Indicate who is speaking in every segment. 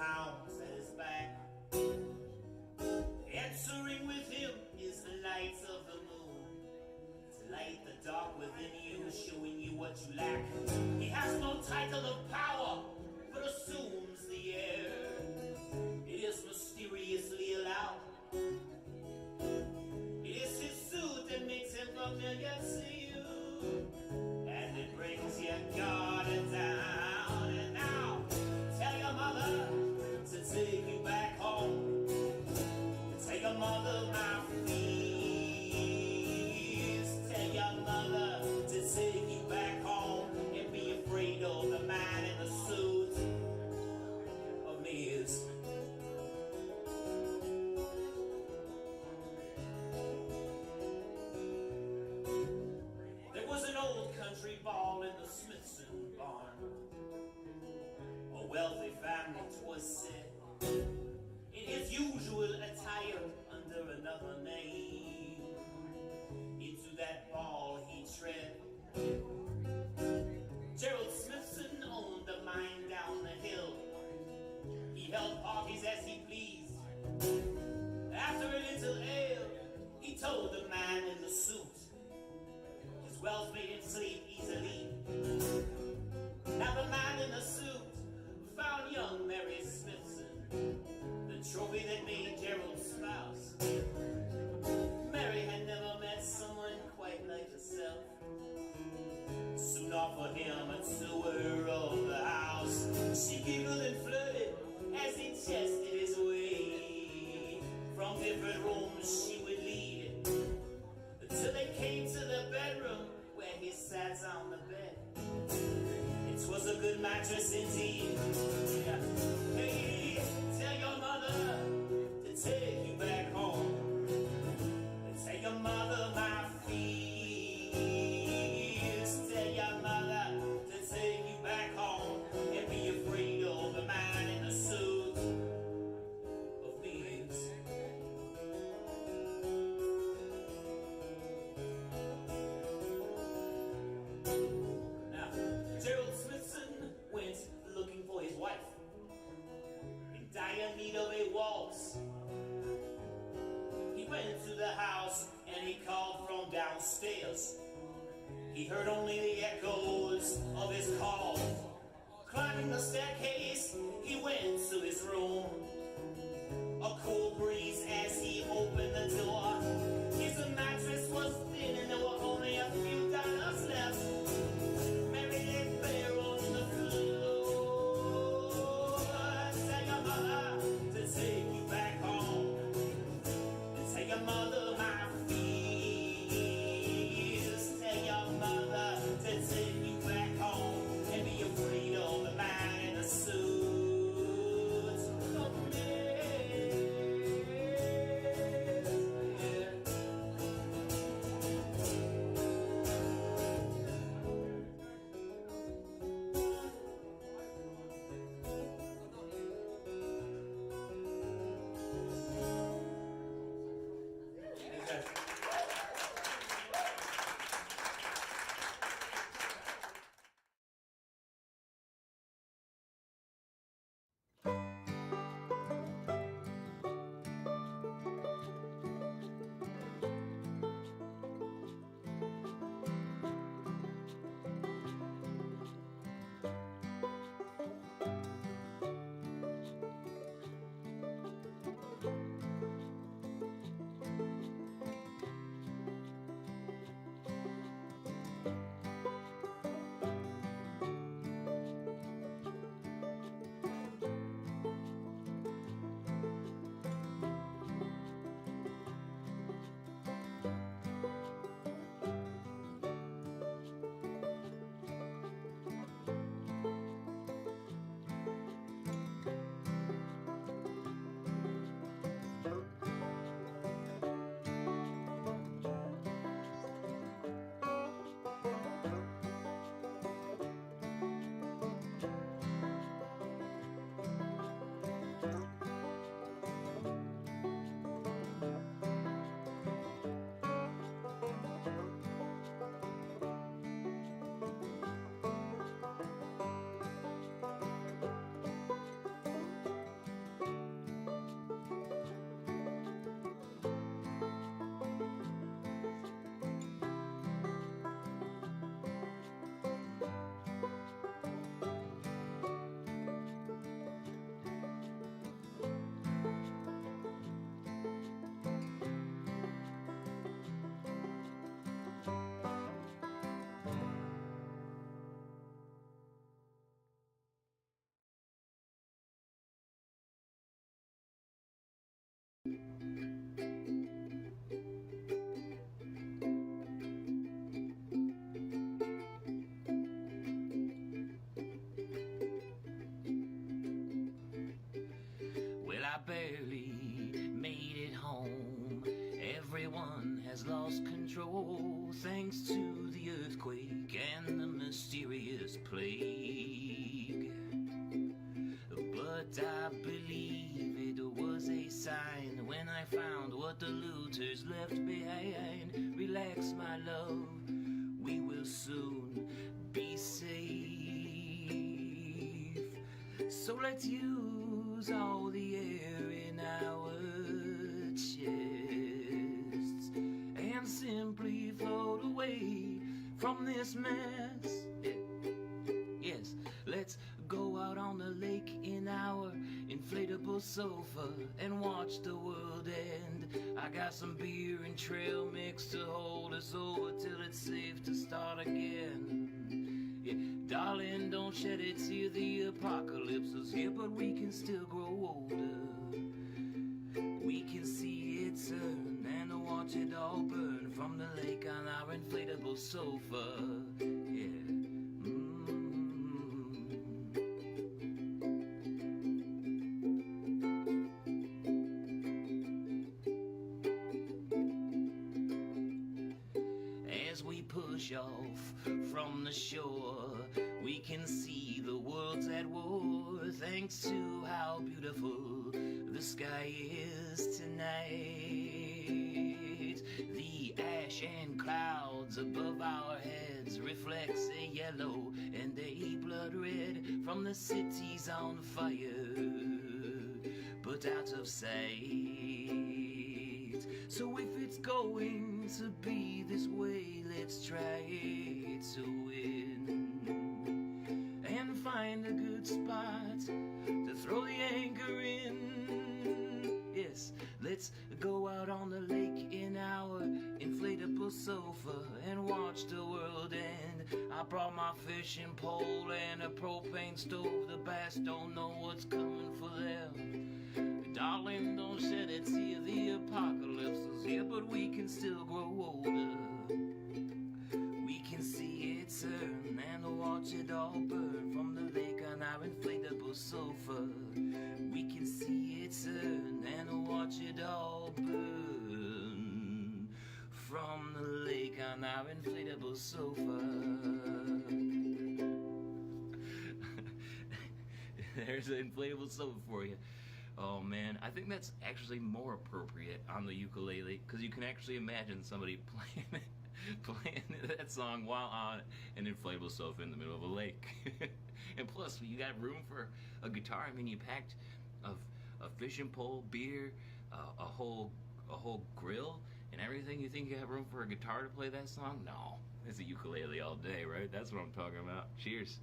Speaker 1: hounds at his back. Answering with him is the light of the moon, to light the dark within you, showing you what you lack. He has no title of power, but assumes the air. It is mysteriously allowed. It is his suit that makes him familiar to you, and it brings your guard down. And now, tell your mother to take you back home. Tell your mother, my please. Tell your mother to take you back home and be afraid of the man in the suit of mirrors. There was an old country ball in the Smithson barn. A wealthy family 'twas said, in his usual attire under another name. Into that ball he tread. Gerald Smithson owned a mine down the hill. He held parties as he pleased. After a little ale, he told the man in the suit his wealth made him sleep easily. Now the man in the suit found young Mary Smithson, the trophy that made Gerald's spouse. Mary had never met someone quite like herself. Soon offered him a tour of the house. She giggled and flirted as he tested his way. From different rooms she would lead, until they came to the bedroom where he sat on the bed. It was a good mattress indeed. Hey, tell your mother to take you back home. Tell your mother, my fears. Tell your mother to take you back home and be afraid of the man in the suit of thieves. Now, Gerald Smithson went looking for his wife, in dire need of a waltz. He went to the house and he called from downstairs. He heard only the echoes of his call. Climbing the staircase, he went to his room. A cool breeze as he opened the door. His mattress was thin and there were only a few dollars left. Mary lay bare on the floor. Tell your mother to take you back home. Tell your mother, my fears. Tell your mother to take you back home and be afraid of the man in the suit.
Speaker 2: barely made it home. Everyone has lost control thanks to the earthquake and the mysterious plague. But I believe it was a sign when I found what the looters left behind. Relax, my love, we will soon be safe. So let's use all the air in our chests and simply float away from this mess. Yes, let's go out on the lake in our inflatable sofa and watch the world end. I got some beer and trail mix to hold us over till it's safe to start again. Yeah, darling, don't shed a tear, the apocalypse is here, but we can still grow older. We can see it turn and watch it all burn from the lake on our inflatable sofa. Yeah. As we push off from the shore, we can see the world's at war, thanks to how beautiful the sky is tonight. The ash and clouds above our heads reflects a yellow and a blood red from the cities on fire, but out of sight. So if it's going to be this way, let's try to win and find a good spot to throw the anchor in. Yes, let's go out on the lake in our inflatable sofa and watch the world end. I brought my fishing pole and a propane stove. The bass don't know what's coming for them. Darling, don't shed a tear, the apocalypse is here, but we can still grow older. We can see it turn and watch it all burn from the lake on our inflatable sofa. We can see it turn and watch it all burn from the lake on our inflatable sofa. There's an inflatable sofa for you. Oh man, I think that's actually more appropriate on the ukulele, because you can actually imagine somebody playing that song while on an inflatable sofa in the middle of a lake. And plus, you got room for a guitar. I mean, you packed a fishing pole, beer, a whole grill, and everything. You think you have room for a guitar to play that song? No, it's a ukulele all day, right? That's what I'm talking about. Cheers.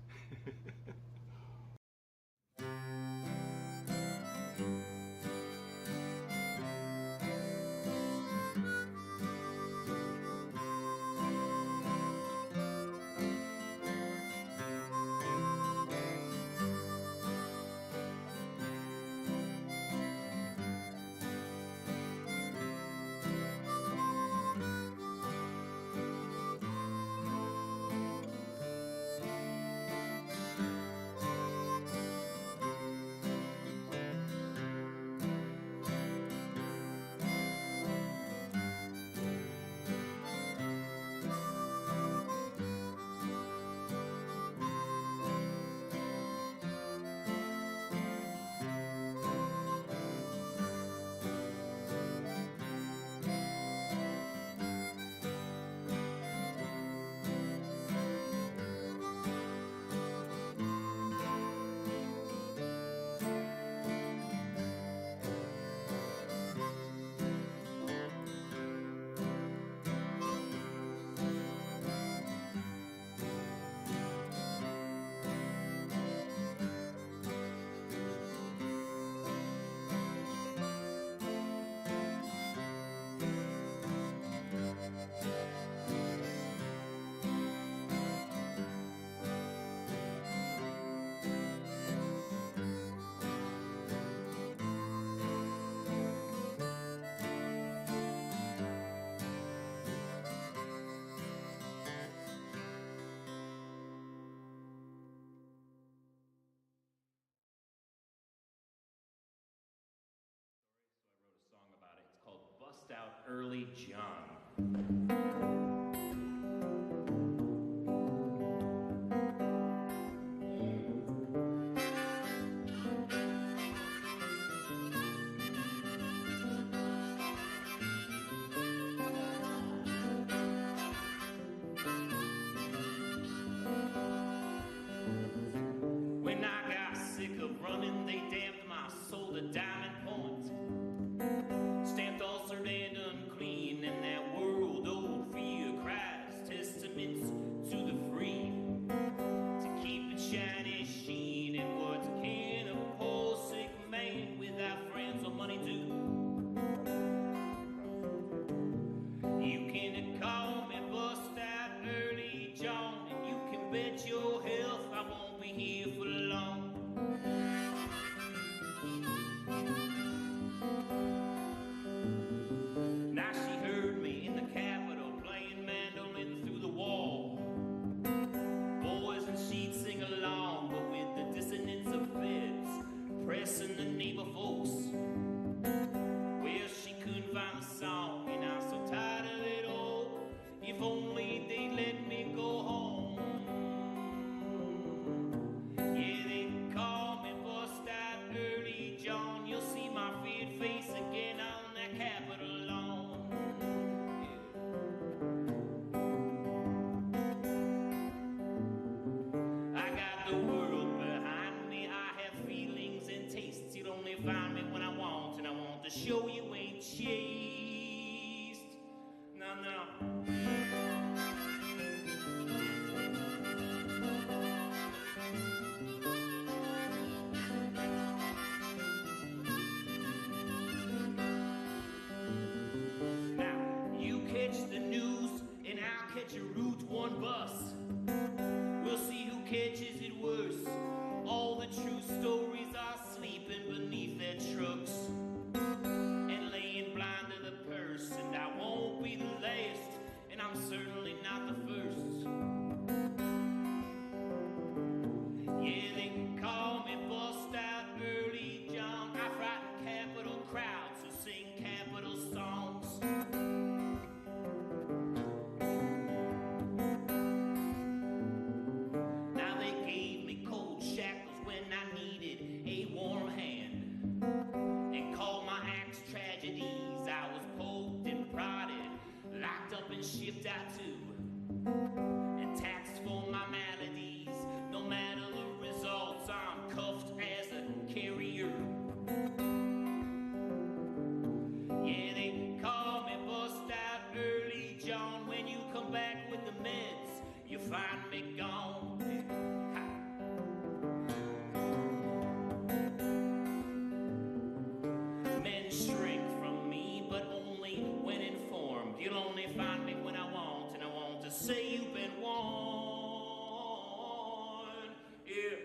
Speaker 1: Early John. When I got sick of running, they damned my soul to diamond points. Stamped ulcered and unclean, and that world-old fear cries testaments to the free. To keep it shiny sheen, and what can a poor sick man without friends or money do? You can call me bust out early John, and you can bet your health I won't be here for long. Now she heard me in the Capitol playing mandolin through the wall. Boys and she'd sing along, but with the dissonance of fits pressing the neighbor folks. Well, she couldn't find a song, and I'm so tired of it all. If only they'd let me go home. Yeah, they call me bust out early John. You'll see my feared face again on that Capitol lawn. I got the world behind me. I have feelings and tastes. You'll only find me when I want, and I want to show you ain't chased. No, no. Now, you catch the news, and I'll catch a Route 1 bus. We'll see who catches it worse. All the true stories are sleeping beneath their trucks and laying blind to the purse. And I won't be the last, and I'm certainly not the first. Yeah, they call me bust out early John. I frighten Capitol crowds who sing Capitol songs. Now they gave me cold shackles when I needed a warm hand, and called my acts tragedies. I was poked and prodded, locked up and shipped out too, and taxed for my maladies. No matter the results, I'm cuffed as a carrier. Yeah, they call me bust out early John. When you come back with the meds, you find me gone. Ha. Men shrink from me, but only when informed. You'll only find me when I want, and I want to say you've been warned. Yeah.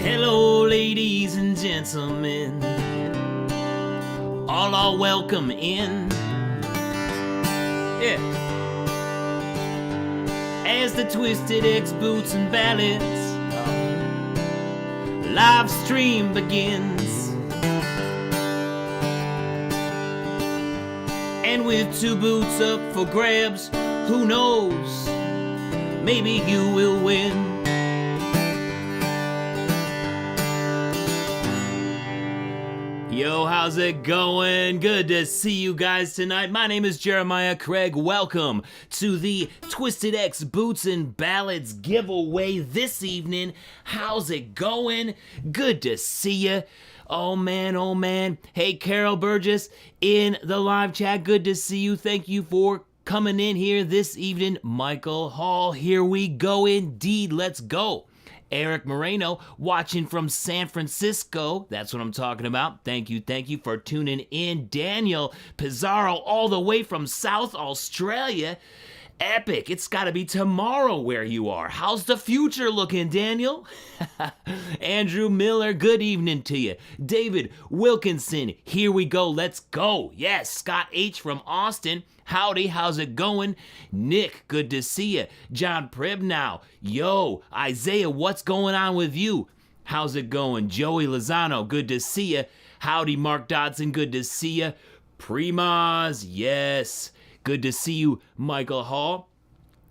Speaker 2: Hello, ladies and gentlemen. All are welcome in. Yeah. As the Twisted X Boots and Ballads live stream begins. And with two boots up for grabs, who knows? Maybe you will win. Yo, how's it going? Good to see you guys tonight. My name is Jeremiah Craig. Welcome to the Twisted X Boots and Ballads giveaway this evening. How's it going? Good to see you. Oh man, oh man. Hey, Carol Burgess in the live chat. Good to see you. Thank you for coming in here this evening. Michael Hall, here we go indeed. Let's go. Eric Moreno watching from San Francisco. That's what I'm talking about. Thank you for tuning in. Daniel Pizarro all the way from South Australia. Epic. It's got to be tomorrow where you are. How's the future looking, Daniel? Andrew Miller, good evening to you. David Wilkinson, here we go. Let's go. Yes, Scott H. from Austin. Howdy, how's it going? Nick, good to see you. John Pribnow, yo. Isaiah, what's going on with you? How's it going? Joey Lozano, good to see you. Howdy, Mark Dodson, good to see you. Primas, yes. Good to see you, Michael Hall.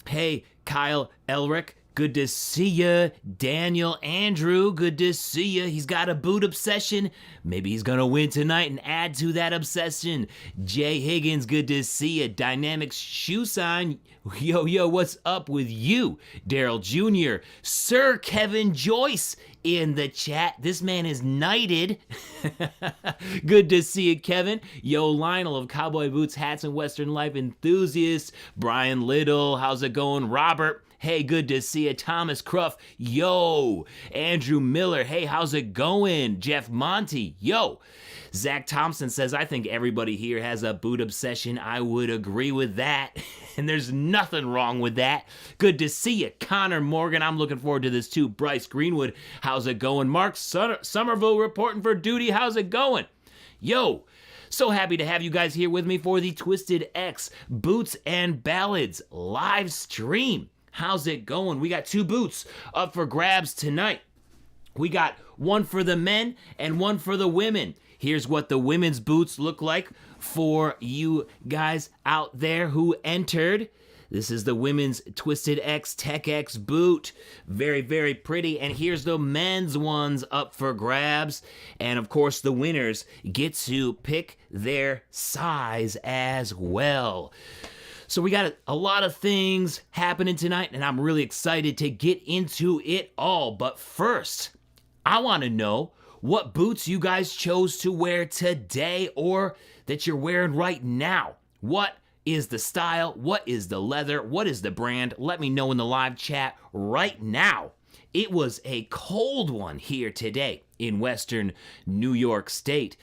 Speaker 2: Hey, Kyle Elric, good to see ya. Daniel Andrew, good to see ya. He's got a boot obsession. Maybe he's gonna win tonight and add to that obsession. Jay Higgins, good to see ya. Dynamics Shoe Sign, yo, what's up with you? Daryl Jr., Sir Kevin Joyce in the chat. This man is knighted. Good to see you, Kevin. Yo, Lionel of Cowboy Boots, Hats, and Western Life Enthusiasts. Brian Little, how's it going? Robert, hey, good to see you. Thomas Cruff, yo. Andrew Miller, hey, how's it going? Jeff Monty, yo. Zach Thompson says, I think everybody here has a boot obsession. I would agree with that. And there's nothing wrong with that. Good to see you. Connor Morgan, I'm looking forward to this too. Bryce Greenwood, how's it going? Mark Somerville reporting for duty, how's it going? Yo, so happy to have you guys here with me for the Twisted X Boots and Ballads live stream. How's it going? We got two boots up for grabs tonight. We got one for the men and one for the women. Here's what the women's boots look like for you guys out there who entered. This is the women's Twisted X Tech X boot. Very, very pretty. And here's the men's ones up for grabs. And of course, the winners get to pick their size as well. So we got a lot of things happening tonight, and I'm really excited to get into it all. But first, I want to know what boots you guys chose to wear today or that you're wearing right now. What is the style? What is the leather? What is the brand? Let me know in the live chat right now. It was a cold one here today in Western New York State.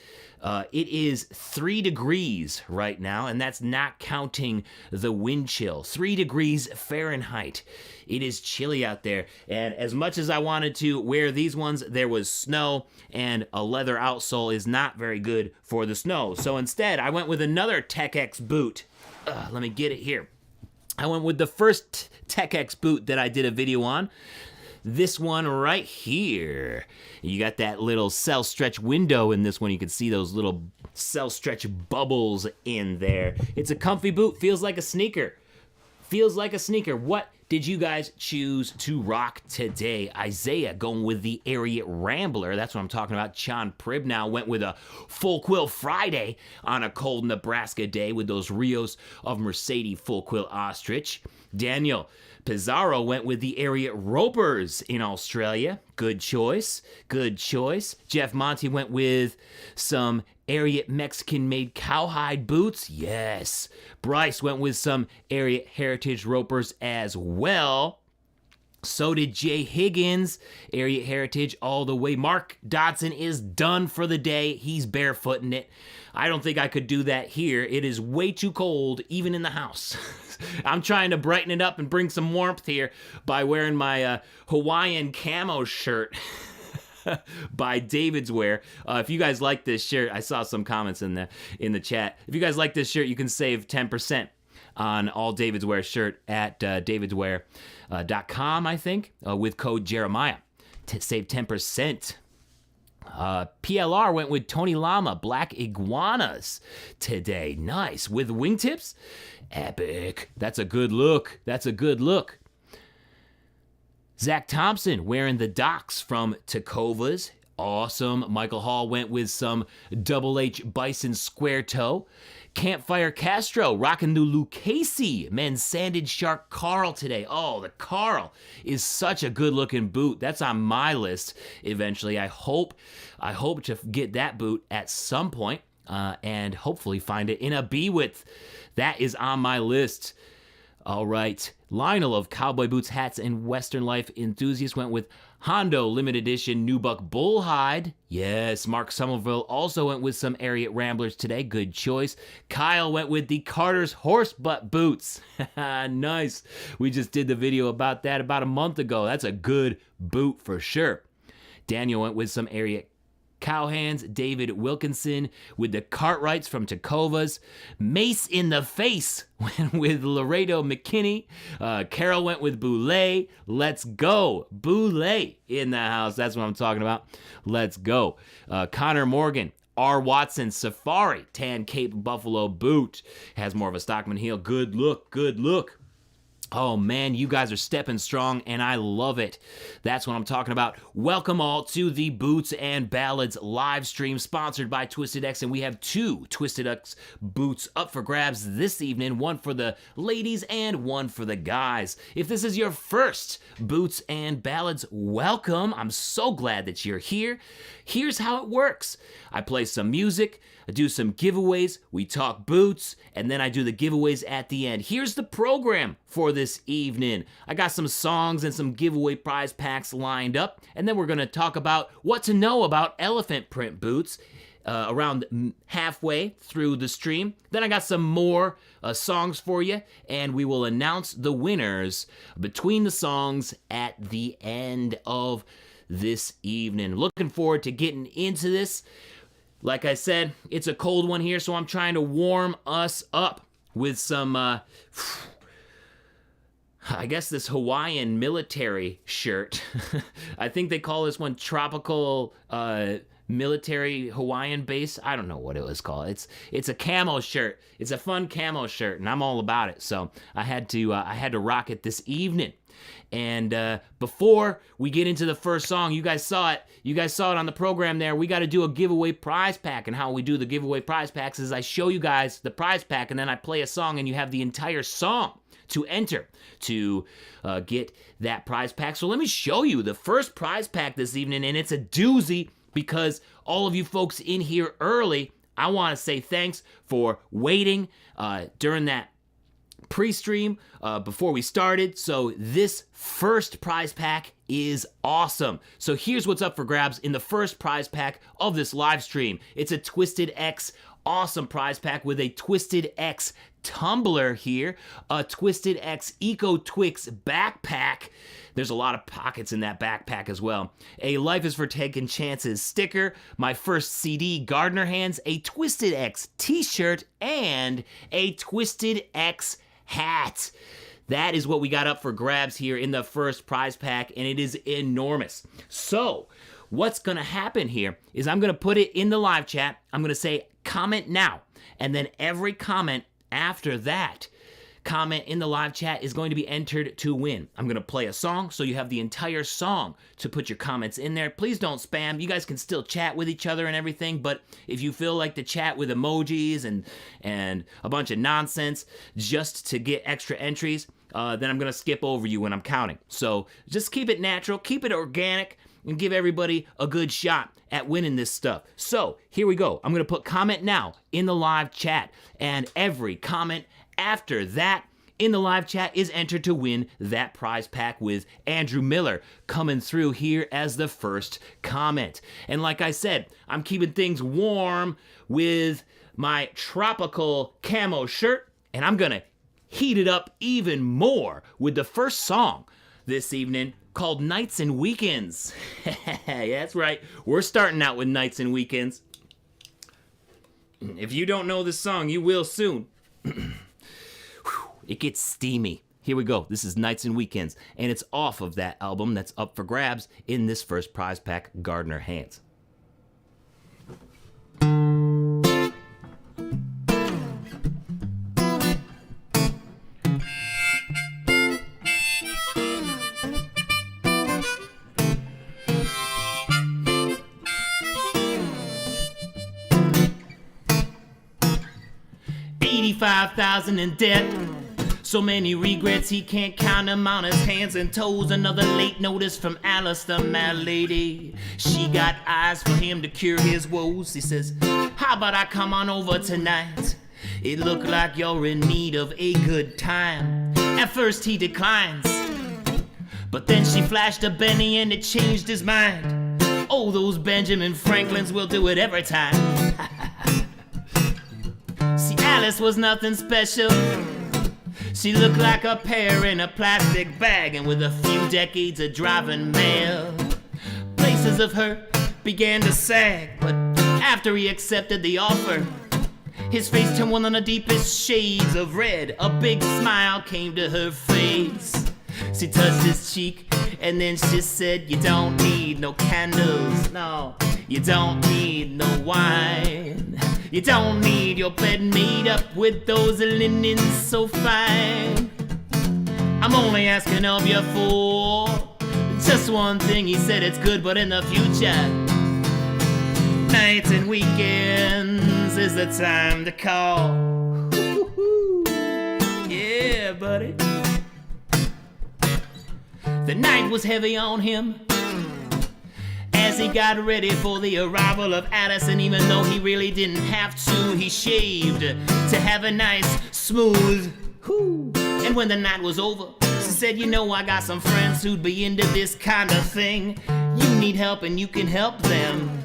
Speaker 2: It is 3 degrees right now, and that's not counting the wind chill. 3 degrees Fahrenheit. It is chilly out there, and as much as I wanted to wear these ones, there was snow, and a leather outsole is not very good for the snow. So instead, I went with another Tech X boot. Let me get it here. I went with the first Tech X boot that I did a video on. This one right here. You got that little cell stretch window in this one. You can see those little cell stretch bubbles in there. It's a comfy boot. Feels like a sneaker. Feels like a sneaker. What did you guys choose to rock today? Isaiah going with the Ariat Rambler. That's what I'm talking about. John Pribnow went with a full quill Friday on a cold Nebraska day with those Rios of Mercedes full quill ostrich. Daniel Pizarro went with the Ariat Ropers in Australia. Good choice. Good choice. Jeff Monty went with some Ariat Mexican-made cowhide boots. Yes. Bryce went with some Ariat Heritage Ropers as well. So did Jay Higgins. Ariat Heritage all the way. Mark Dodson is done for the day. He's barefooting it. I don't think I could do that here. It is way too cold, even in the house. I'm trying to brighten it up and bring some warmth here by wearing my Hawaiian camo shirt. by David's Wear. If you guys like this shirt, I saw some comments in the chat. If you guys like this shirt, you can save 10% on all David's Wear shirt at davidswear.com, I think, with code Jeremiah to save 10%. PLR went with Tony Lama, Black Iguanas today. Nice. With wingtips? Epic. That's a good look. Zach Thompson wearing the Docks from Takovas. Awesome. Michael Hall went with some Double H Bison Square Toe. Campfire Castro rocking the Lucchese men's Sanded Shark Carl today. Oh, the Carl is such a good looking boot. That's on my list eventually. I hope to get that boot at some point and hopefully find it in a B width. That is on my list. All right. Lionel of Cowboy Boots, Hats, and Western Life Enthusiasts went with Hondo Limited Edition Nubuck Bullhide. Yes, Mark Somerville also went with some Ariat Ramblers today. Good choice. Kyle went with the Carter's Horse Butt Boots. Nice. We just did the video about that about a month ago. That's a good boot for sure. Daniel went with some Ariat Cowhands. David Wilkinson with the Cartwrights from Takovas. Mace in the Face went with Laredo McKinney. Carol went with Boulay. Let's go. Boulay in the house. That's what I'm talking about. Let's go. Connor Morgan. R. Watson Safari. Tan Cape Buffalo boot. Has more of a Stockman heel. Good look. Oh man, you guys are stepping strong and I love it. That's what I'm talking about. Welcome all to the Boots and Ballads live stream sponsored by Twisted X, and we have 2 Twisted X boots up for grabs this evening, one for the ladies and one for the guys. If this is your first Boots and Ballads, welcome. I'm so glad that you're here. Here's how it works. I play some music, I do some giveaways, we talk boots, and then I do the giveaways at the end. Here's the program for this evening. I got some songs and some giveaway prize packs lined up, and then we're going to talk about what to know about elephant print boots around halfway through the stream. Then I got some more songs for you, and we will announce the winners between the songs at the end of this evening. Looking forward to getting into this. Like I said, it's a cold one here, so I'm trying to warm us up with some, I guess this Hawaiian military shirt. I think they call this one tropical military Hawaiian base. I don't know what it was called. It's a camo shirt. It's a fun camo shirt, and I'm all about it. So I had to rock it this evening. And before we get into the first song, you guys saw it on the program there. We got to do a giveaway prize pack, and how we do the giveaway prize packs is I show you guys the prize pack, and then I play a song, and you have the entire song to enter to get that prize pack. So let me show you the first prize pack this evening, and it's a doozy because all of you folks in here early, I want to say thanks for waiting during that pre-stream before we started. So this first prize pack is awesome. So here's what's up for grabs in the first prize pack of this live stream. It's a Twisted X awesome prize pack with a Twisted X tumbler here, a Twisted X Eco Twix backpack. There's a lot of pockets in that backpack as well. A Life is for Taking Chances sticker, my first CD, Gardner Hands, a Twisted X t-shirt, and a Twisted X hat. That is what we got up for grabs here in the first prize pack, and it is enormous. So what's gonna happen here is I'm gonna put it in the live chat. I'm gonna say comment now, and then every comment after that comment in the live chat is going to be entered to win. I'm gonna play a song, so you have the entire song to put your comments in there. Please don't spam. You guys can still chat with each other and everything, but if you feel like to chat with emojis and a bunch of nonsense just to get extra entries, then I'm gonna skip over you when I'm counting. So just keep it natural, keep it organic, and give everybody a good shot at winning this stuff. So here we go. I'm gonna put comment now in the live chat, and every comment after that in the live chat is entered to win that prize pack, with Andrew Miller coming through here as the first comment. And like I said, I'm keeping things warm with my tropical camo shirt, and I'm gonna heat it up even more with the first song this evening, called Nights and Weekends. That's right, we're starting out with Nights and Weekends. If you don't know this song, you will soon. It gets steamy. Here we go. This is Nights and Weekends, and it's off of that album that's up for grabs in this first prize pack, Gardner Hands. $85,000 in debt. So many regrets he can't count them on his hands and toes. Another late notice from Alice, the mad lady. She got eyes for him to cure his woes. He says, how about I come on over tonight? It looked like you're in need of a good time. At first he declines, but then she flashed a Benny and it changed his mind. Oh, those Benjamin Franklins will do it every time. See, Alice was nothing special. She looked like a pear in a plastic bag, and with a few decades of driving mail, places of her began to sag. But after he accepted the offer, his face turned one of the deepest shades of red. A big smile came to her face. She touched his cheek and then she said, you don't need no candles, no. You don't need no wine. You don't need your bed made up with those linens so fine. I'm only asking of you for just one thing. He said it's good, but in the future, nights and weekends is the time to call. Yeah, buddy. The night was heavy on him as he got ready for the arrival of Alice, and even though he really didn't have to, he shaved to have a nice, smooth, and when the night was over, she said, you know, I got some friends who'd be into this kind of thing. You need help and you can help them.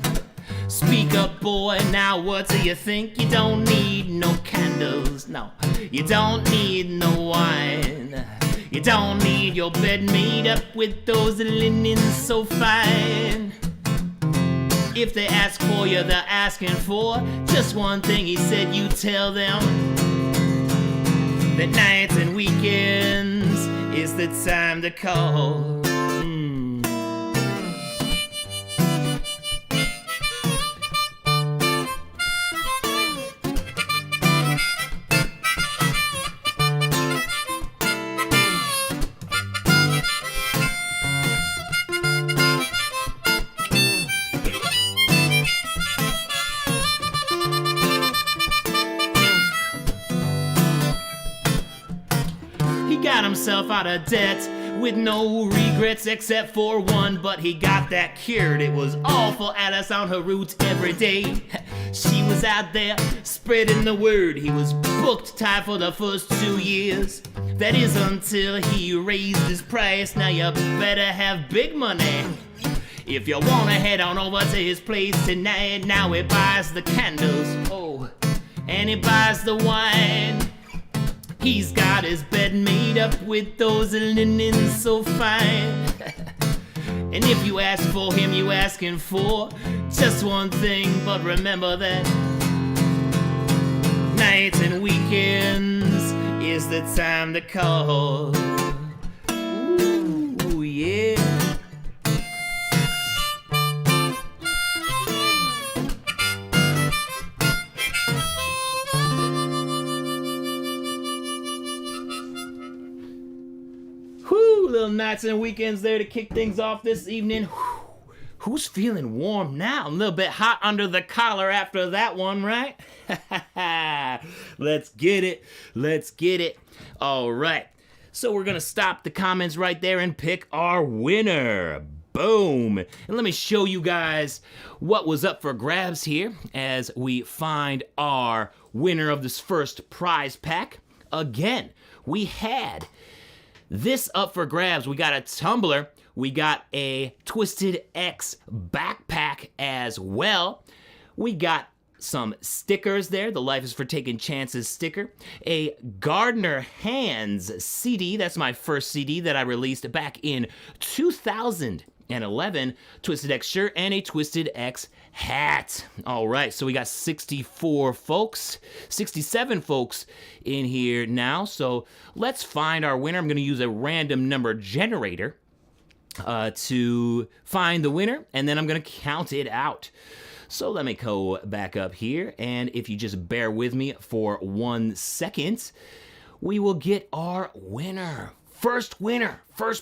Speaker 2: Speak up, boy, now what do you think? You don't need no candles, no. You don't need no wine. You don't need your bed made up with those linens so fine. If they ask for you, they're asking for just one thing. He said, you tell them that nights and weekends is the time to call. Got himself out of debt with no regrets except for one, but he got that cured. It was all for Alice on her route every day. She was out there spreading the word. He was booked tight for the first 2 years. That is until he raised his price. Now you better have big money if you wanna head on over to his place tonight. Now he buys the candles, oh, and he buys the wine. He's got his bed made up with those linens so fine. And if you ask for him, you asking for just one thing. But remember that nights and weekends is the time to call. Ooh, yeah. Little nights and weekends there to kick things off this evening. Who's feeling warm now? A little bit hot under the collar after that one, right? Let's get it. Let's get it. All right. So we're going to stop the comments right there and pick our winner. Boom. And let me show you guys what was up for grabs here as we find our winner of this first prize pack. Again, we had this up for grabs. We got a tumbler. We got a Twisted X backpack as well. We got some stickers there. The Life is for Taking Chances sticker. A Gardner Hands CD. That's my first CD that I released back in 2011. Twisted X shirt and a Twisted X hat. All right, so we got 67 folks in here now. So let's find our winner. I'm going to use a random number generator to find the winner, and then I'm going to count it out. So let me go back up here, and if you just bear with me for 1 second, we will get our winner. First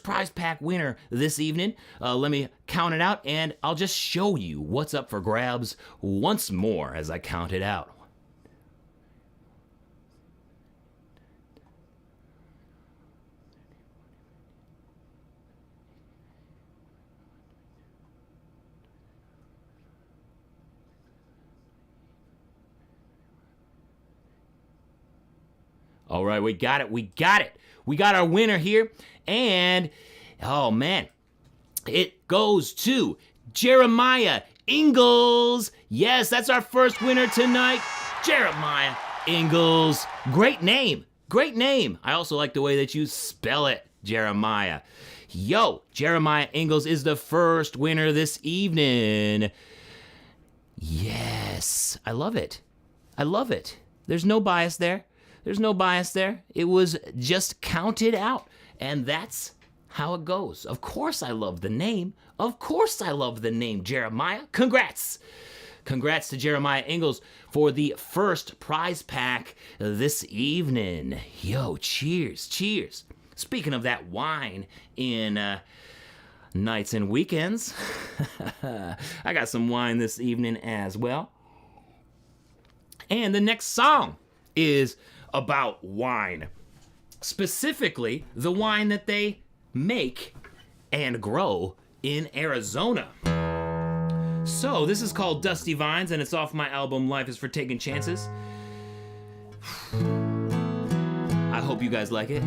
Speaker 2: prize pack winner this evening. Let me count it out, and I'll just show you what's up for grabs once more as I count it out. All right, we got it. We got our winner here. And, oh man, it goes to Jeremiah Ingalls. Yes, that's our first winner tonight. Jeremiah Ingalls. Great name. I also like the way that you spell it, Jeremiah. Yo, Jeremiah Ingalls is the first winner this evening. Yes, I love it. There's no bias there. It was just counted out, and that's how it goes. Of course I love the name. Jeremiah. Congrats to Jeremiah Ingalls for the first prize pack this evening. Yo, cheers. Speaking of that wine in nights and weekends, I got some wine this evening as well. And the next song is about wine, specifically the wine that they make and grow in Arizona. So this is called Dusty Vines, and it's off my album Life is for Taking Chances. I hope you guys like it.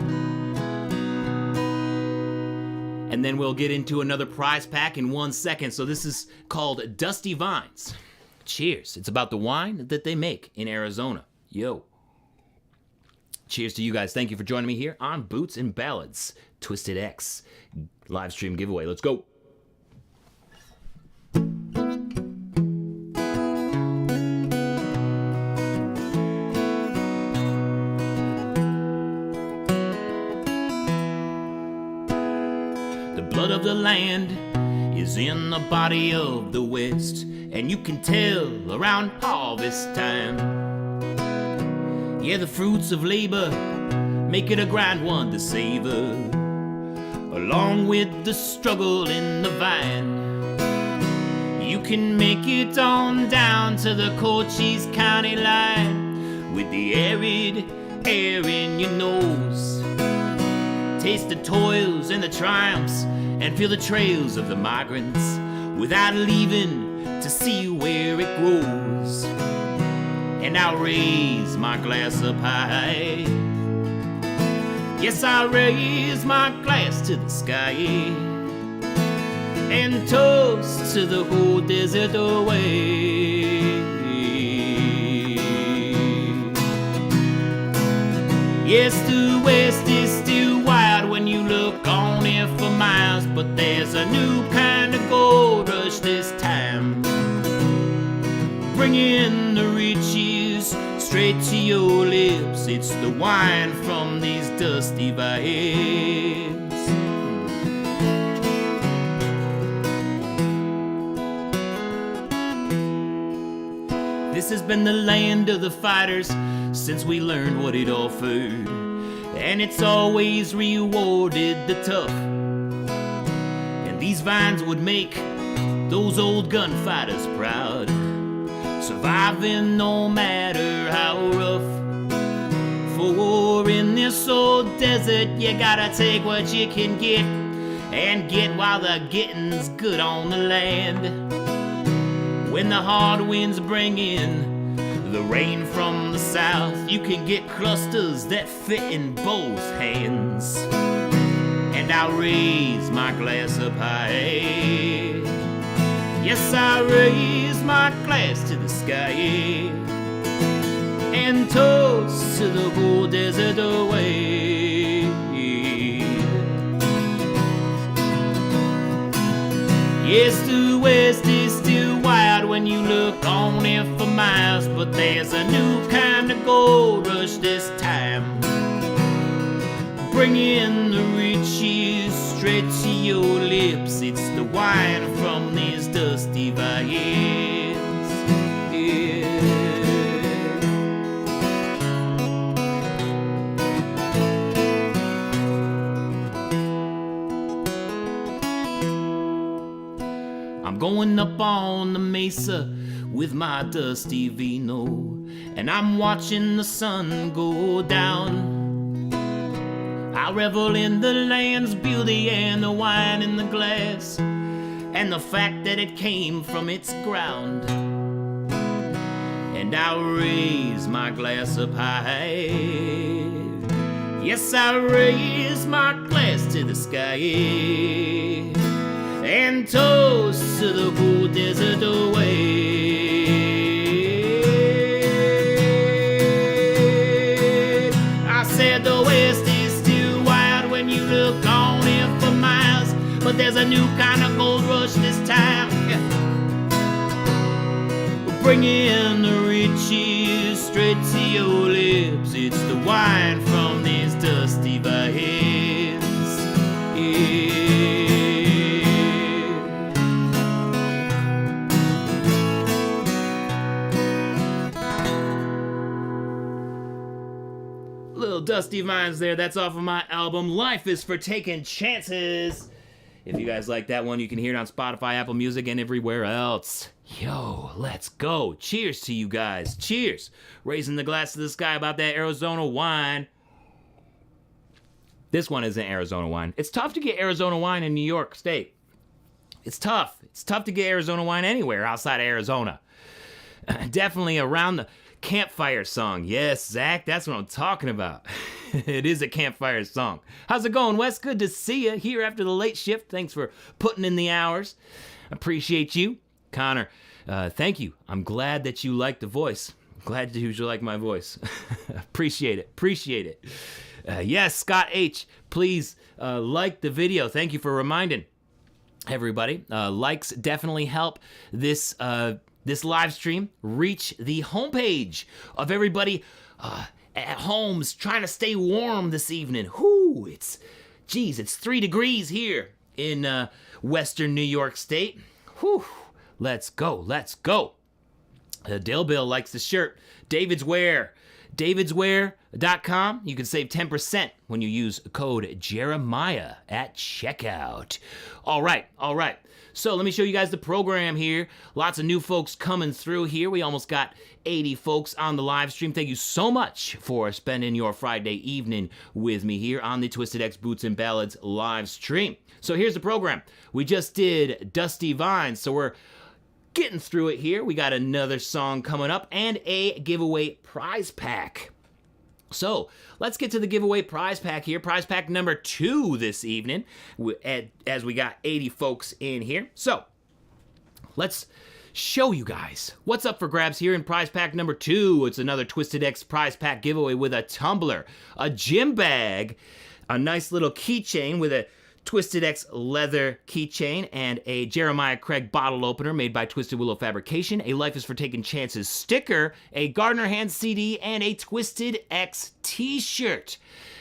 Speaker 2: And then we'll get into another prize pack in 1 second. So this is called Dusty Vines. Cheers. It's about the wine that they make in Arizona. Yo. Cheers to you guys. Thank you for joining me here on Boots and Ballads, Twisted X live stream giveaway. Let's go. The blood of the land is in the body of the West, and you can tell around harvest time. Yeah, the fruits of labor make it a grand one to savor, along with the struggle in the vine. You can make it on down to the Cochise County line, with the arid air in your nose. Taste the toils and the triumphs, and feel the trails of the migrants, without leaving to see where it grows. And I'll raise my glass up high. Yes, I'll raise my glass to the sky, and toast to the whole desert away. Yes, the West is still wild when you look on it for miles, but there's a new kind of gold rush this time, bringing the riches straight to your lips. It's the wine from these dusty vines. This has been the land of the fighters since we learned what it offered, and it's always rewarded the tough. And these vines would make those old gunfighters proud, surviving no matter how rough. For in this old desert, you gotta take what you can get, and get while the getting's good on the land. When the hard winds bring in the rain from the south, you can get clusters that fit in both hands. And I'll raise my glass up high. Yes, I raise my glass to the sky, and toast to the whole desert away. Yes, the west is still wild when you look on it for miles, but there's a new kind of gold rush this time, bringing the riches straight to your lips. It's the wine from these dusty vines. Yeah. I'm going up on the mesa with my dusty vino, and I'm watching the sun go down. I revel in the land's beauty and the wine in the glass, and the fact that it came from its ground. And I raise my glass up high. Yes, I raise my glass to the sky, and toast to the whole desert away. I said the west is still wild when you look on it for miles, but there's a new kind of gold rush this time, bringing the riches straight to your lips. It's the wine from these dusty vines. Yeah. Little Dusty Vines there. That's off of my album Life is for Taking Chances. If you guys like that one, you can hear it on Spotify, Apple Music, and everywhere else. Yo, let's go. Cheers to you guys. Cheers. Raising the glass to the sky about that Arizona wine. This one isn't Arizona wine. It's tough to get Arizona wine in New York State. It's tough. It's tough to get Arizona wine anywhere outside of Arizona. Definitely around the campfire song. Yes, Zach, that's what I'm talking about. It is a campfire song. How's it going, Wes? Good to see you here after the late shift. Thanks for putting in the hours. Appreciate you. Connor, thank you. I'm glad that you like the voice. Glad that you like my voice. Appreciate it. Appreciate it. Yes, Scott H., please like the video. Thank you for reminding everybody. Likes definitely help this live stream reach the homepage of everybody at homes trying to stay warm this evening. Whoo, it's 3 degrees here in Western New York State. Whew, let's go, let's go. Dale Bill likes the shirt. davidswear.com. You can save 10% when you use code Jeremiah at checkout. All right. So let me show you guys the program here. Lots of new folks coming through here. We almost got 80 folks on the live stream. Thank you so much for spending your Friday evening with me here on the Twisted X Boots and Ballads live stream. So here's the program. We just did Dusty Vines, so we're getting through it here. We got another song coming up and a giveaway prize pack. So let's get to the giveaway prize pack here. Prize pack number 2 this evening, as we got 80 folks in here. So let's show you guys what's up for grabs here in prize pack number 2. It's another Twisted X prize pack giveaway with a tumbler, a gym bag, a nice little keychain with a Twisted X leather keychain, and a Jeremiah Craig bottle opener made by Twisted Willow Fabrication, a Life is for Taking Chances sticker, a Gardner Hand CD, and a Twisted X t-shirt.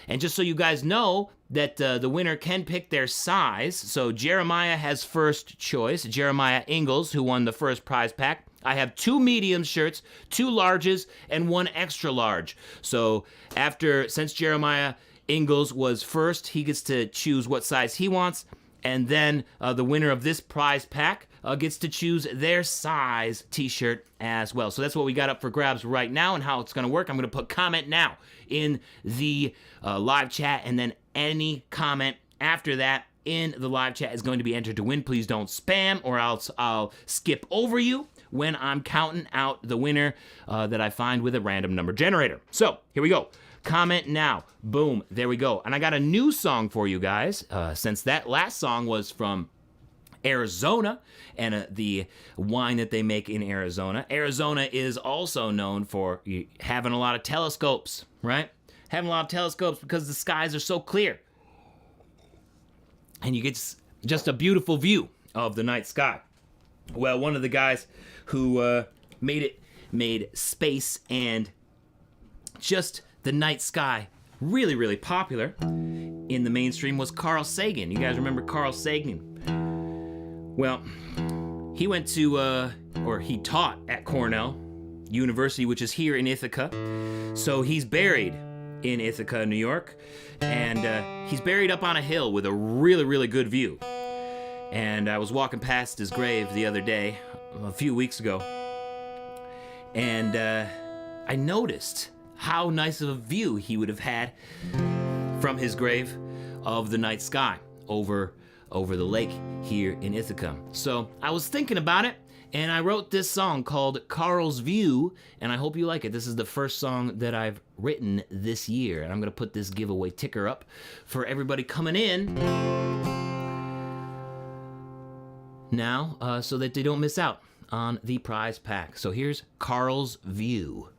Speaker 2: And just so you guys know that the winner can pick their size, so Jeremiah has first choice, Jeremiah Ingalls, who won the first prize pack. I have 2 medium shirts, 2 larges, and 1 extra large. So since Jeremiah Ingalls was first, he gets to choose what size he wants, and then the winner of this prize pack gets to choose their size t-shirt as well. So that's what we got up for grabs right now, and how it's going to work. I'm going to put comment now in the live chat, and then any comment after that in the live chat is going to be entered to win. Please don't spam, or else I'll skip over you when I'm counting out the winner that I find with a random number generator. So here we go. Comment now. Boom. There we go. And I got a new song for you guys, since that last song was from Arizona and the wine that they make in Arizona. Arizona is also known for having a lot of telescopes, right? Having a lot of telescopes because the skies are so clear. And you get just a beautiful view of the night sky. Well, one of the guys who made space and just the night sky really, really popular in the mainstream was Carl Sagan. You guys remember Carl Sagan? Well, he went to, or he taught at Cornell University, which is here in Ithaca. So he's buried in Ithaca, New York. And he's buried up on a hill with a really, really good view. And I was walking past his grave the other day, a few weeks ago. And I noticed how nice of a view he would have had from his grave of the night sky over the lake here in Ithaca. So I was thinking about it, and I wrote this song called Carl's View, and I hope you like it. This is the first song that I've written this year, and I'm gonna put this giveaway ticker up for everybody coming in now, so that they don't miss out on the prize pack. So here's Carl's View.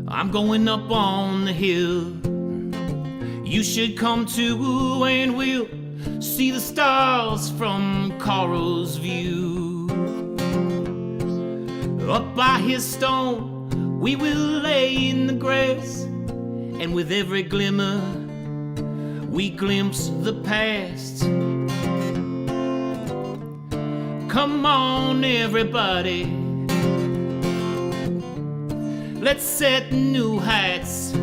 Speaker 2: I'm going up on the hill. You should come too, and we'll see the stars from Carl's View. Up by his stone, we will lay in the grass, and with every glimmer, we glimpse the past. Come on, everybody, let's set new heights.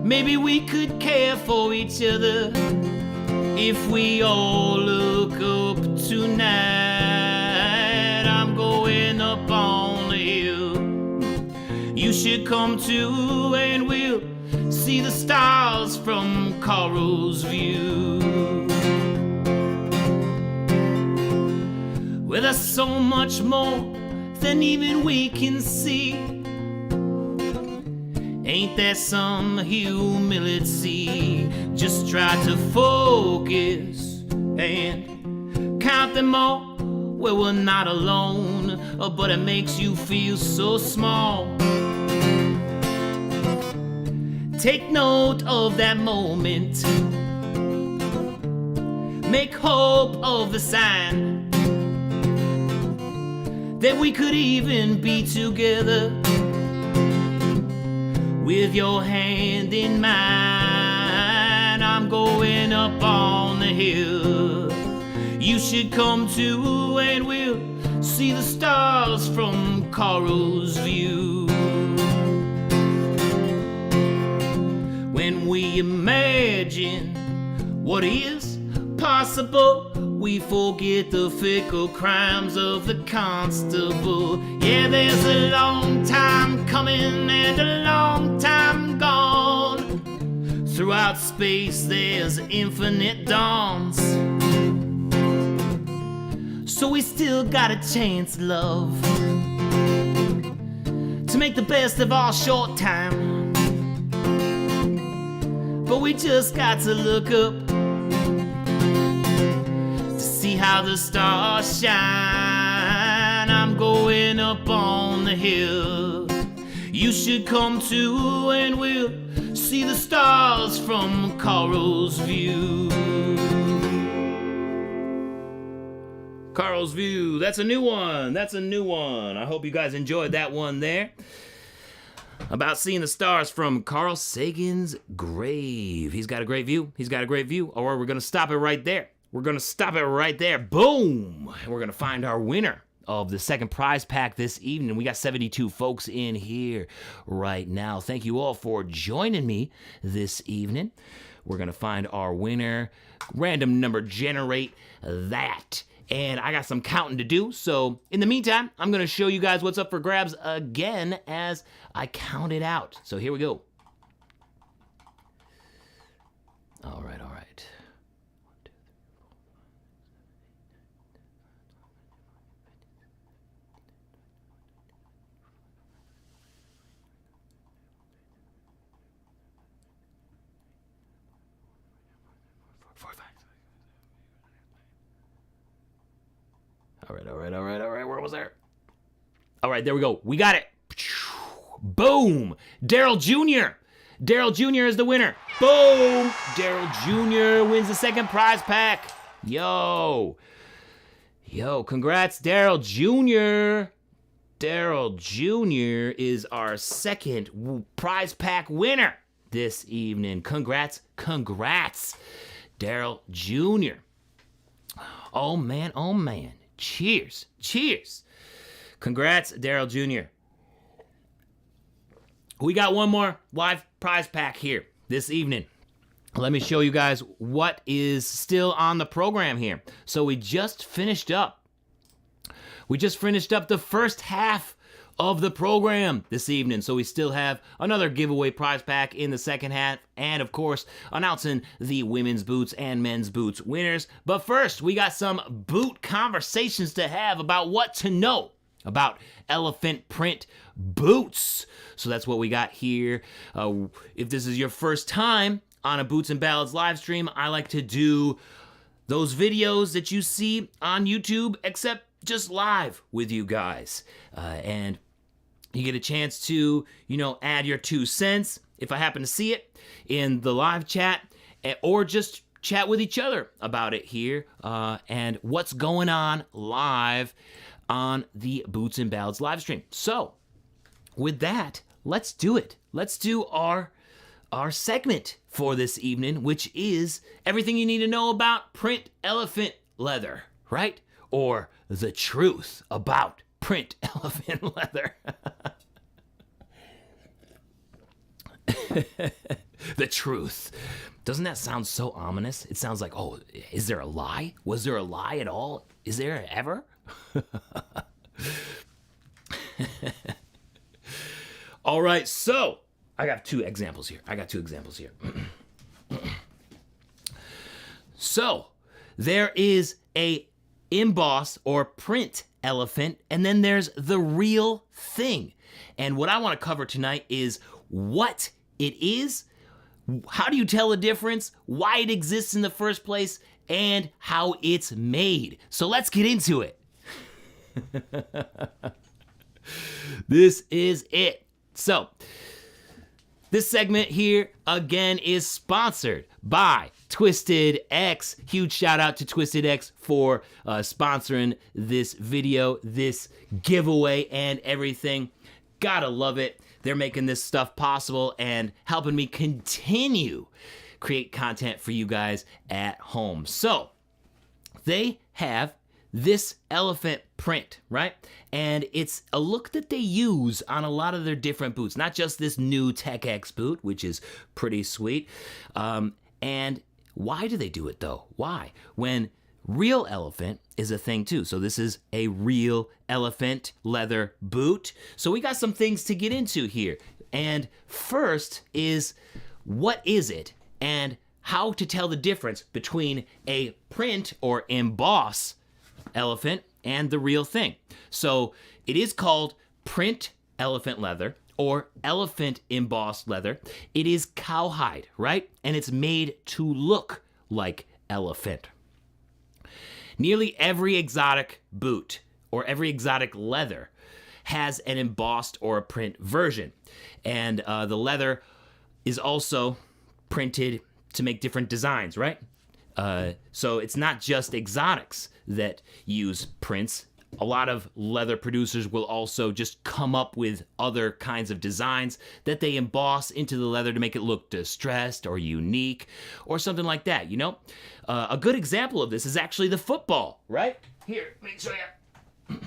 Speaker 2: Maybe we could care for each other if we all look up tonight. I'm going up on the hill. You should come too, and we'll see the stars from Carl's View. Well, there's so much more than even we can see. Ain't there some humility? Just try to focus and count them all. Well, we're not alone, but it makes you feel so small. Take note of that moment. Make hope of the sign that we could even be together with your hand in mine. I'm going up on the hill. You should come too, and we'll see the stars from Carl's View. When we imagine what is possible, we forget the fickle crimes of the constable. Yeah, there's a long time coming and a long time gone. Throughout space there's infinite dawns. So we still got a chance, love, to make the best of our short time. But we just got to look up see how the stars shine. I'm going up on the hill. You should come too, and we'll see the stars from Carl's View. Carl's View, that's a new one. That's a new one. I hope you guys enjoyed that one there. About seeing the stars from Carl Sagan's grave. He's got a great view. He's got a great view. Or we're going to stop it right there. We're going to stop it right there. Boom! And we're going to find our winner of the second prize pack this evening. We got 72 folks in here right now. Thank you all for joining me this evening. We're going to find our winner. Random number generate that. And I got some counting to do. So in the meantime, I'm going to show you guys what's up for grabs again as I count it out. So here we go. All right, all right. 1, 2, All right. Where was there? All right, there we go. We got it. Boom. Daryl Jr. Daryl Jr. is the winner. Boom. Daryl Jr. wins the second prize pack. Yo, congrats, Daryl Jr. Daryl Jr. is our second prize pack winner this evening. Congrats, Daryl Jr. Oh man. Cheers. Congrats, Daryl Jr. We got one more live prize pack here this evening. Let me show you guys what is still on the program here. So we just finished up the first half of the program this evening. So we still have another giveaway prize pack in the second half, and of course, announcing the women's boots and men's boots winners. But first, we got some boot conversations to have about what to know about elephant print boots. So that's what we got here. If this is your first time on a Boots and Ballads live stream, I like to do those videos that you see on YouTube, except just live with you guys. And you get a chance to, add your 2 cents if I happen to see it in the live chat, or just chat with each other about it here and what's going on live on the Boots and Ballads live stream. So, with that, let's do it. Let's do our segment for this evening, which is everything you need to know about print elephant leather, right? Or the truth about print elephant leather. The truth. Doesn't that sound so ominous? It sounds like, oh, is there a lie? Was there a lie at all? Is there ever? All right, so I got two examples here. So there is a emboss or print elephant, and then there's the real thing. And what I want to cover tonight is what it is, how do you tell the difference, why it exists in the first place, and how it's made. So let's get into it. This is it. So, this segment here, again, is sponsored by Twisted X. Huge shout out to Twisted X for sponsoring this video, this giveaway, and everything. Gotta love it. They're making this stuff possible and helping me continue create content for you guys at home. So, they have this elephant print, right? And it's a look that they use on a lot of their different boots, not just this new Tech X boot, which is pretty sweet. And why do they do it though? Why? When real elephant is a thing too. So this is a real elephant leather boot. So we got some things to get into here. And first is, what is it? And how to tell the difference between a print or emboss elephant and the real thing. So it is called print elephant leather or elephant embossed leather. It is cowhide, right? And it's made to look like elephant. Nearly every exotic boot or every exotic leather has an embossed or a print version. And the leather is also printed to make different designs, right? So it's not just exotics that use prints. A lot of leather producers will also just come up with other kinds of designs that they emboss into the leather to make it look distressed or unique or something like that, A good example of this is actually the football, right? Here, let me show you.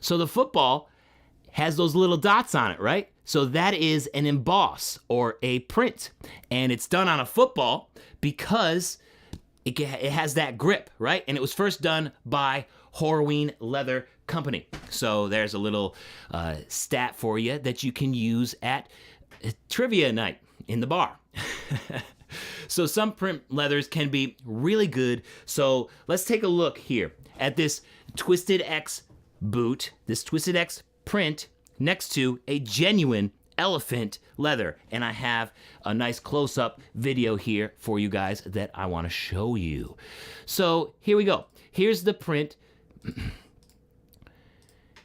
Speaker 2: So the football has those little dots on it, right? So that is an emboss or a print. And it's done on a football because it has that grip, right? And it was first done by Horween Leather Company. So there's a little stat for you that you can use at trivia night in the bar. So some print leathers can be really good. So let's take a look here at this Twisted X boot, this Twisted X print next to a genuine elephant leather. And I have a nice close-up video here for you guys that I want to show you. So here we go. Here's the print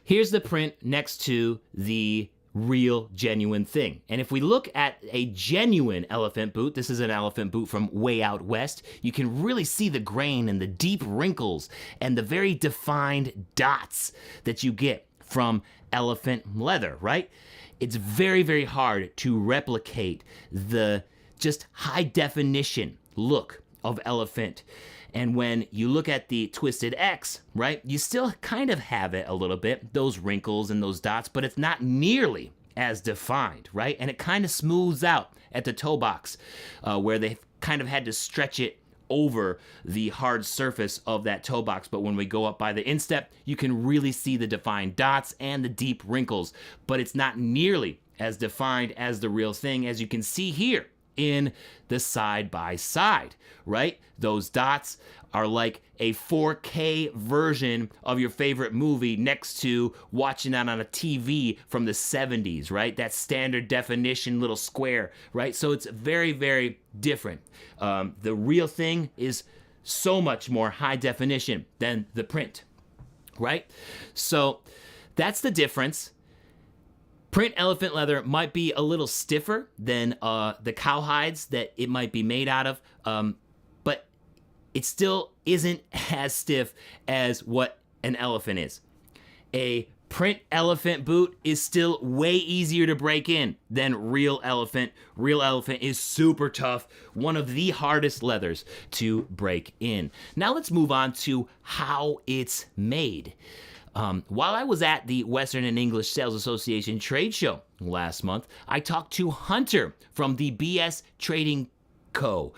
Speaker 2: here's the print next to the real genuine thing. And if we look at a genuine elephant boot, this is an elephant boot from way out west, you can really see the grain and the deep wrinkles and the very defined dots that you get from elephant leather, right? It's very, very hard to replicate the just high definition look of elephant. And when you look at the Twisted X, right, you still kind of have it a little bit, those wrinkles and those dots, but it's not nearly as defined, right? And it kind of smooths out at the toe box where they've kind of had to stretch it over the hard surface of that toe box. But when we go up by the instep, you can really see the defined dots and the deep wrinkles, but it's not nearly as defined as the real thing, as you can see here in the side by side, right? Those dots are like a 4K version of your favorite movie next to watching that on a TV from the 70s, right? That standard definition little square, right? So it's very, very different. The real thing is so much more high definition than the print, right? So that's the difference. Print elephant leather might be a little stiffer than the cow hides that it might be made out of, but it still isn't as stiff as what an elephant is. A print elephant boot is still way easier to break in than real elephant. Real elephant is super tough, one of the hardest leathers to break in. Now let's move on to how it's made. While I was at the Western and English Sales Association trade show last month, I talked to Hunter from the BS Trading Co.,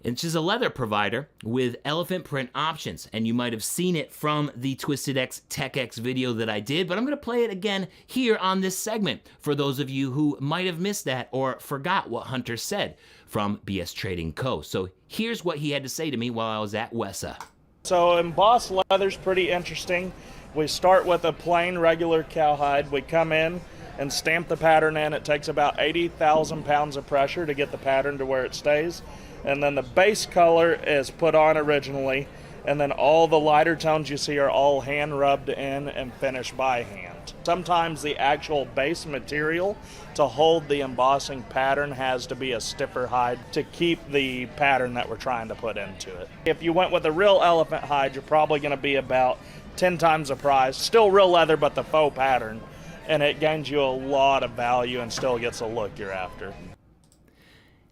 Speaker 2: which is a leather provider with elephant print options. And you might have seen it from the Twisted X Tech X video that I did, but I'm going to play it again here on this segment for those of you who might have missed that or forgot what Hunter said from BS Trading Co. So here's what he had to say to me while I was at WESA.
Speaker 3: So embossed leather's pretty interesting. We start with a plain regular cowhide. We come in and stamp the pattern in. It takes about 80,000 pounds of pressure to get the pattern to where it stays. And then the base color is put on originally. And then all the lighter tones you see are all hand rubbed in and finished by hand. Sometimes the actual base material to hold the embossing pattern has to be a stiffer hide to keep the pattern that we're trying to put into it. If you went with a real elephant hide, you're probably going to be about 10 times the price. Still real leather, but the faux pattern. And it gains you a lot of value and still gets the look you're after.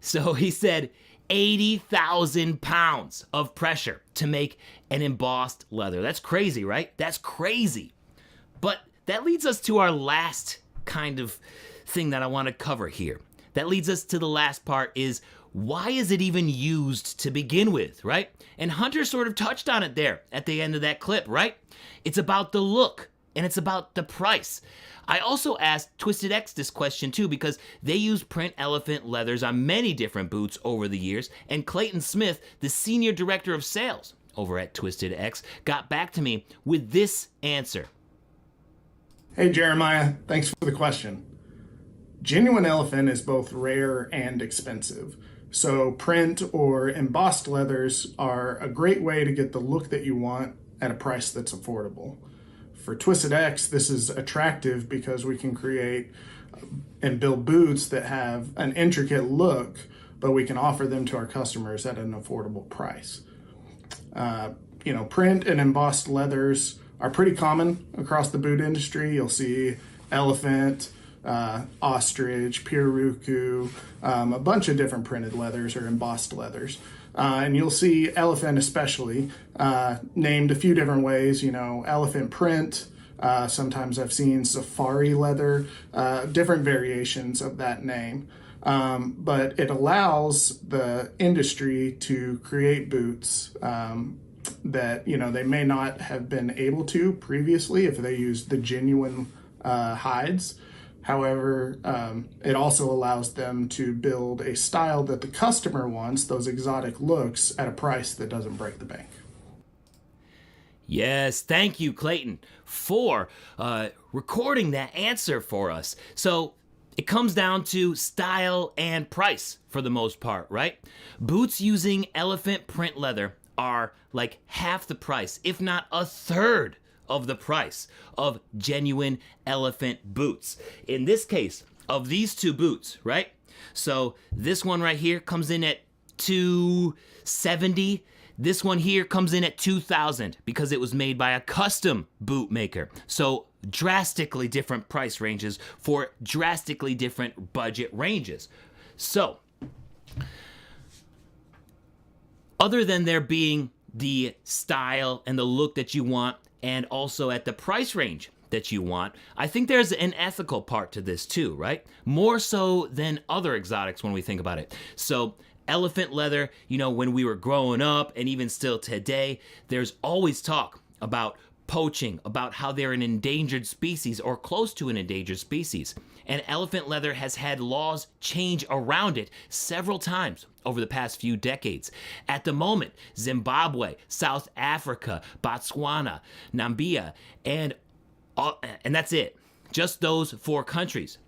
Speaker 2: So he said 80,000 pounds of pressure to make an embossed leather. That's crazy, right? That's crazy. But that leads us to our last kind of thing that I want to cover here. That leads us to the last part is, why is it even used to begin with, right? And Hunter sort of touched on it there at the end of that clip, right? It's about the look and it's about the price. I also asked Twisted X this question too because they use print elephant leathers on many different boots over the years, and Clayton Smith, the senior director of sales over at Twisted X, got back to me with this answer.
Speaker 4: Hey Jeremiah, thanks for the question. Genuine elephant is both rare and expensive. So print or embossed leathers are a great way to get the look that you want at a price that's affordable. For Twisted X, this is attractive because we can create and build boots that have an intricate look, but we can offer them to our customers at an affordable price. Print and embossed leathers are pretty common across the boot industry. You'll see elephant, ostrich, Piruku, a bunch of different printed leathers or embossed leathers. And you'll see elephant especially named a few different ways, elephant print. Sometimes I've seen safari leather, different variations of that name. But it allows the industry to create boots that, they may not have been able to previously if they used the genuine hides. However, it also allows them to build a style that the customer wants, those exotic looks, at a price that doesn't break the bank.
Speaker 2: Yes, thank you, Clayton, for recording that answer for us. So it comes down to style and price for the most part, right? Boots using elephant print leather are like half the price, if not a third of the price of genuine elephant boots. In this case, of these two boots, right? So this one right here comes in at $270. This one here comes in at $2,000 because it was made by a custom boot maker. So drastically different price ranges for drastically different budget ranges. So other than there being the style and the look that you want, and also at the price range that you want, I think there's an ethical part to this too, right? More so than other exotics when we think about it. So elephant leather, you know, when we were growing up and even still today, there's always talk about poaching, about how they're an endangered species or close to an endangered species. And elephant leather has had laws change around it several times over the past few decades. At the moment, Zimbabwe, South Africa, Botswana, Namibia, and that's it. Just those 4 countries.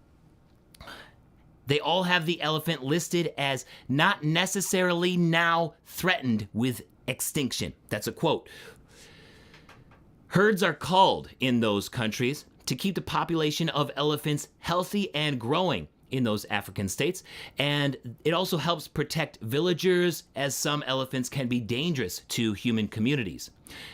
Speaker 2: They all have the elephant listed as not necessarily now threatened with extinction. That's a quote. Herds are culled in those countries to keep the population of elephants healthy and growing in those African states. And it also helps protect villagers, as some elephants can be dangerous to human communities.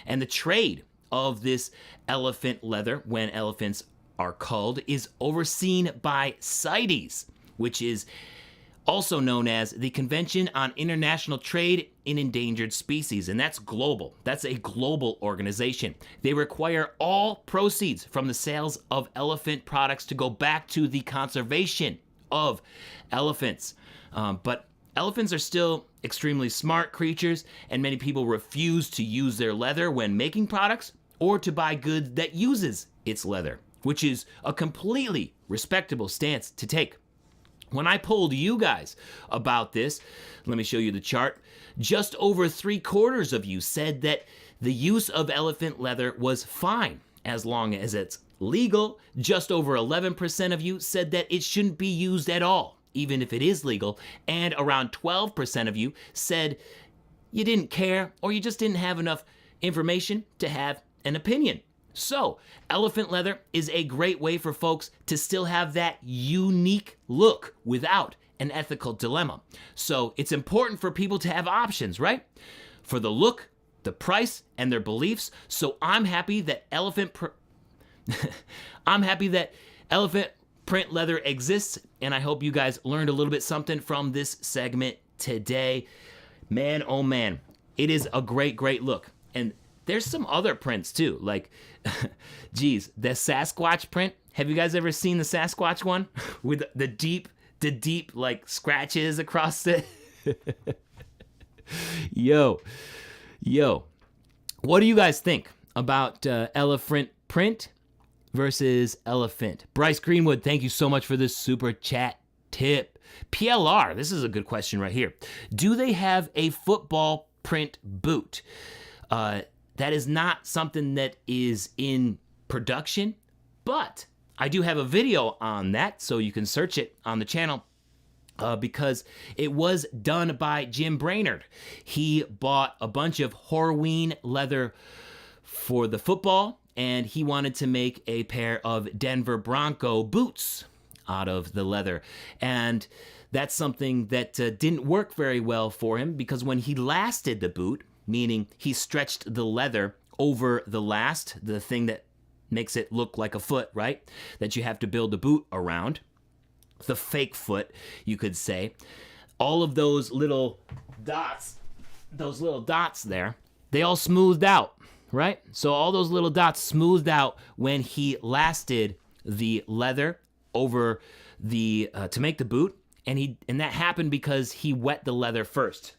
Speaker 2: And the trade of this elephant leather, when elephants are culled, is overseen by CITES, which is also known as the Convention on International Trade in Endangered Species, and that's global. That's a global organization. They require all proceeds from the sales of elephant products to go back to the conservation of elephants. But elephants are still extremely smart creatures, and many people refuse to use their leather when making products or to buy goods that uses its leather, which is a completely respectable stance to take. When I polled you guys about this, let me show you the chart. Just over 3/4 of you said that the use of elephant leather was fine as long as it's legal. Just over 11% of you said that it shouldn't be used at all, even if it is legal. And around 12% of you said you didn't care or you just didn't have enough information to have an opinion. So, elephant leather is a great way for folks to still have that unique look without an ethical dilemma. So, it's important for people to have options, right? For the look, the price, and their beliefs. So, I'm happy that elephant print leather exists, and I hope you guys learned a little bit something from this segment today. Man, oh man, it is a great, great look. And there's some other prints too, like, geez, the Sasquatch print. Have you guys ever seen the Sasquatch one with the deep like scratches across it? Yo, what do you guys think about elephant print versus elephant? Bryce Greenwood, thank you so much for this super chat tip. PLR, this is a good question right here. Do they have a football print boot? That is not something that is in production, but I do have a video on that, so you can search it on the channel because it was done by Jim Brainerd. He bought a bunch of Horween leather for the football, and he wanted to make a pair of Denver Bronco boots out of the leather. And that's something that didn't work very well for him, because when he lasted the boot, meaning he stretched the leather over the last, the thing that makes it look like a foot, right? That you have to build a boot around. The fake foot, you could say. All of those little dots there, they all smoothed out, right? So all those little dots smoothed out when he lasted the leather over the to make the boot, and that happened because he wet the leather first.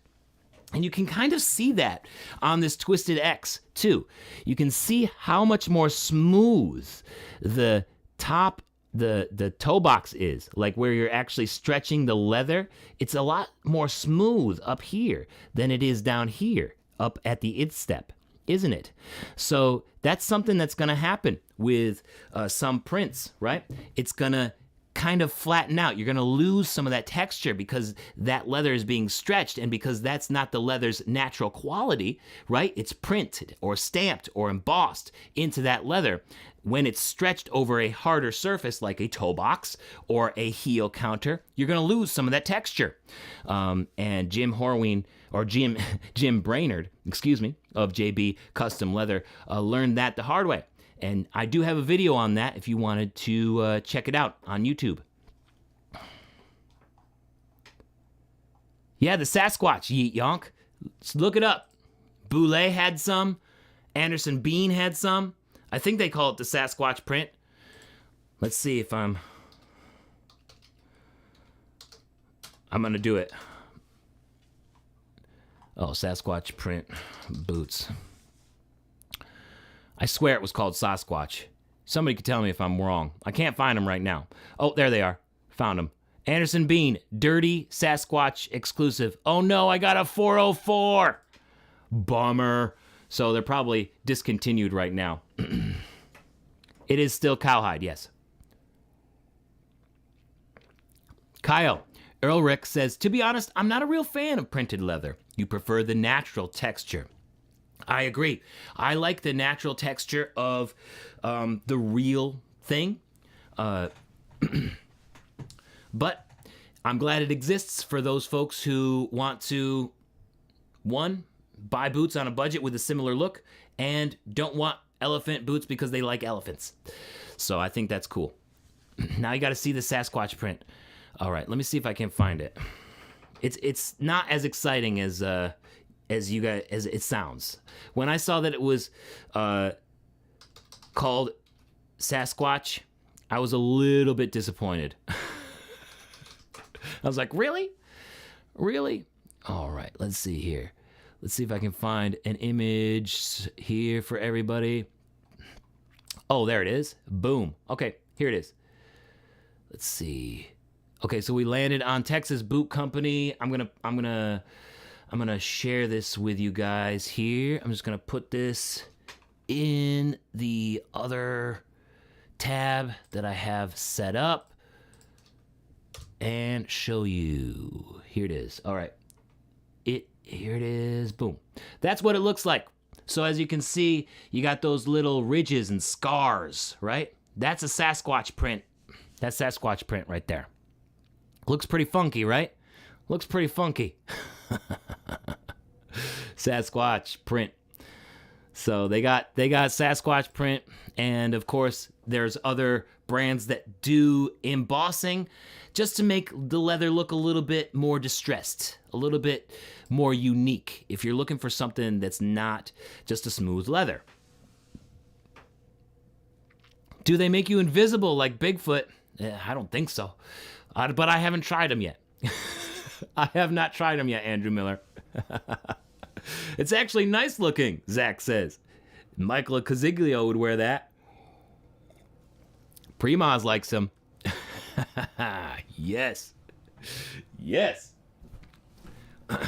Speaker 2: And you can kind of see that on this Twisted X too. You can see how much more smooth the top, the toe box is, like where you're actually stretching the leather. It's a lot more smooth up here than it is down here, up at the instep, isn't it? So that's something that's gonna happen with some prints, right? It's gonna
Speaker 5: kind of flatten out. You're going to lose some of that texture because that leather is being stretched, and because that's not the leather's natural quality, right? It's printed or stamped or embossed into that leather. When it's stretched over a harder surface like a toe box or a heel counter, you're going to lose some of that texture. And Jim Brainerd, of JB Custom Leather, learned that the hard way. And I do have a video on that if you wanted to check it out on YouTube. Yeah, the Sasquatch, yeet yonk. Let's look it up. Boulay had some. Anderson Bean had some. I think they call it the Sasquatch print. Let's see if I'm gonna do it. Oh, Sasquatch print boots. I swear it was called Sasquatch. Somebody could tell me if I'm wrong. I can't find them right now. Oh, there they are. Found them. Anderson Bean, dirty Sasquatch exclusive. Oh no, I got a 404. Bummer. So they're probably discontinued right now. It is still cowhide, yes. Kyle, Earl Rick says, to be honest, I'm not a real fan of printed leather. You prefer the natural texture. I agree. I like the natural texture of the real thing. But I'm glad it exists for those folks who want to, one, buy boots on a budget with a similar look, and don't want elephant boots because they like elephants. So I think that's cool. Now you got to see the Sasquatch print. All right, let me see if I can find it. It's not as exciting as you guys as it sounds. When I saw that it was called Sasquatch, I was a little bit disappointed. I was like, really? Really? All right, let's see here. Let's see if I can find an image here for everybody. Oh, there it is. Boom. Okay, here it is. Let's see. Okay, so we landed on Texas Boot Company. I'm gonna share this with you guys here. I'm just gonna put this in the other tab that I have set up and show you. Here it is. All right. Here it is. Boom. That's what it looks like. So as you can see, you got those little ridges and scars, right? That's a Sasquatch print. That's Sasquatch print right there. Looks pretty funky, right? Looks pretty funky. Sasquatch print. So they got Sasquatch print, and of course there's other brands that do embossing just to make the leather look a little bit more distressed, a little bit more unique if you're looking for something that's not just a smooth leather. Do they make you invisible like Bigfoot? I don't think so. But I haven't tried them yet. I have not tried them yet, Andrew Miller. It's actually nice looking, Zach says. Michael Casiglio would wear that. Primaz likes them. Yes. Yes. I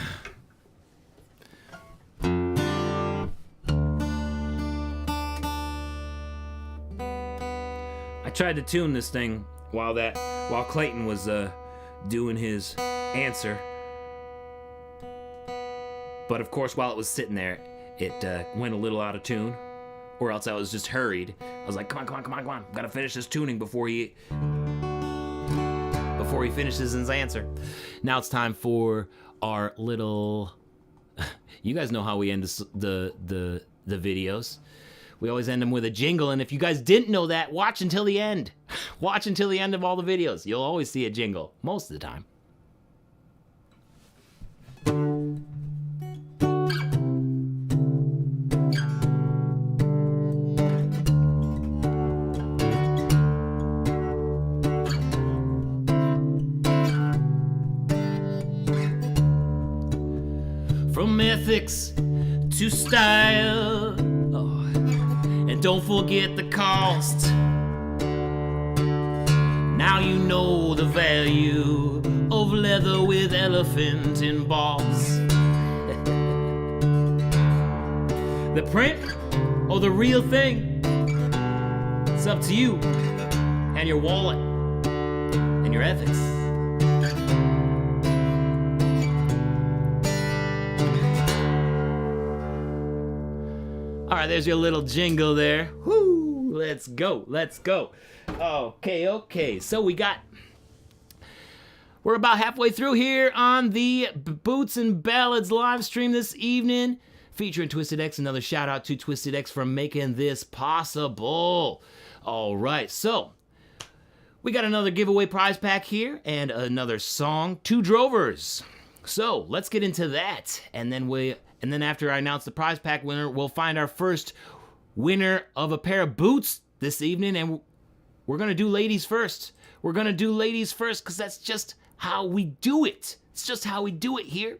Speaker 5: tried to tune this thing while Clayton was doing his answer. But of course, while it was sitting there, it went a little out of tune, or else I was just hurried. I was like, come on. Gotta finish this tuning before he finishes his answer. Now it's time for our little, you guys know how we end the videos. We always end them with a jingle, and if you guys didn't know that, watch until the end. Watch until the end of all the videos. You'll always see a jingle, most of the time. From ethics to style, and don't forget the cost. Now you know the value of leather with elephant emboss. The print or the real thing? It's up to you and your wallet. and your ethics. All right, there's your little jingle there. Woo! Let's go. Okay. So we're about halfway through here on the Boots and Ballads live stream this evening, featuring Twisted X. Another shout out to Twisted X for making this possible. All right, so we got another giveaway prize pack here and another song, Two Drovers. So let's get into that, and then after I announce the prize pack winner, we'll find our first winner of a pair of boots this evening, and we're gonna do ladies first. Because that's just how we do it. It's just how we do it here.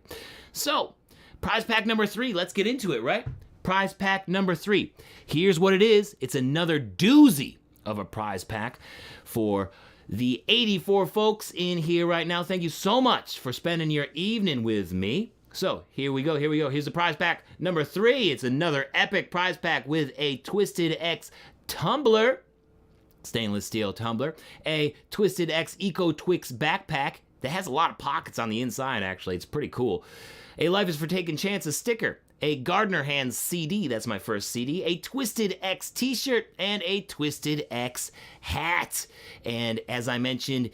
Speaker 5: So, prize pack number 3, let's get into it, right? Prize pack number 3. Here's what it is. It's another doozy of a prize pack for the 84 folks in here right now. Thank you so much for spending your evening with me. So, here we go. Here's the prize pack number 3. It's another epic prize pack with a Twisted X tumbler, stainless steel tumbler, a Twisted X Eco Twix backpack that has a lot of pockets on the inside, actually. It's pretty cool. A Life is for Taking Chances sticker, a Gardner Hands CD, that's my first CD, a Twisted X t-shirt, and a Twisted X hat. And as I mentioned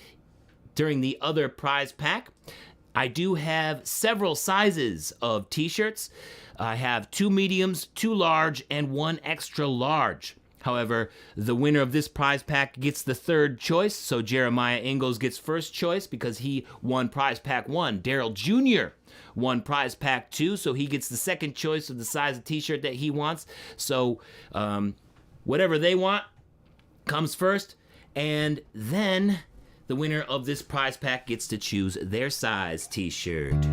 Speaker 5: during the other prize pack, I do have several sizes of t-shirts. I have 2 mediums, 2 large, and 1 extra large. However, the winner of this prize pack gets the third choice, so Jeremiah Ingalls gets first choice because he won prize pack 1. Daryl Jr. won prize pack 2, so he gets the second choice of the size of t-shirt that he wants. So whatever they want comes first, and then the winner of this prize pack gets to choose their size t-shirt.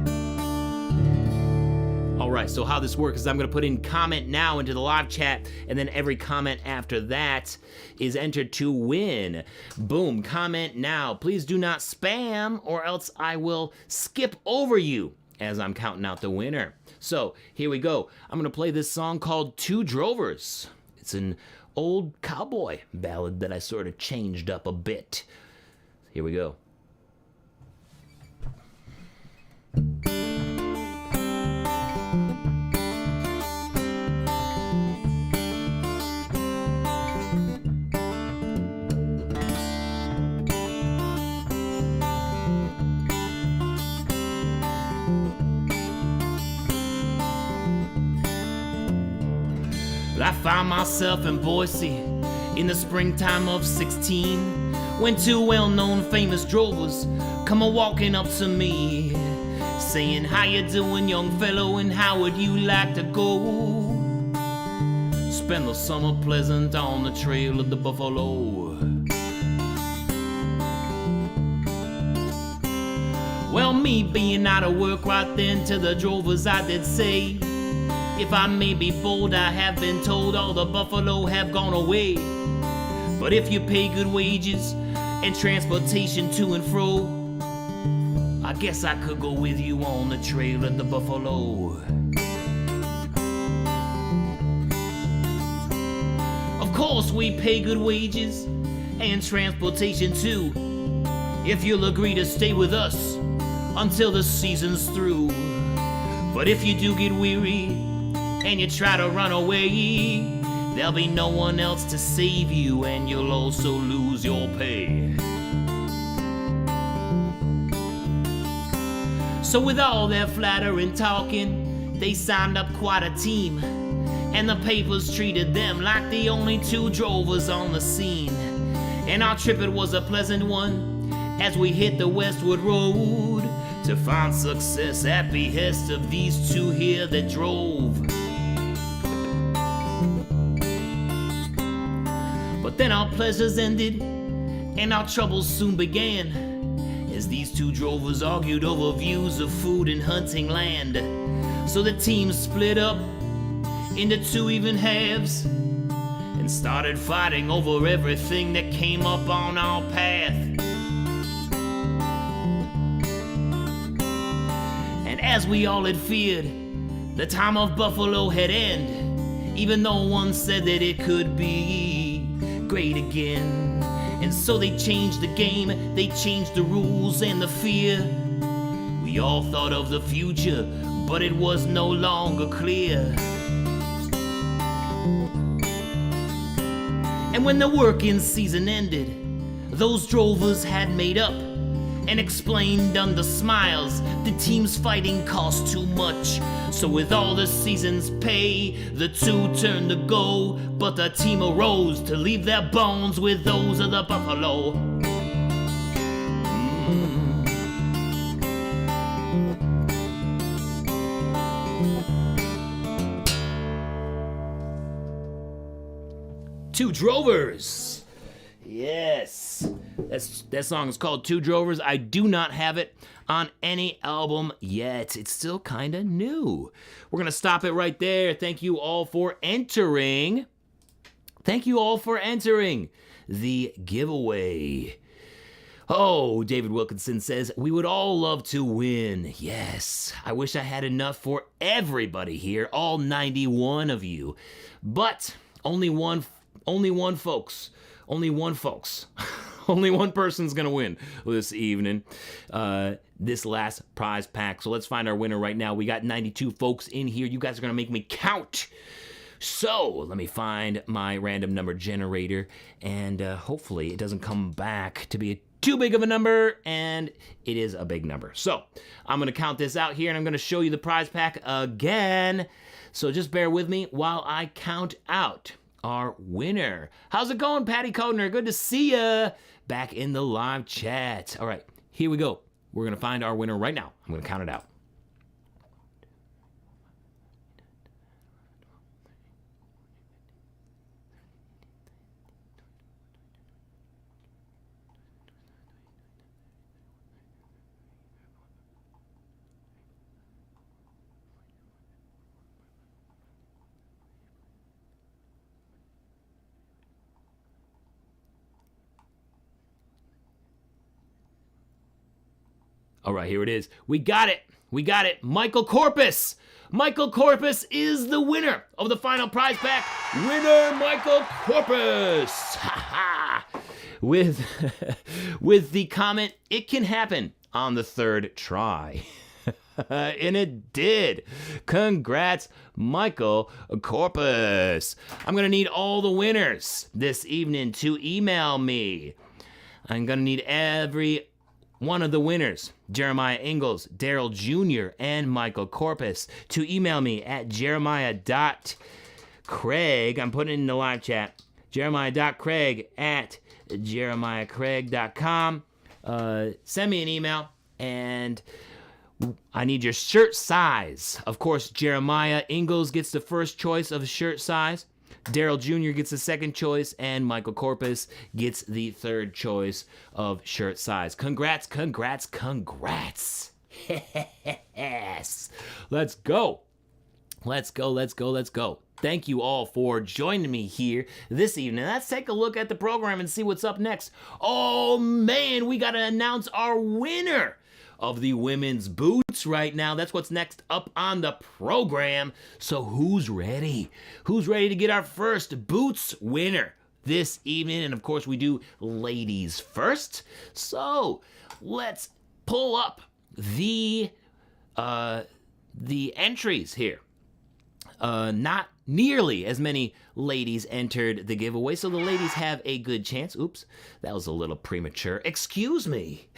Speaker 5: All right, so how this works is I'm going to put in comment now into the live chat, and then every comment after that is entered to win. Boom, comment now. Please do not spam, or else I will skip over you as I'm counting out the winner. So here we go. I'm going to play this song called Two Drovers. It's an old cowboy ballad that I sort of changed up a bit. Here we go. I found myself in Boise in the springtime of 16, when 2 well-known famous drovers come a-walking up to me, saying, "How you doing, young fellow, and how would you like to go spend the summer pleasant on the trail of the buffalo?" Well, me being out of work right then, to the drovers I did say, "If I may be bold, I have been told all the buffalo have gone away. But if you pay good wages and transportation to and fro, I guess I could go with you on the trail of the buffalo." Of course we pay good wages and transportation too, if you'll agree to stay with us until the season's through. But if you do get weary and you try to run away, there'll be no one else to save you, and you'll also lose your pay. So with all their flattering talking, they signed up quite a team, and the papers treated them like the only 2 drovers on the scene. And our trip, it was a pleasant one, as we hit the westward road to find success at behest of these 2 here that drove. But then our pleasures ended, and our troubles soon began, as these 2 drovers argued over views of food and hunting land. So the team split up into 2 even halves, and started fighting over everything that came up on our path. And as we all had feared, the time of buffalo had ended, even though one said that it could be great again.
Speaker 2: And so they changed the game, they changed the rules and the fear. We all thought of the future, but it was no longer clear. And when the working season ended, those drovers had made up and explained under smiles the team's fighting cost too much. So with all the season's pay, the two turned to go, but the team arose to leave their bones with those of the buffalo. Two Drovers. Yes. That song is called Two Drovers. I do not have it on any album yet. It's still kind of new. We're going to stop it right there. Thank you all for entering. Thank you all for entering the giveaway. Oh, David Wilkinson says, we would all love to win. Yes, I wish I had enough for everybody here, all 91 of you. But only one folks. Only one person's gonna win this evening, this last prize pack. So let's find our winner right now. We got 92 folks in here. You guys are gonna make me count. So let me find my random number generator, and hopefully it doesn't come back to be too big of a number, and it is a big number. So I'm gonna count this out here, and I'm gonna show you the prize pack again. So just bear with me while I count out our winner. How's it going, Patty Codner? Good to see ya back in the live chat. All right, here we go. We're gonna find our winner right now. I'm gonna count it out. All right, here it is. We got it. Michael Corpus. Michael Corpus is the winner of the final prize pack. Winner Michael Corpus. Ha ha. With the comment, it can happen on the third try. And it did. Congrats, Michael Corpus. I'm going to need all the winners this evening to email me. I'm going to need every one of the winners, Jeremiah Ingalls, Daryl Jr., and Michael Corpus, to email me at jeremiah.craig. I'm putting it in the live chat. Jeremiah.craig at jeremiahcraig.com. Send me an email, and I need your shirt size. Of course, Jeremiah Ingalls gets the first choice of shirt size. Daryl Jr. gets the second choice, and Michael Corpus gets the third choice of shirt size. Congrats, congrats, congrats. Yes. Let's go. Let's go, let's go, let's go. Thank you all for joining me here this evening. Let's take a look at the program and see what's up next. Oh, man, we got to announce our winner of the women's boots right now. That's what's next up on the program. So who's ready? Who's ready to get our first boots winner this evening? And of course, we do ladies first. So let's pull up the entries here. Not nearly as many ladies entered the giveaway, so the ladies have a good chance. Oops, that was a little premature. Excuse me.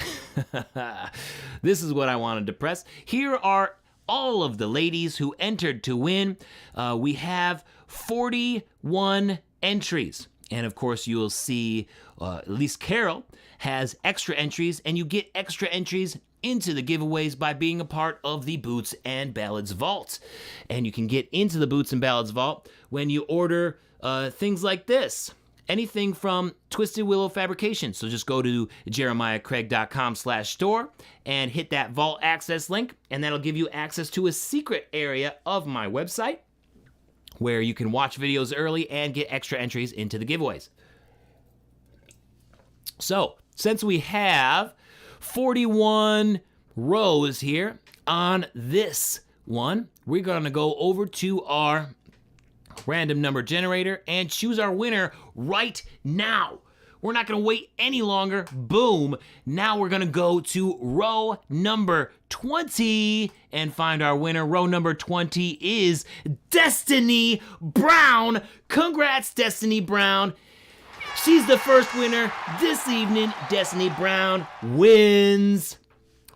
Speaker 2: This is what I wanted to press. Here are all of the ladies who entered to win. We have 41 entries. And of course, you'll see at least Carol has extra entries, and you get extra entries into the giveaways by being a part of the Boots and Ballads Vault. And you can get into the Boots and Ballads Vault when you order things like this. Anything from Twisted Willow Fabrication. So just go to jeremiahcraig.com/store and hit that Vault Access link, and that'll give you access to a secret area of my website where you can watch videos early and get extra entries into the giveaways. So, since we have 41 rows here on this one, we're going to go over to our random number generator and choose our winner right now.
Speaker 5: we're not gonna wait any longer. Boom. Now we're gonna go to row number 20 and find our winner. Row number 20 is Destiny Brown. Congrats, Destiny Brown. She's the first winner this evening. Destiny Brown wins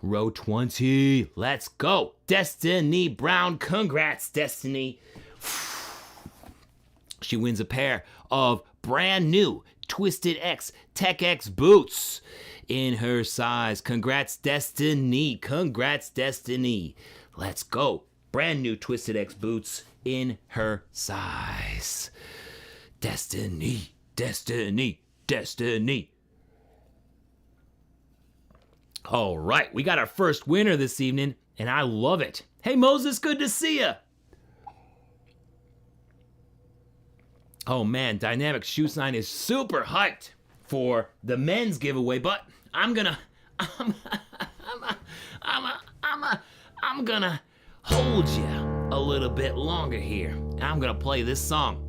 Speaker 5: row 20. Let's go. Destiny Brown. Congrats, Destiny. She wins a pair of brand new Twisted X Tech X boots in her size. Congrats, Destiny. Congrats, Destiny. Let's go. Brand new Twisted X boots in her size. Destiny. Destiny, Destiny. All right, we got our first winner this evening, and I love it. Hey, Moses, good to see ya. Oh man, Dynamic Shoe Sign is super hyped for the men's giveaway, but I'm gonna hold you a little bit longer here. I'm gonna play this song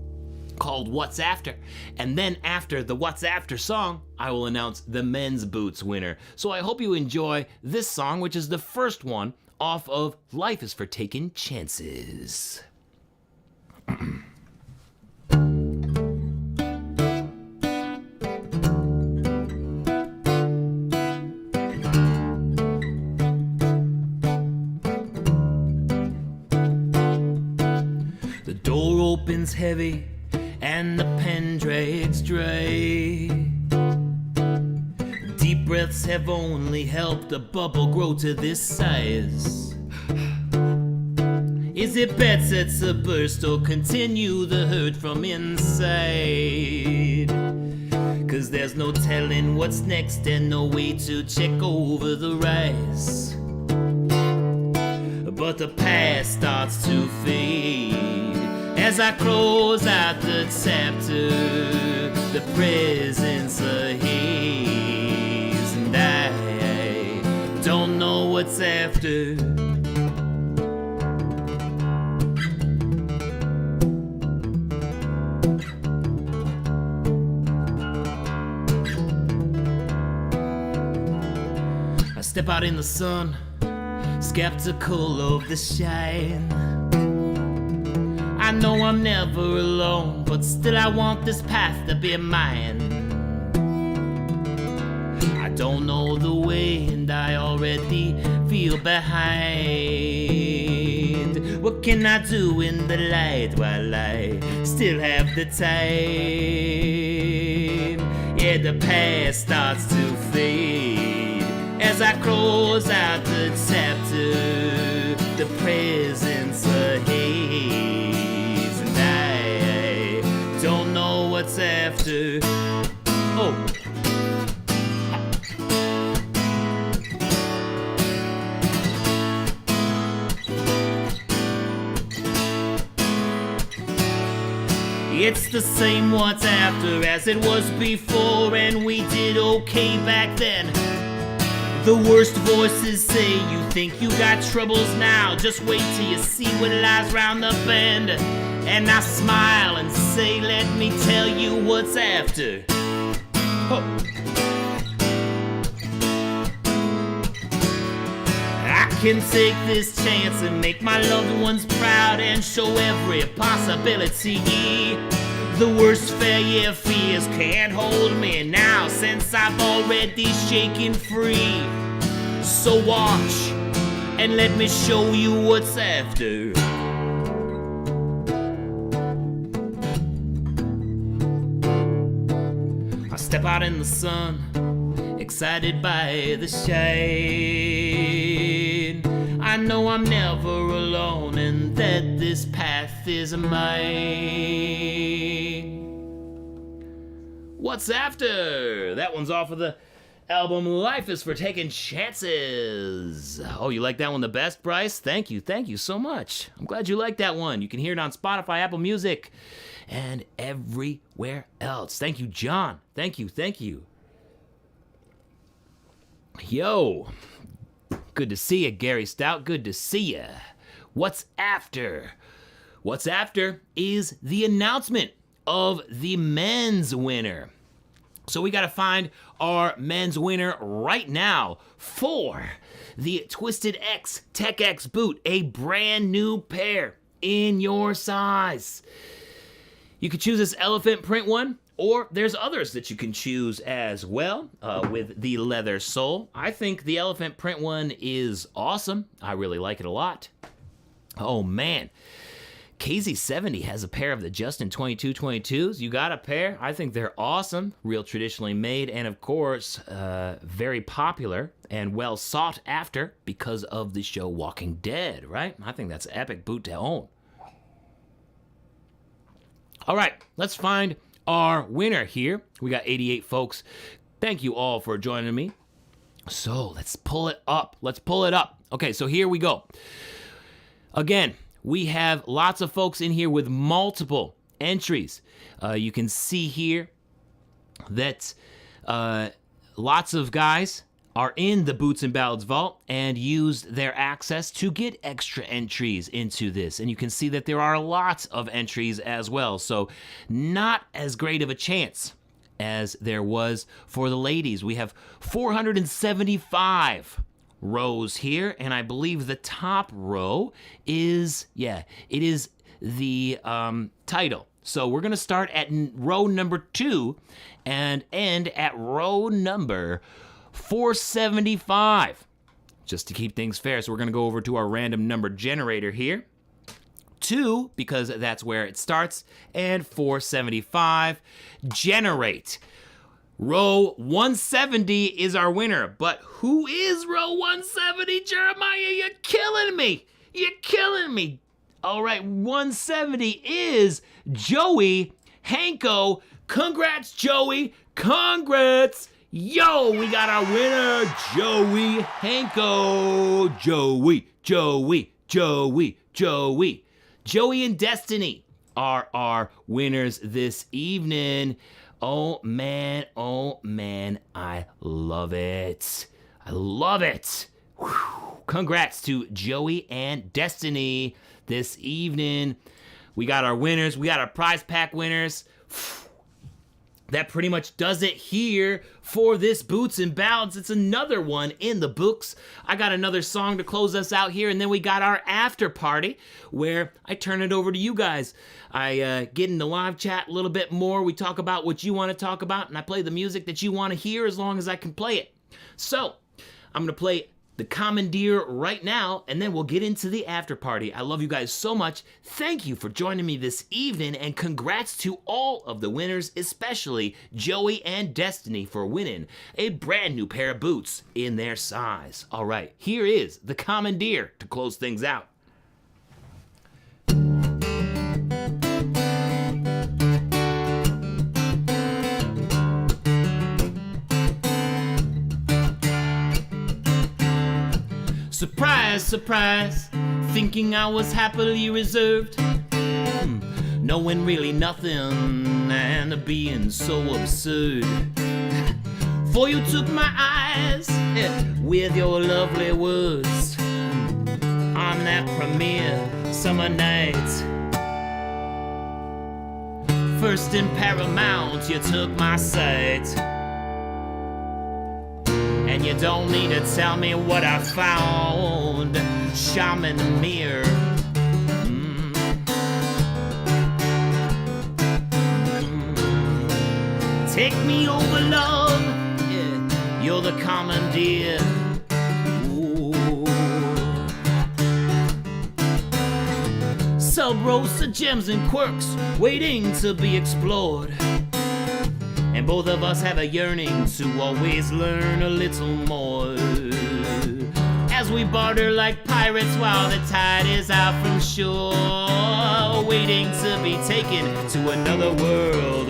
Speaker 5: called What's After, and then after the What's After song, I will announce the men's boots winner. So I hope you enjoy this song, which is the first one off of Life is for Taking Chances. The door opens heavy and the pen drags dry. Deep breaths have only helped the bubble grow to this size. Is it better to burst or continue the hurt from inside? 'Cause there's no telling what's next and no way to check over the rise. But the past starts to fade as I close out the chapter. The present's a haze, and I don't know what's after. I step out in the sun, skeptical of the shine. I know I'm never alone, but still I want this path to be mine. I don't know the way and I already feel behind. What can I do in the light while I still have the time? Yeah, the past starts to fade as I close out the chapter. The present's a haze, and I don't know what's after. Oh. It's the same what's after as it was before, and we did okay back then. The worst voices say you think you got troubles now. Just wait till you see what lies round the bend. And I smile and say, let me tell you what's after. Oh. I can take this chance and make my loved ones proud and show every possibility. The worst failure fears can't hold me now, since I've already shaken free. So watch and let me show you what's after. I step out in the sun, excited by the shine. I know I'm never alone and that this path is mine. What's after? That one's off of the album Life is for Taking Chances. Oh, you like that one the best, Bryce? Thank you so much. I'm glad you like that one. You can hear it on Spotify, Apple Music, and everywhere else. Thank you, John. Thank you. Yo, good to see you, Gary Stout. Good to see you. What's after? What's after is the announcement of the men's winner. So we got to find our men's winner right now for the Twisted X Tech X boot, a brand new pair in your size. You could choose this elephant print one, or there's others that you can choose as well with the leather sole. I think the elephant print one is awesome. I really like it a lot. Oh man. KZ70 has a pair of the Justin 2222s. You got a pair? I think they're awesome, real traditionally made, and of course, very popular and well sought after because of the show Walking Dead, right? I think that's an epic boot to own. All right, let's find our winner here. We got 88 folks. Thank you all for joining me. So let's pull it up. Okay, so here we go. Again, we have lots of folks in here with multiple entries. You can see here that lots of guys are in the Boots and Ballads vault and used their access to get extra entries into this. And you can see that there are lots of entries as well. So not as great of a chance as there was for the ladies. We have 475 rows here, and I believe the top row is, it is the title. So we're gonna start at row number 2 and end at row number 475, just to keep things fair. So we're gonna go over to our random number generator here. 2, because that's where it starts, and 475, generate. Row 170 is our winner, but who is row 170, Jeremiah? You're killing me. All right, 170 is Joey Hanko. Congrats, Joey. Congrats. Yo, we got our winner, Joey Hanko. Joey and Destiny are our winners this evening. Oh man, I love it. Whew. Congrats to Joey and Destiny this evening. We got our winners, we got our prize pack winners. That pretty much does it here for this Boots and Ballads. It's another one in the books. I got another song to close us out here, and then we got our after party where I turn it over to you guys. I get in the live chat a little bit more. We talk about what you want to talk about, and I play the music that you want to hear as long as I can play it. So I'm going to play the Commandeer right now, and then we'll get into the after party. I love you guys so much. Thank you for joining me this evening, and congrats to all of the winners, especially Joey and Destiny for winning a brand new pair of boots in their size. All right, here is the Commandeer to close things out. Surprise, surprise, thinking I was happily reserved, knowing really nothing and being so absurd. For you took my eyes with your lovely words on that premiere summer night. First in Paramount, you took my sight. And you don't need to tell me what I found. Shaman the mirror. Take me over, love. Yeah, you're the commandeer. Ooh. Sub roasted gems and quirks waiting to be explored. And both of us have a yearning to always learn a little more. As we barter like pirates while the tide is out from shore, waiting to be taken to another world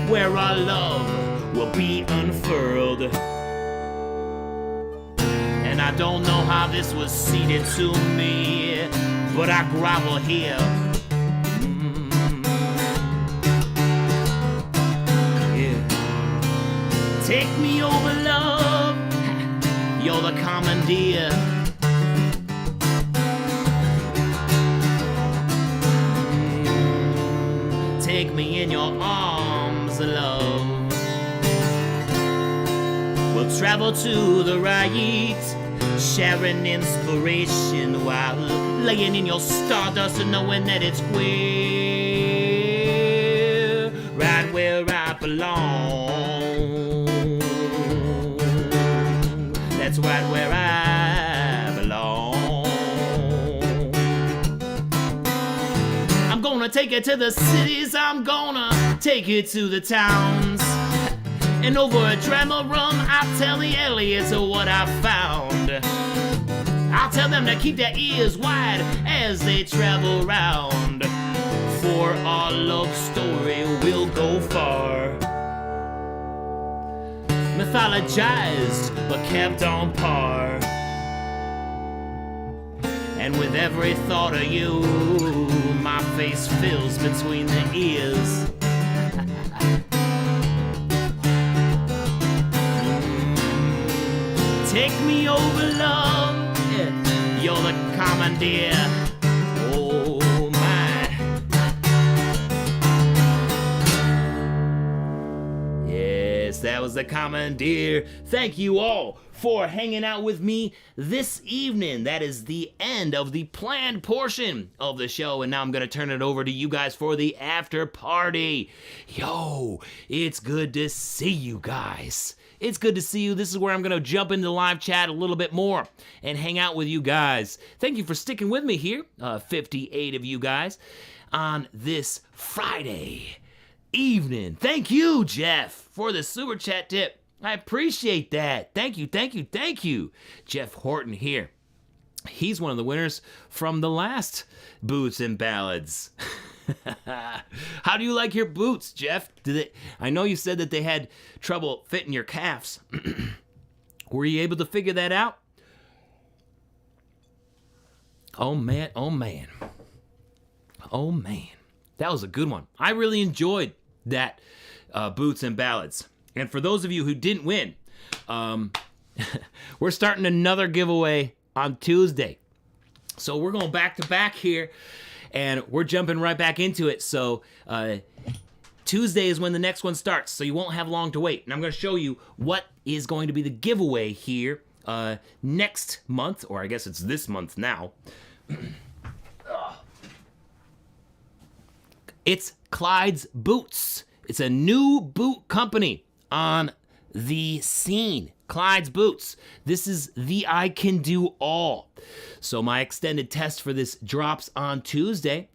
Speaker 5: where our love will be unfurled. And I don't know how this was seeded to me, but I grovel here. Take me over, love. You're the commandeer. Take me in your arms.
Speaker 2: stars of love. We'll travel to the right, sharing inspiration while laying in your stardust and knowing that it's right where I belong. That's right where I belong. I'm gonna take it to the cities, I'm gonna take it to the towns. And over a dram of rum, I'll tell the Elliotts what I found. I'll tell them to keep their ears wide as they travel round. For our love story will go far. Mythologized, but kept on par. And with every thought of you, my face fills between the ears. Take me over, love. Yeah, you're the commandeer. Oh my. Yes, that was the commandeer. Thank you all for hanging out with me this evening. That is the end of the planned portion of the show, and now I'm gonna turn it over to you guys for the after party. Yo, it's good to see you guys. It's good to see you. This is where I'm going to jump into live chat a little bit more and hang out with you guys. Thank you for sticking with me here, 58 of you guys, on this Friday evening. Thank you, Jeff, for the super chat tip. I appreciate that. Thank you, thank you, thank you. Jeff Horton here. He's one of the winners from the last Boots and Ballads. How do you like your boots, Jeff? I know you said that they had trouble fitting your calves. Were you able to figure that out? Oh man, oh man. Oh man. That was a good one. I really enjoyed that Boots and Ballads. And for those of you who didn't win, we're starting another giveaway on Tuesday. So we're going back to back here. And we're jumping right back into it. So Tuesday is when the next one starts, so you won't have long to wait. And I'm going to show you what is going to be the giveaway here next month, or I guess it's this month now. It's Clyde's Boots. It's a new boot company on the scene. Clyde's Boots. This is the I Can Do All. So my extended test for this drops on Tuesday,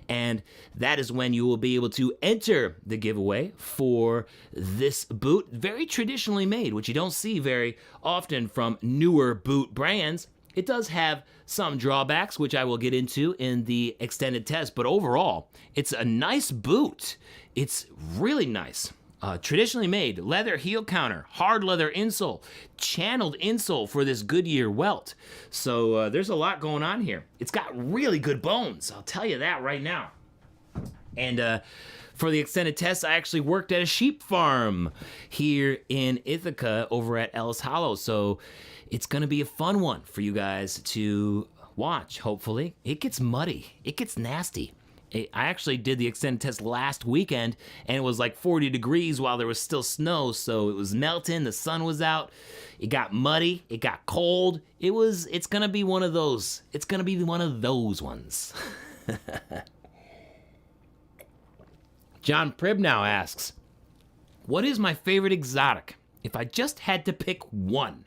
Speaker 2: and that is when you will be able to enter the giveaway for this boot. Very traditionally made, which you don't see very often from newer boot brands. It does have some drawbacks, which I will get into in the extended test, but overall, it's a nice boot. It's really nice. Traditionally made, leather heel counter, hard leather insole, channeled insole for this Goodyear welt. So there's a lot going on here. It's got really good bones, I'll tell you that right now. And for the extended test, I actually worked at a sheep farm here in Ithaca over at Ellis Hollow. So it's going to be a fun one for you guys to watch, hopefully. It gets muddy. It gets nasty. I actually did the extended test last weekend, and it was like 40 degrees while there was still snow, so it was melting, the sun was out, it got muddy, it got cold. It's gonna be one of those. It's gonna be one of those ones. John Pribnow asks, what is my favorite exotic if I just had to pick one?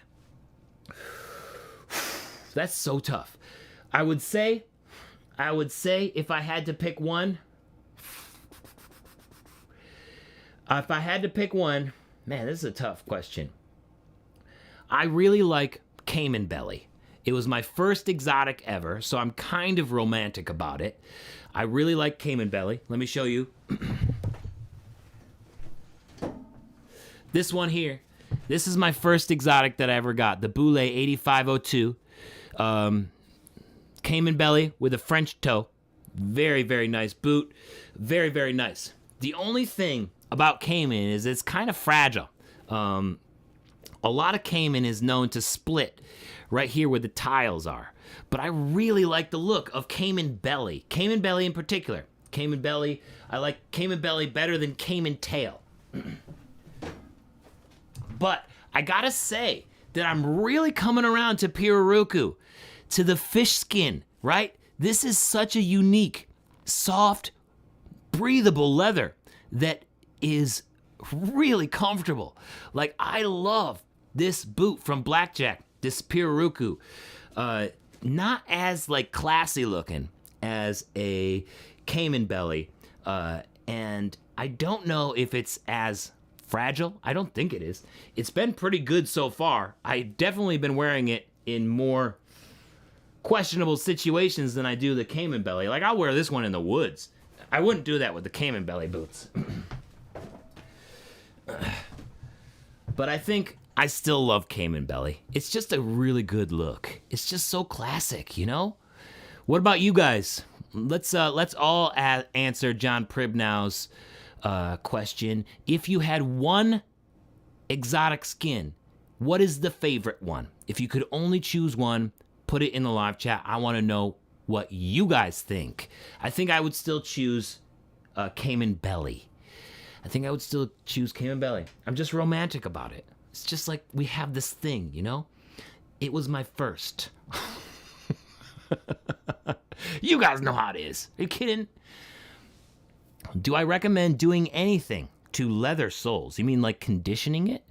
Speaker 2: That's so tough. I would say if I had to pick one, man, this is a tough question. I really like Cayman belly. It was my first exotic ever, so I'm kind of romantic about it. I really like Cayman belly. Let me show you. This one here. This is my first exotic that I ever got, the Boule 8502. Cayman belly with a French toe. Very, very nice boot. Very, very nice. The only thing about Cayman is it's kind of fragile. A lot of Cayman is known to split right here where the tiles are. But I really like the look of Cayman belly. Cayman belly in particular. Cayman belly, I like Cayman belly better than Cayman tail.
Speaker 5: But I gotta say that I'm really coming around to Piraruku, to the fish skin, right? This is such a unique, soft, breathable leather that is really comfortable. Like, I love this boot from Blackjack, this Piraruku. Not as like classy looking as a Cayman belly, and I don't know if it's as fragile. I don't think it is. It's been pretty good so far. I definitely been wearing it in more questionable situations than I do the Cayman belly. Like, I'll wear this one in the woods. I wouldn't do that with the Cayman belly boots. But I think I still love Cayman belly. It's just a really good look. It's just so classic, you know? What about you guys? Let's all answer John Pribnow's question. If you had one exotic skin, what is the favorite one? If you could only choose one, put it in the live chat. I want to know what you guys think. I think I would still choose Cayman belly. I think I would still choose Cayman belly. I'm just romantic about it. It's just like we have this thing, you know? It was my first. You guys know how it is. Are you kidding? Do I recommend doing anything to leather soles? You mean like conditioning it?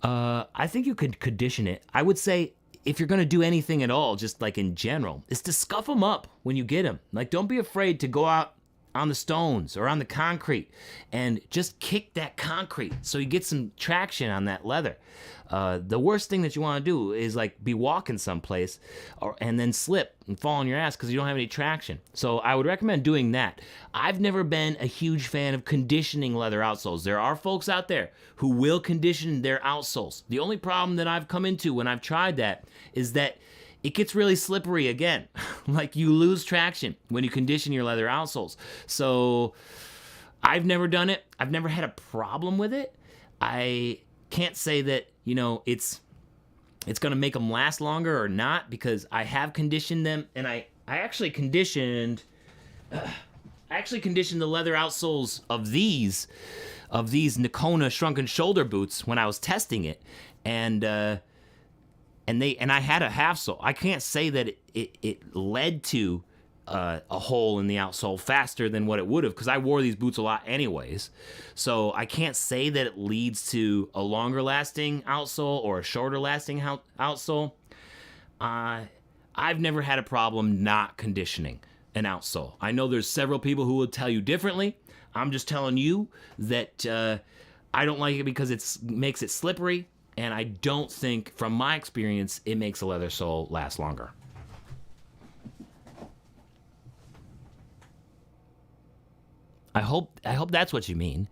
Speaker 5: I think you could condition it. I would say if you're going to do anything at all, just like in general, is to scuff them up when you get them. Like, don't be afraid to go out on the stones or on the concrete and just kick that concrete so you get some traction on that leather. The worst thing that you want to do is like be walking someplace and then slip and fall on your ass because you don't have any traction. So I would recommend doing that. I've never been a huge fan of conditioning leather outsoles. There are folks out there who will condition their outsoles. The only problem that I've come into when I've tried that is that it gets really slippery again. Like, you lose traction when you condition your leather outsoles. So I've never done it. I've never had a problem with it. I can't say that, you know, it's going to make them last longer or not, because I have conditioned them, and I actually conditioned the leather outsoles of these Nakona shrunken shoulder boots when I was testing it, and I had a half sole. I can't say that it led to a hole in the outsole faster than what it would have, because I wore these boots a lot anyways. So I can't say that it leads to a longer lasting outsole or a shorter lasting outsole. I've never had a problem not conditioning an outsole. I know there's several people who will tell you differently. I'm just telling you that I don't like it because it makes it slippery. And I don't think, from my experience, it makes a leather sole last longer. I hope that's what you mean.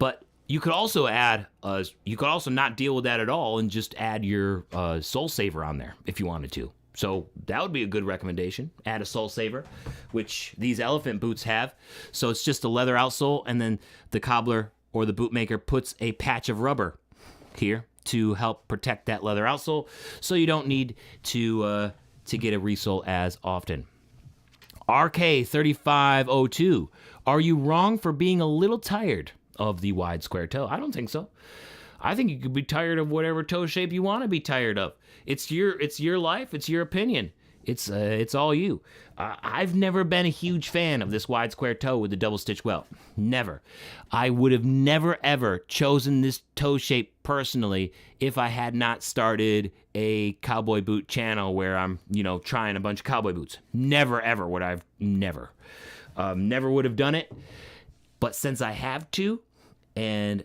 Speaker 5: But you could also not deal with that at all and just add your sole saver on there if you wanted to. So that would be a good recommendation. Add a sole saver, which these elephant boots have. So it's just a leather outsole, and then the cobbler or the bootmaker puts a patch of rubber here to help protect that leather outsole, so you don't need to get a resole as often. RK3502, are you wrong for being a little tired of the wide square toe? I don't think so. I think you could be tired of whatever toe shape you want to be tired of. It's your life. It's your opinion. It's all you. I've never been a huge fan of this wide square toe with the double stitch welt. Never. I would have never ever chosen this toe shape personally if I had not started a cowboy boot channel where I'm, trying a bunch of cowboy boots. Never ever would I've never would have done it. But since I have to, and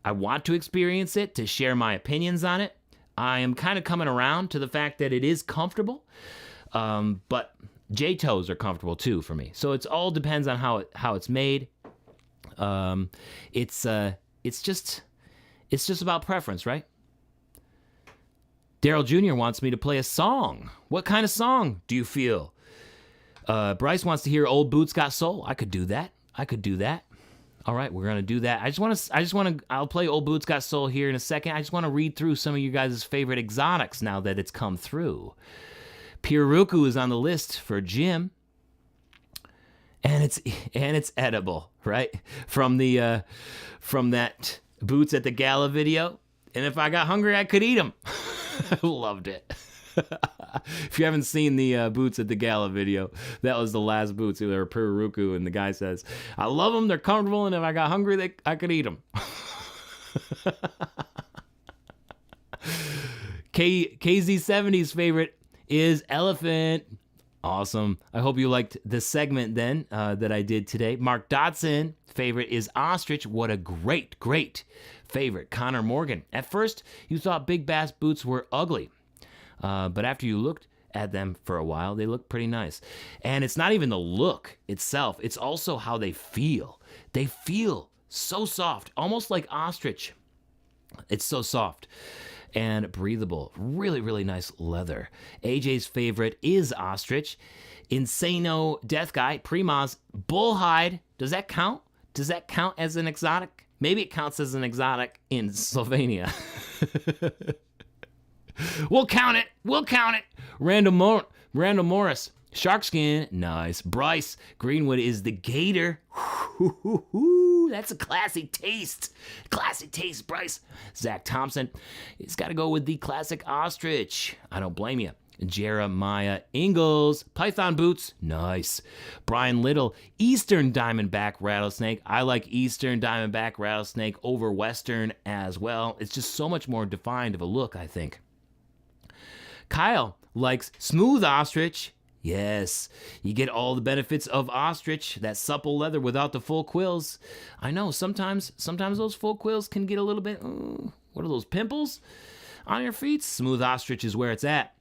Speaker 5: I want to experience it to share my opinions on it, I am kind of coming around to the fact that it is comfortable. But J-toes are comfortable too for me. So it all depends on how it's made. It's just about preference, right? Daryl Jr. wants me to play a song. What kind of song do you feel? Bryce wants to hear Old Boots Got Soul. I could do that. All right, we're gonna do that. I'll play Old Boots Got Soul here in a second. I just want to read through some of you guys' favorite exotics now that it's come through. Piraruku is on the list for Jim. and it's edible, right? From that Boots at the Gala video. And if I got hungry, I could eat them. I loved it. If you haven't seen the Boots at the Gala video, that was the last Boots. They were Pururuku, and the guy says, I love them, they're comfortable, and if I got hungry, I could eat them. KZ70's favorite is elephant. Awesome. I hope you liked this segment then that I did today. Mark Dodson favorite is ostrich. What a great favorite. Connor Morgan. At first, you thought big bass boots were ugly. But after you looked at them for a while, they look pretty nice. And it's not even the look itself. It's also how they feel. They feel so soft, almost like ostrich. It's so soft and breathable. Really nice leather. AJ's favorite is ostrich. Insano Death Guy, Prima's bullhide. Does that count? Does that count as an exotic? Maybe it counts as an exotic in Slovenia. We'll count it. Randall Morris, shark skin, nice. Bryce Greenwood is the gator. That's a classy taste. Bryce. Zach Thompson, he's got to go with the classic ostrich. I don't blame you. Jeremiah Ingalls, python boots, nice. Brian Little, Eastern Diamondback rattlesnake. I like Eastern Diamondback rattlesnake over Western as well. It's just so much more defined of a look, I think. Kyle likes smooth ostrich. Yes, you get all the benefits of ostrich, that supple leather without the full quills. I know, sometimes those full quills can get a little bit, what are those, pimples on your feet? Smooth ostrich is where it's at.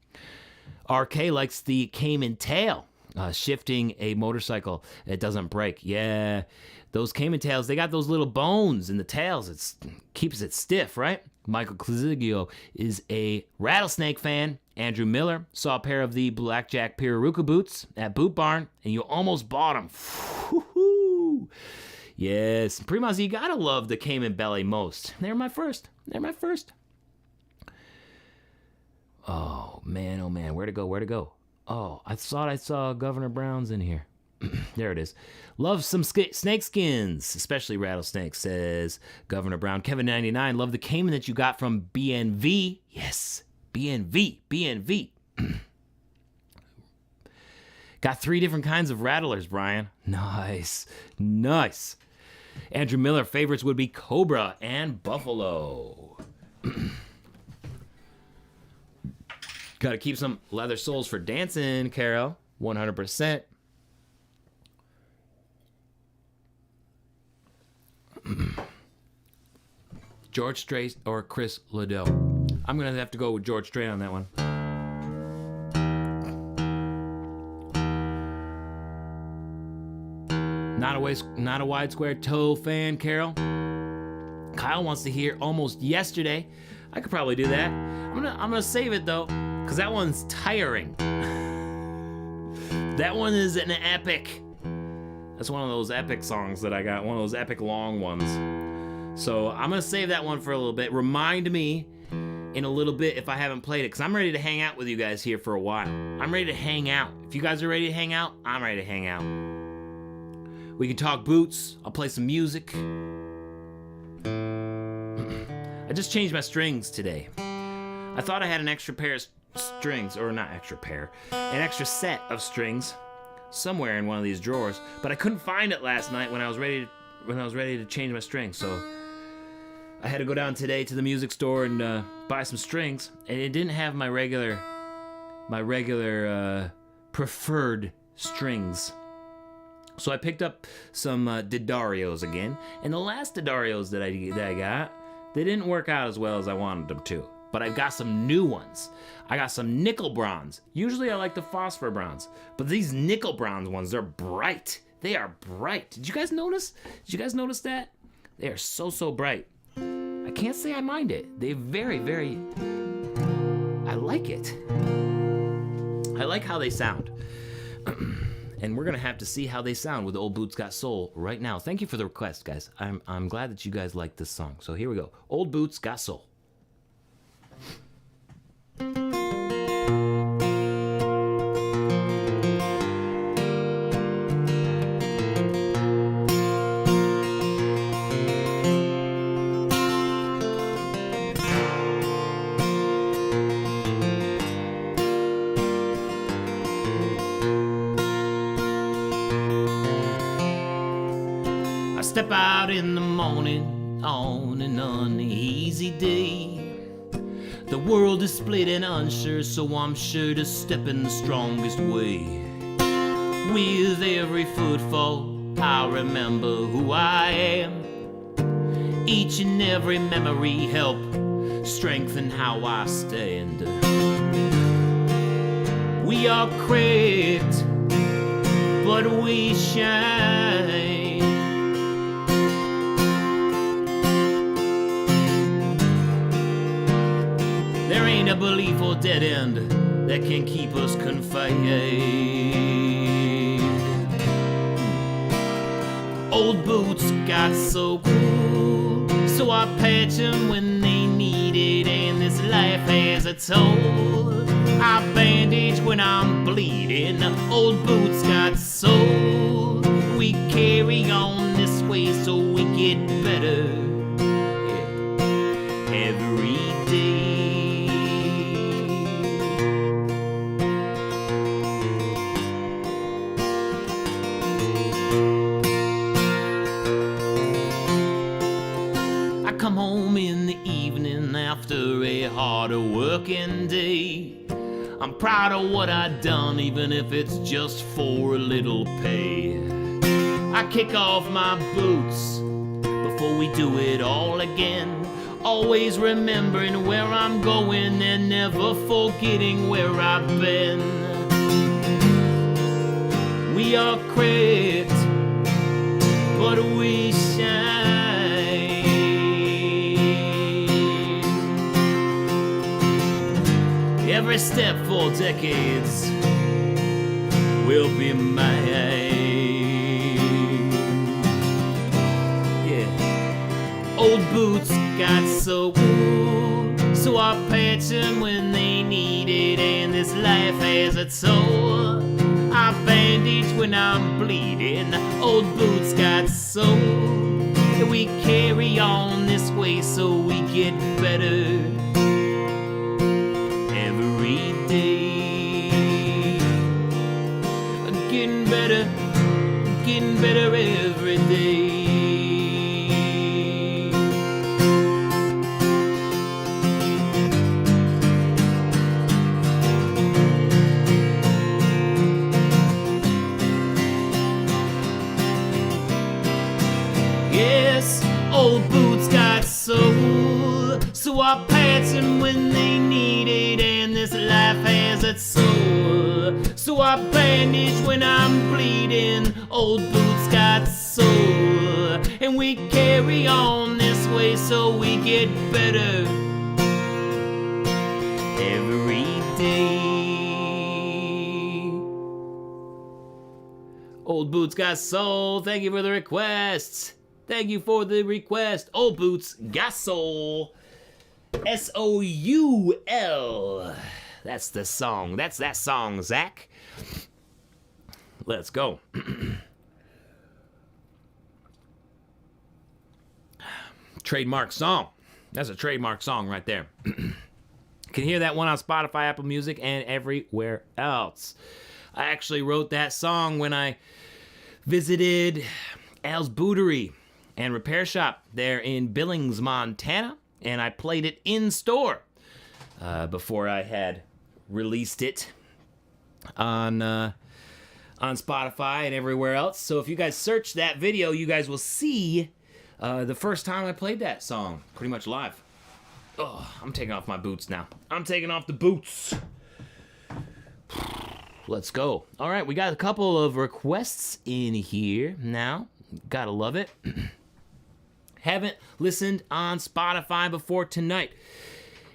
Speaker 5: RK likes the Cayman tail, shifting a motorcycle. It doesn't break. Yeah, those Cayman tails, they got those little bones in the tails. It keeps it stiff, right? Michael Clizigio is a rattlesnake fan. Andrew Miller saw a pair of the Blackjack Pirarucu boots at Boot Barn, and you almost bought them. Woo-hoo. Yes, Primas, you gotta love the Cayman belly most. They're my first. Oh man, where to go? Oh, I thought I saw Governor Brown's in here. There it is. Love some snake skins, especially rattlesnakes, says Governor Brown. Kevin99, love the Cayman that you got from BNV. Yes, BNV. Got 3 different kinds of rattlers, Brian. Nice. Andrew Miller, favorites would be Cobra and Buffalo. Got to keep some leather soles for dancing, Carol. 100%. George Strait or Chris Liddell? I'm going to have to go with George Strait on that one. Not a wide square toe fan, Carol. Kyle wants to hear Almost Yesterday. I could probably do that. I'm gonna save it though, because that one's tiring. That one is an epic. That's one of those epic songs that I got, one of those epic long ones. So I'm gonna save that one for a little bit. Remind me in a little bit if I haven't played it, because I'm ready to hang out with you guys here for a while. I'm ready to hang out. If you guys are ready to hang out, I'm ready to hang out. We can talk boots. I'll play some music. I just changed my strings today. I thought I had an extra pair of strings, or not extra pair, an extra set of strings somewhere in one of these drawers, but I couldn't find it last night when I was ready to change my strings. So I had to go down today to the music store and buy some strings, and it didn't have my regular preferred strings. So I picked up some Didarios again, and the last Didarios that I got, they didn't work out as well as I wanted them to. But I've got some new ones. I got some nickel bronze. Usually I like the phosphor bronze, but these nickel bronze ones, they're bright. They are bright. Did you guys notice? Did you guys notice that? They are so bright. I can't say I mind it. They very, I like it. I like how they sound. And we're gonna have to see how they sound with Old Boots Got Soul right now. Thank you for the request, guys. I'm glad that you guys like this song. So here we go. Old Boots Got Soul. I step out in the morning on an uneasy day. The world is split and unsure, so I'm sure to step in the strongest way. With every footfall, I remember who I am. Each and every memory help strengthen how I stand. We are cracked, but we shine. There ain't a belief or dead end that can keep us confined. Old boots got so cool, so I patch them when they need it, and this life has a toll. I bandage when I'm bleeding. Old boots got soul. We carry on this way so we get better, yeah, every day. I come home in the evening after a hard working day. I'm proud of what I done, even if it's just for a little pay. I kick off my boots before we do it all again. Always remembering where I'm going and never forgetting where I've been. We are cracked, but we shine. Every step for decades will be mine. Yeah. Old boots got so cool, so I patch them when they need it, and this life has a toll. I bandage when I'm bleeding. Old boots got soul. We carry on this way so we get better every day. Getting better every day. Yes, old boots got soul, so I patch them when they need it, and this life has its soul. So I bandage when I'm bleeding. Old boots got soul, and we carry on this way so we get better every day. Old boots got soul. Thank you for the requests. Thank you for the request. Old boots got soul. S-O-U-L. That's the song. That's that song, Zach. Let's go. Trademark song. That's a trademark song right there. Can hear that one on Spotify, Apple Music, and everywhere else. I actually wrote that song when I visited Al's Bootery and Repair Shop there in Billings, Montana, and I played it in store before I had released it on Spotify and everywhere else. So if you guys search that video, you guys will see the first time I played that song, pretty much live. Oh, I'm taking off my boots now. I'm taking off the boots. Let's go. All right, we got a couple of requests in here now. Gotta love it. Haven't listened on Spotify before tonight.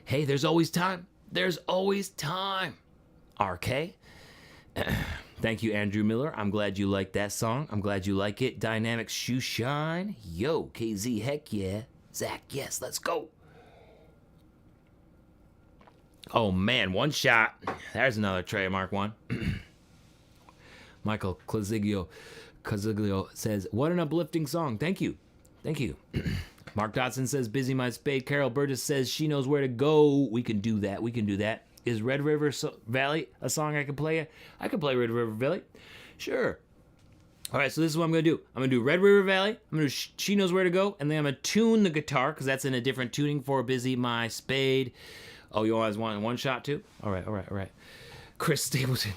Speaker 5: Hey, there's always time. There's always time. RK. Thank you, Andrew Miller. I'm glad you like that song. I'm glad you like it. Dynamic Shoe Shine. Yo, KZ, heck yeah. Zach, yes, let's go. Oh, man, one shot. There's another trademark one. Michael Claziglio says, what an uplifting song. Thank you. Thank you. Mark Dotson says, busy my spade. Carol Burgess says, she knows where to go. We can do that. We can do that. Is Red River Valley a song I can play? I can play Red River Valley. Sure. All right, so this is what I'm gonna do. I'm gonna do Red River Valley. I'm gonna do She Knows Where to Go, and then I'm gonna tune the guitar because that's in a different tuning for Busy My Spade. Oh, you always want one shot too? All right. Chris Stapleton.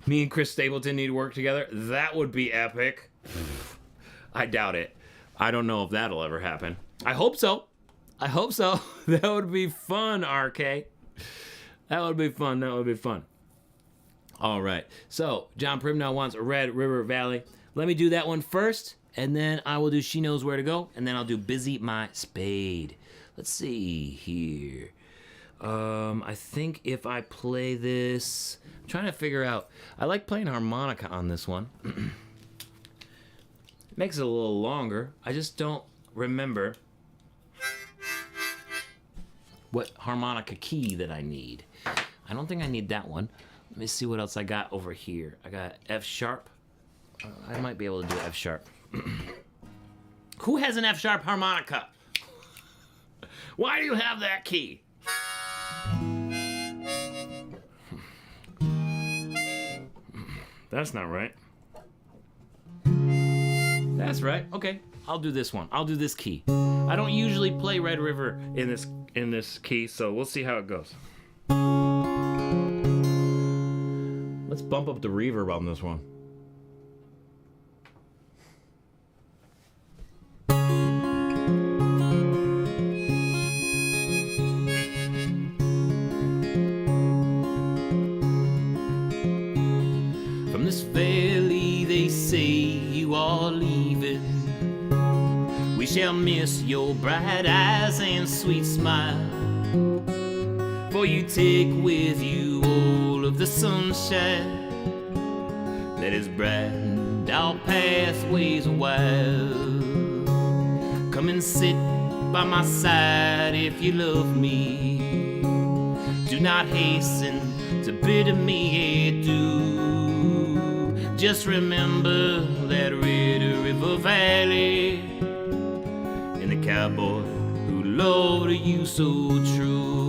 Speaker 5: Me and Chris Stapleton need to work together. That would be epic. I doubt it. I don't know if that'll ever happen. I hope so. That would be fun, RK. That would be fun. All right. So, John Primnow wants Red River Valley. Let me do that one first, and then I will do She Knows Where to Go, and then I'll do Busy My Spade. Let's see here. I think if I play this, I'm trying to figure out. I like playing harmonica on this one. Makes it a little longer. I just don't remember what harmonica key that I need. I don't think I need that one. Let me see what else I got over here. I got F sharp. I might be able to do F sharp. Who has an F sharp harmonica? Why do you have that key? That's not right. That's right. Okay, I'll do this one. I'll do this key. I don't usually play Red River in this key, so we'll see how it goes. Let's bump up the reverb on this one. From this valley they say you are leaving. We shall miss your bright eyes and sweet smile, for you take with you all of the sunshine that has brightened our pathways a while. Come and sit by my side if you love me. Do not hasten to bid me adieu. Just remember that Red River Valley and the cowboy who loved you so true.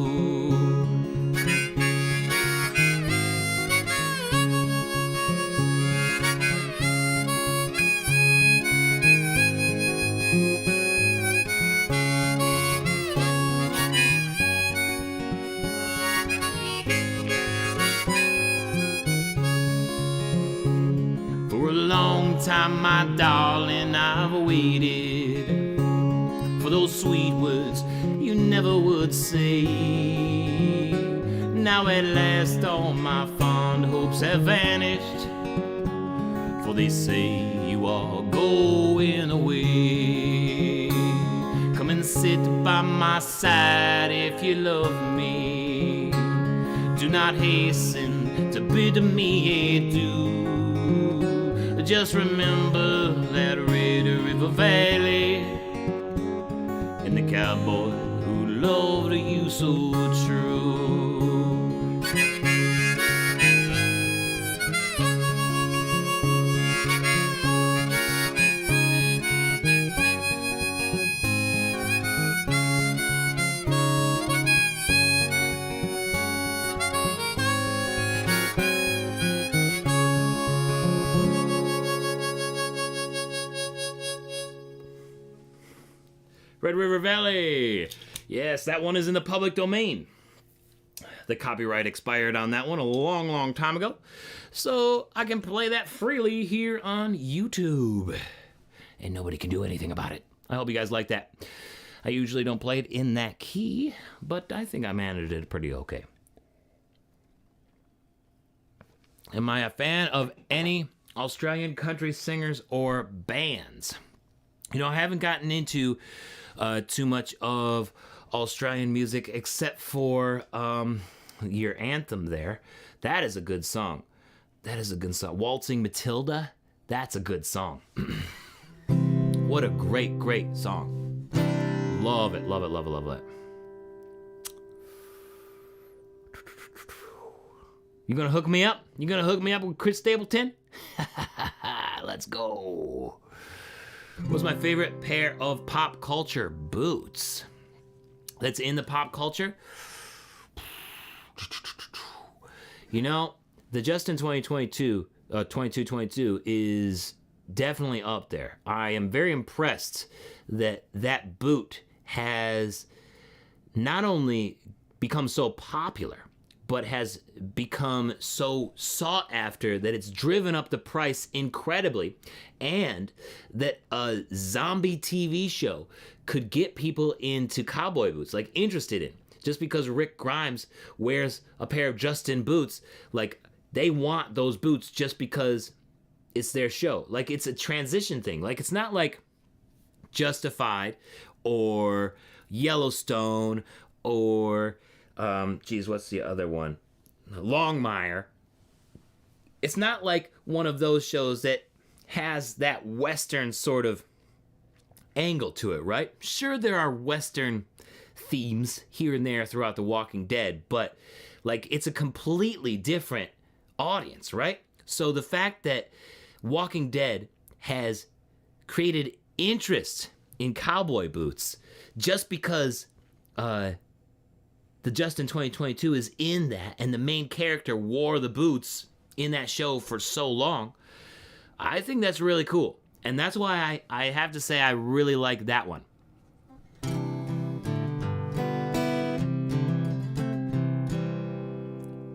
Speaker 5: For a long time, my darling, I've waited for those sweet words you never would say. Now at last all my fond hopes have vanished, for they say you are going away. Come and sit by my side if you love me. Do not hasten to bid me adieu. Just remember that Red River Valley and the cowboy who loved you so true. Red River Valley. Yes, that one is in the public domain. The copyright expired on that one a long, long time ago, so I can play that freely here on YouTube, and nobody can do anything about it. I hope you guys like that. I usually don't play it in that key, but I think I managed it pretty okay. Am I a fan of any Australian country singers or bands? You know, I haven't gotten into too much of Australian music except for your anthem there. That is a good song. Waltzing Matilda, that's a good song. What a great, great song. Love it, love it, love it, love it. You gonna hook me up? You gonna hook me up with Chris Stapleton? Let's go. What's my favorite pair of pop culture boots that's in the pop culture? You know, the Justin 2022 is definitely up there. I am very impressed that that boot has not only become so popular, but has become so sought after that it's driven up the price incredibly, and that a zombie TV show could get people into cowboy boots, like interested in. Just because Rick Grimes wears a pair of Justin boots, like they want those boots just because it's their show. Like it's a transition thing. Like it's not like Justified or Yellowstone or what's the other one? Longmire. It's not like one of those shows that has that Western sort of angle to it, right? Sure, there are Western themes here and there throughout The Walking Dead, but like it's a completely different audience, right? So the fact that Walking Dead has created interest in cowboy boots just because the Justin 2022 is in that, and the main character wore the boots in that show for so long, I think that's really cool. And that's why I have to say I really like that one.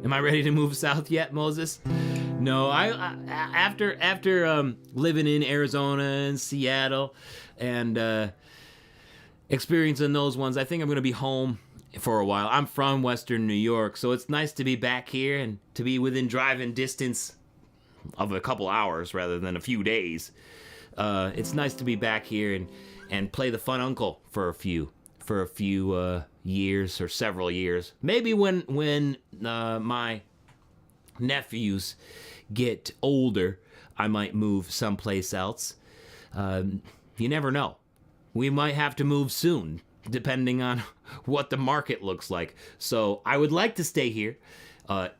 Speaker 5: Am I ready to move south yet, Moses? No, after living in Arizona and Seattle and experiencing those ones, I think I'm going to be home for a while. I'm from Western New York, so it's nice to be back here and to be within driving distance of a couple hours rather than a few days. It's nice to be back here and play the fun uncle for a few years or several years. Maybe when my nephews get older, I might move someplace else. You never know. We might have to move soon, depending on what the market looks like. So I would like to stay here.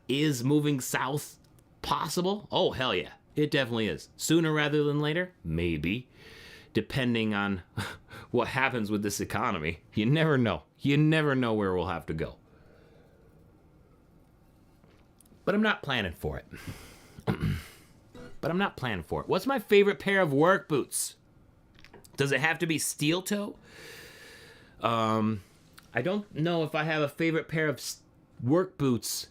Speaker 5: Is moving south possible? Oh, hell yeah. It definitely is. Sooner rather than later? Maybe. Depending on what happens with this economy. You never know. You never know where we'll have to go. But I'm not planning for it. What's my favorite pair of work boots? Does it have to be steel toe? I don't know if I have a favorite pair of work boots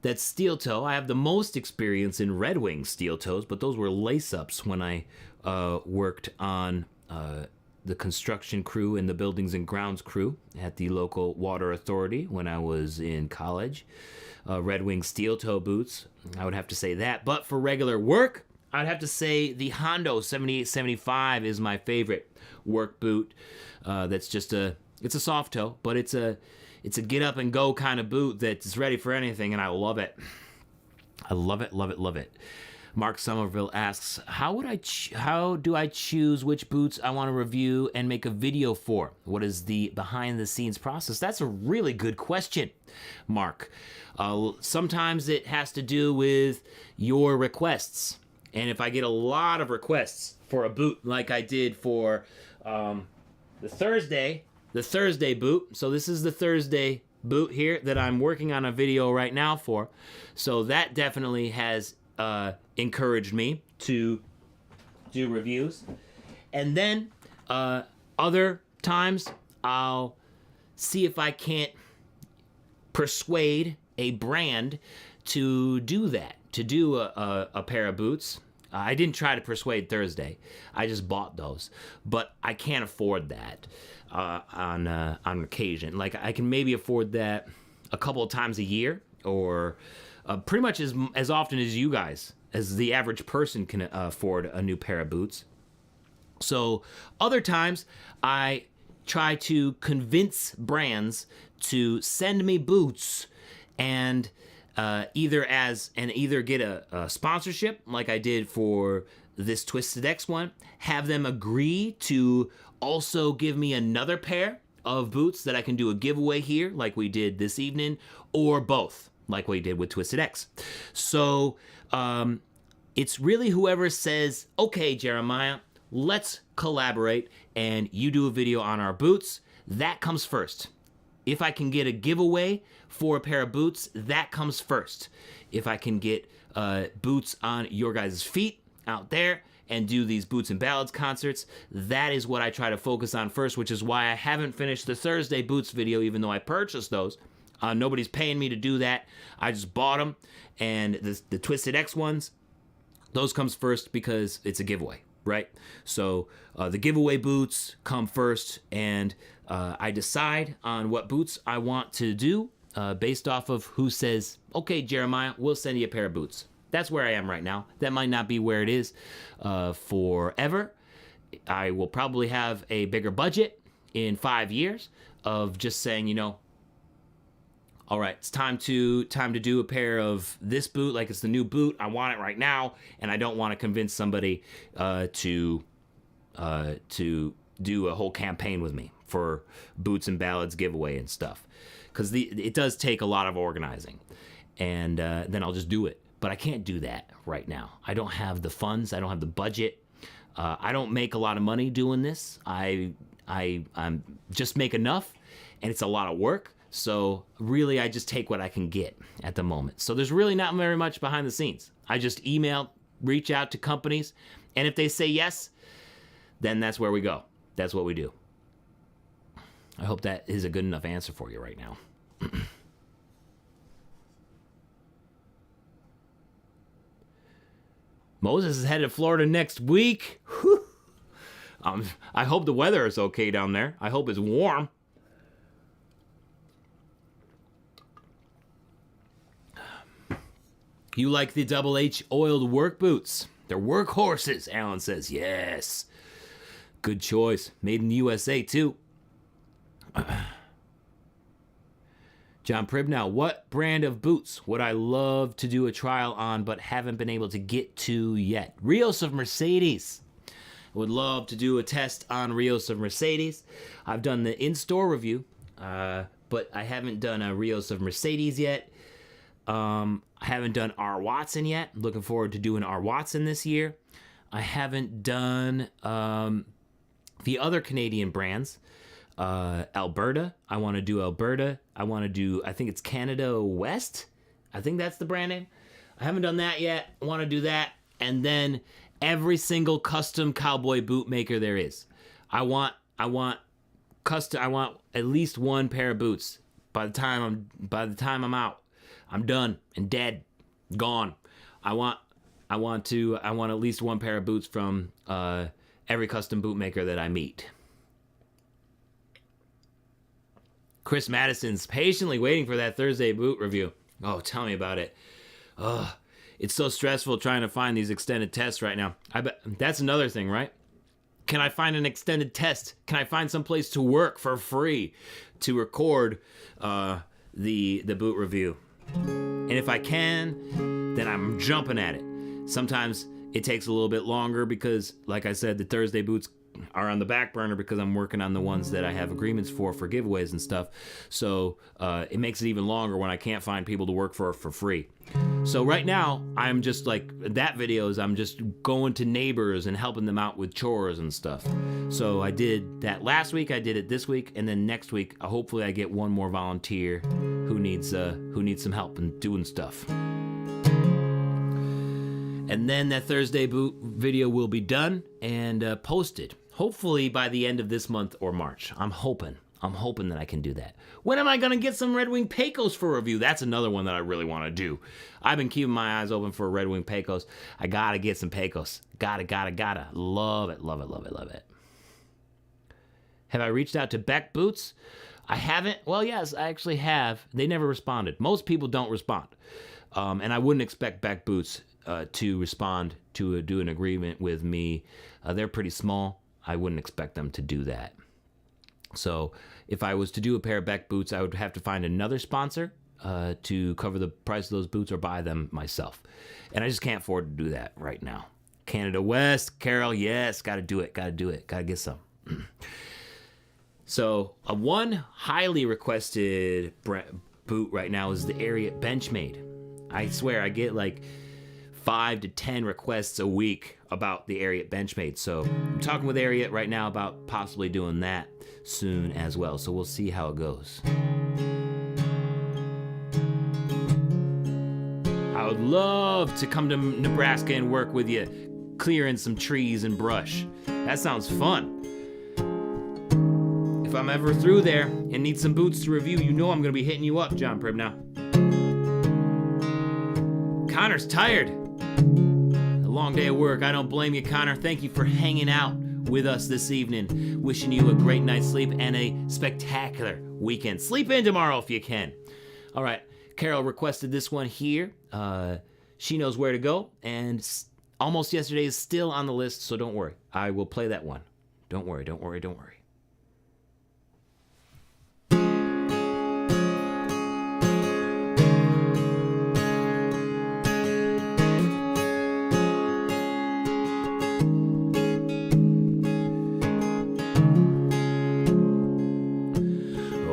Speaker 5: that's steel toe. I have the most experience in Red Wing steel toes, but those were lace-ups when I worked on the construction crew and the buildings and grounds crew at the local water authority when I was in college. Red Wing steel toe boots, I would have to say that. But for regular work, I'd have to say the Hondo 7875 is my favorite work boot. That's just it's a soft toe, but it's a get up and go kind of boot that's ready for anything, and I love it. I love it, love it, love it. Mark Somerville asks, how do I choose which boots I want to review and make a video for? What is the behind the scenes process? That's a really good question, Mark. Sometimes it has to do with your requests. And if I get a lot of requests for a boot like I did for the Thursday boot. So this is the Thursday boot here that I'm working on a video right now for. So that definitely has encouraged me to do reviews. And then other times I'll see if I can't persuade a brand to do that, to do a pair of boots. I didn't try to persuade Thursday. I just bought those. But I can't afford that on occasion. Like, I can maybe afford that a couple of times a year, or pretty much as often as you guys, as the average person can afford a new pair of boots. So other times I try to convince brands to send me boots and either get a sponsorship like I did for this Twisted X one, have them agree to also give me another pair of boots that I can do a giveaway here like we did this evening, or both like we did with Twisted X. So it's really whoever says, okay, Jeremiah, let's collaborate and you do a video on our boots. That comes first. If I can get a giveaway for a pair of boots, that comes first. If I can get boots on your guys' feet out there and do these Boots and Ballads concerts. That is what I try to focus on first, which is why I haven't finished the Thursday Boots video, even though I purchased those. Nobody's paying me to do that. I just bought them, and the Twisted X ones, those comes first because it's a giveaway, right? So the giveaway boots come first, and I decide on what boots I want to do based off of who says, okay, Jeremiah, we'll send you a pair of boots. That's where I am right now. That might not be where it is forever. I will probably have a bigger budget in 5 years of just saying, you know, all right, it's time to do a pair of this boot, like it's the new boot. I want it right now, and I don't want to convince somebody to do a whole campaign with me for Boots and Ballads giveaway and stuff, because it does take a lot of organizing, and then I'll just do it. But I can't do that right now. I don't have the funds. I don't have the budget. I don't make a lot of money doing this. I'm just make enough, and it's a lot of work. So really, I just take what I can get at the moment. So there's really not very much behind the scenes. I just reach out to companies, and if they say yes, then that's where we go. That's what we do. I hope that is a good enough answer for you right now. Moses is headed to Florida next week. Whew. I hope the weather is okay down there. I hope it's warm. You like the Double H oiled work boots? They're workhorses, Alan says. Yes. Good choice. Made in the USA, too. John Pribnow, what brand of boots would I love to do a trial on but haven't been able to get to yet? Rios of Mercedes. I would love to do a test on Rios of Mercedes. I've done the in-store review, but I haven't done a Rios of Mercedes yet. I haven't done R. Watson yet. Looking forward to doing R. Watson this year. I haven't done the other Canadian brands. Alberta. I want to do Alberta. I want to do, I think it's Canada West. I think that's the brand name. I haven't done that yet. I want to do that. And then every single custom cowboy boot maker there is. I want at least one pair of boots. By the time I'm out, I'm done and dead, gone. I want at least one pair of boots from every custom bootmaker that I meet. Chris Madison's patiently waiting for that Thursday boot review. Oh, tell me about it. It's so stressful trying to find these extended tests right now. I bet that's another thing, right? Can I find an extended test? Can I find some place to work for free to record the boot review? And if I can, then I'm jumping at it. Sometimes it takes a little bit longer because, like I said, the Thursday boots are on the back burner because I'm working on the ones that I have agreements for giveaways and stuff. So it makes it even longer when I can't find people to work for free. So right now, I'm just like, that video is I'm just going to neighbors and helping them out with chores and stuff. So I did that last week, I did it this week, and then next week, hopefully I get one more volunteer who needs some help in doing stuff. And then that Thursday boot video will be done and posted. Hopefully by the end of this month or March. I'm hoping that I can do that. When am I going to get some Red Wing Pecos for review? That's another one that I really want to do. I've been keeping my eyes open for Red Wing Pecos. I got to get some Pecos. Gotta. Love it. Have I reached out to Beck Boots? I haven't. Well, yes, I actually have. They never responded. Most people don't respond. And I wouldn't expect Beck Boots to respond to do an agreement with me. They're pretty small. I wouldn't expect them to do that. So if I was to do a pair of Beck boots, I would have to find another sponsor to cover the price of those boots or buy them myself. And I just can't afford to do that right now. Canada West, Carol, yes, gotta do it, gotta get some. So one highly requested boot right now is the Ariat Benchmade. I swear I get like 5 to 10 requests a week about the Ariat Benchmade. So I'm talking with Ariat right now about possibly doing that soon as well. So we'll see how it goes. I would love to come to Nebraska and work with you. clearing some trees and brush. That sounds fun. If I'm ever through there and need some boots to review, you know I'm gonna be hitting you up, John Pribnow. Connor's tired. A long day of work. I don't blame you, Connor. Thank you for hanging out with us this evening. Wishing you a great night's sleep and a spectacular weekend. Sleep in tomorrow if you can. All right, Carol requested this one here. She knows where to go, and Almost Yesterday is still on the list, so don't worry. I will play that one. Don't worry, don't worry, don't worry.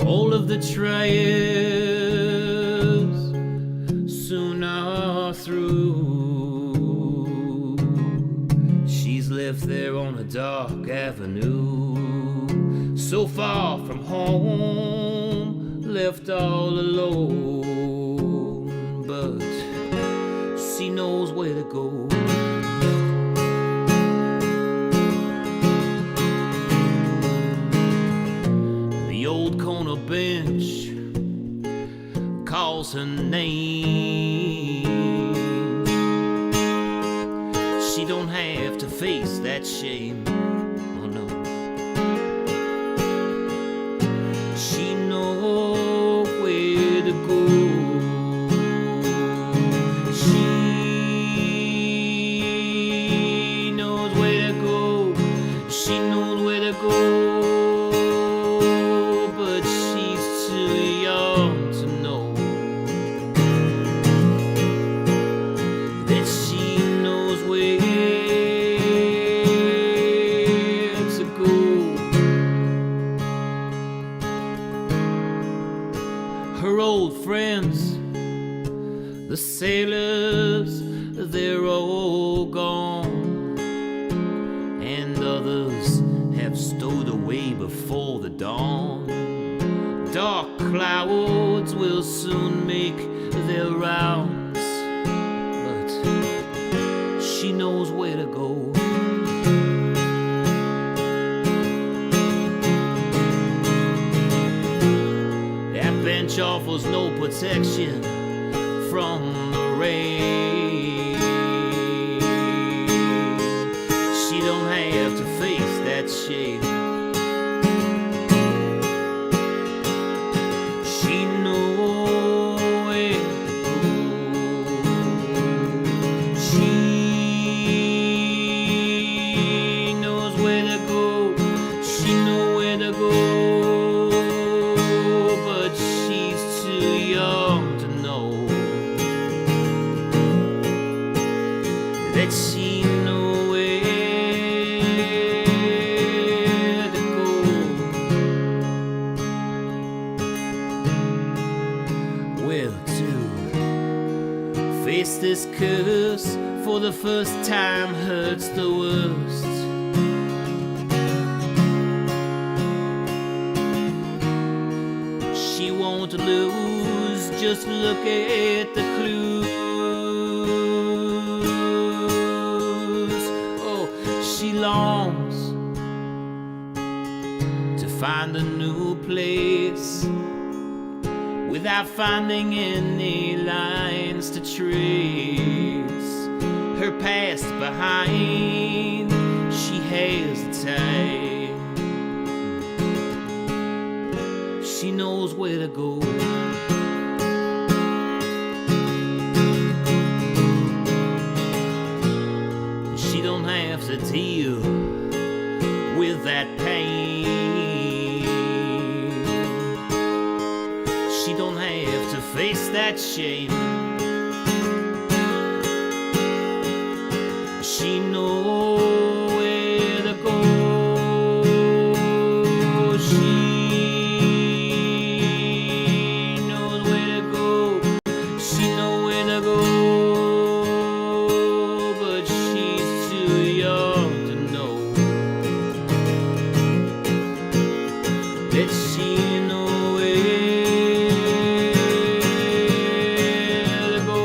Speaker 5: All of the trials soon are through. She's left there on a dark avenue, so far from home, left all alone. But she knows where to go. The old corner bench calls her name. She don't have to face that shame. Oh no. She knows where to go. She knows where to go. She knows where to go. But she's too young to know that she knows where to go. Her old friends, the sailors, they're all gone, and others have stowed away before the dawn. Dark clouds will soon make their rounds, but she knows where to go. That bench offers no protection from the rain. She don't have to face that shame. She knows where to go. She knows where to go. She knows where to go. But she's too young to know that she knows where to go. Well, to face this curse for the first time hurts the worst. She won't lose, just look at the clues. Oh, she longs to find a new place without finding any lines to trace. Her past behind, she has the time. She knows where to go. She don't have to deal with that pain. She don't have to face that shame. She knows where to go. She knows where to go. She knows where to go. But she's too young to know that she knows where to go.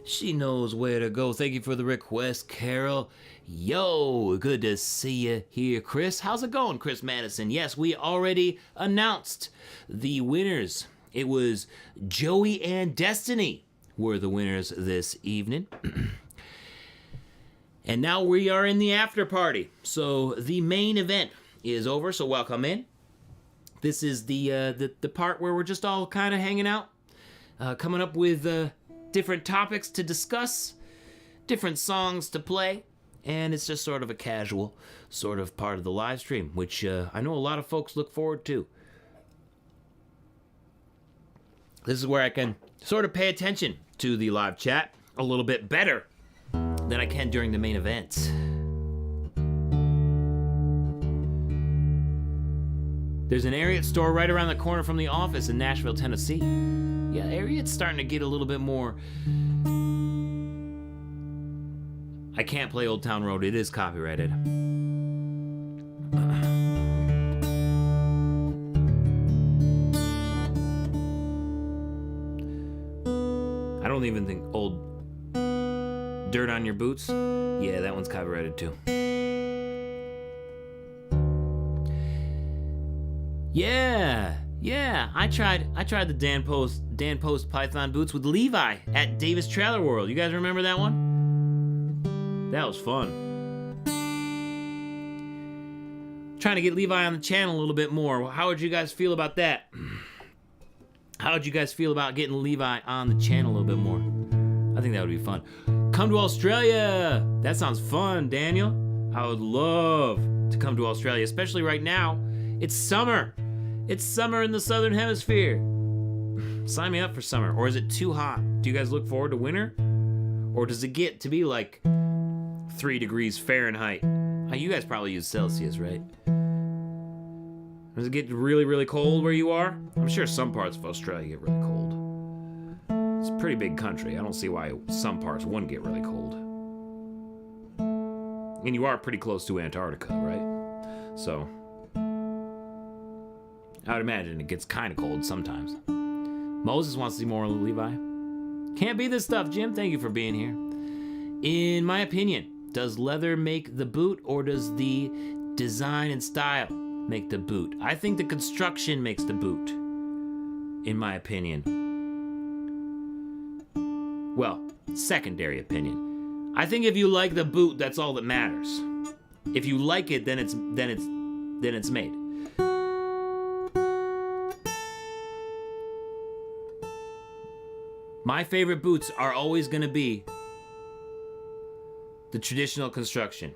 Speaker 5: She knows where to go. Thank you for the request, Carol. Yo, good to see you here, Chris. How's it going, Chris Madison? Yes, we already announced the winners. It was Joey and Destiny were the winners this evening. And now we are in the after party. So the main event is over, so welcome in. This is the part where we're just all kind of hanging out, coming up with different topics to discuss, different songs to play, and it's just sort of a casual sort of part of the live stream, which I know a lot of folks look forward to. This is where I can sort of pay attention to the live chat a little bit better than I can during the main event. There's an Ariat store right around the corner from the office in Nashville, Tennessee. Yeah, Ariat's starting to get a little bit more... I can't play Old Town Road. It is copyrighted. I don't even think Old Dirt on Your Boots. Yeah, that one's copyrighted too. Yeah, I tried the Dan Post Python boots with Levi at Davis Trailer World. You guys remember that one? That was fun. Trying to get Levi on the channel a little bit more. How would you guys feel about that? How would you guys feel about getting Levi on the channel a little bit more? I think that would be fun. Come to Australia! That sounds fun, Daniel. I would love to come to Australia, especially right now. It's summer. It's summer in the Southern Hemisphere. Sign me up for summer. Or is it too hot? Do you guys look forward to winter? Or does it get to be like 3 degrees Fahrenheit? You guys probably use Celsius, right? Does it get really, really cold where you are? I'm sure some parts of Australia get really cold. It's a pretty big country. I don't see why some parts wouldn't get really cold. And you are pretty close to Antarctica, right? So I would imagine it gets kind of cold sometimes. Moses wants to see more of Levi. Can't be this stuff, Jim. Thank you for being here. In my opinion, does leather make the boot or does the design and style make the boot? I think the construction makes the boot, in my opinion. Well, secondary opinion. I think if you like the boot, that's all that matters. If you like it, then it's made. My favorite boots are always going to be the traditional construction.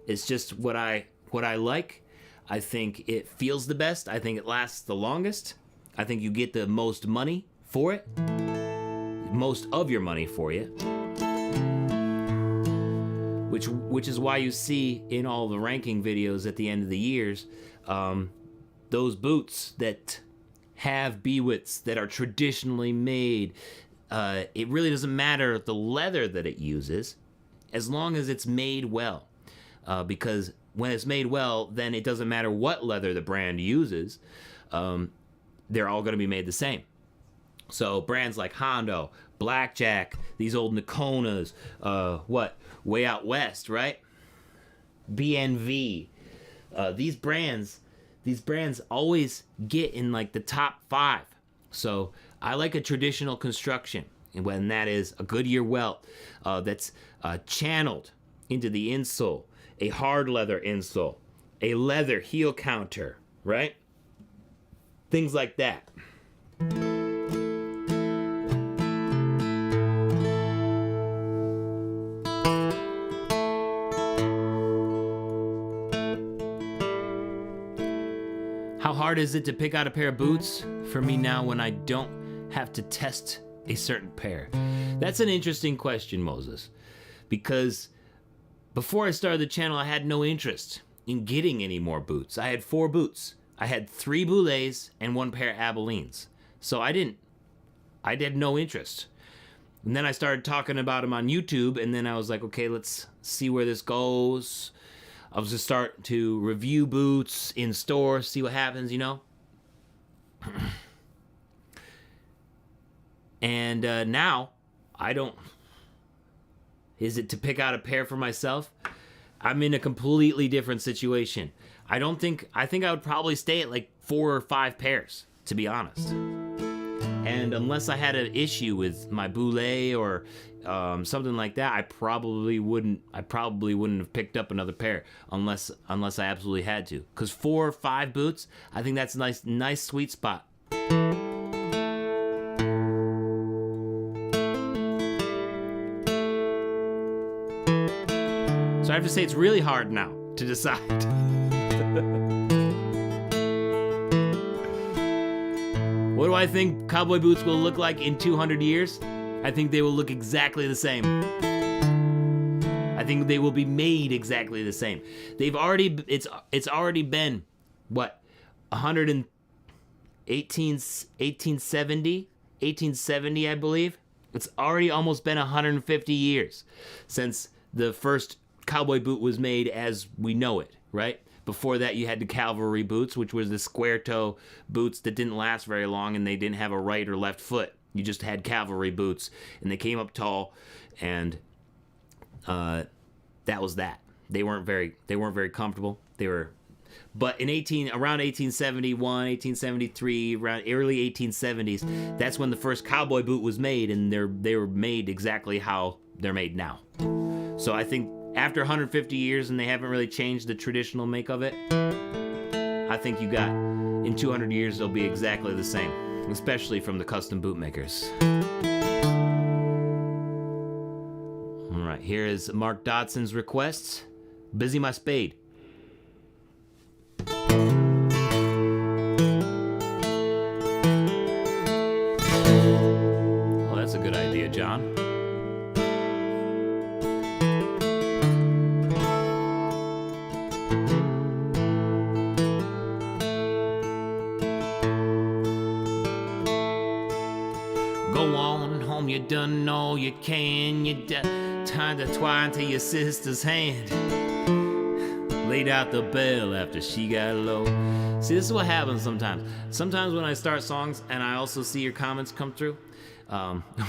Speaker 5: It's just what I like. I think it feels the best. I think it lasts the longest. I think you get the most money for it. Most of your money for you. Which is why you see in all the ranking videos at the end of the years, those boots that have B-widths that are traditionally made. It really doesn't matter the leather that it uses, as long as it's made well. Because when it's made well, then it doesn't matter what leather the brand uses. They're all going to be made the same. So brands like Hondo, Blackjack, these old Nakonas, Way Out West, right? BNV. These brands always get in like the top 5. So I like a traditional construction, and when that is a Goodyear welt that's channeled into the insole, a hard leather insole, a leather heel counter, right? Things like that. How hard is it to pick out a pair of boots for me now when I don't have to test a certain pair? That's an interesting question, Moses, because before I started the channel, I had no interest in getting any more boots. I had 4 boots. I had 3 Boulets and 1 pair of Abilene. So I had no interest. And then I started talking about them on YouTube, and then I was like, okay, let's see where this goes. I was just start to review boots in store, see what happens, you know? And now, I don't Is it to pick out a pair for myself? I'm in a completely different situation. I think I would probably stay at like 4 or 5 pairs, to be honest. And unless I had an issue with my boule or something like that, I probably wouldn't have picked up another pair unless I absolutely had to. Because 4 or 5 boots, I think that's a nice sweet spot. So I have to say it's really hard now to decide. What do I think cowboy boots will look like in 200 years? I think they will look exactly the same. I think they will be made exactly the same. It's already been what, 1870, I believe. It's already almost been 150 years since the first cowboy boot was made as we know it, right? Before that, you had the cavalry boots, which was the square toe boots that didn't last very long, and they didn't have a right or left foot. You just had cavalry boots, and they came up tall, and that was that. They weren't very comfortable. But in around 1871, 1873, around early 1870s, that's when the first cowboy boot was made, and they were made exactly how they're made now. So I think after 150 years and they haven't really changed the traditional make of it, I think in 200 years they'll be exactly the same, especially from the custom boot makers. All right, here is Mark Dodson's request, Busy My Spade. Well, that's a good idea, John. Go on home, you done all you can. You tied the twine to your sister's hand. Laid out the bell after she got low. See, this is what happens sometimes. Sometimes when I start songs and I also see your comments come through,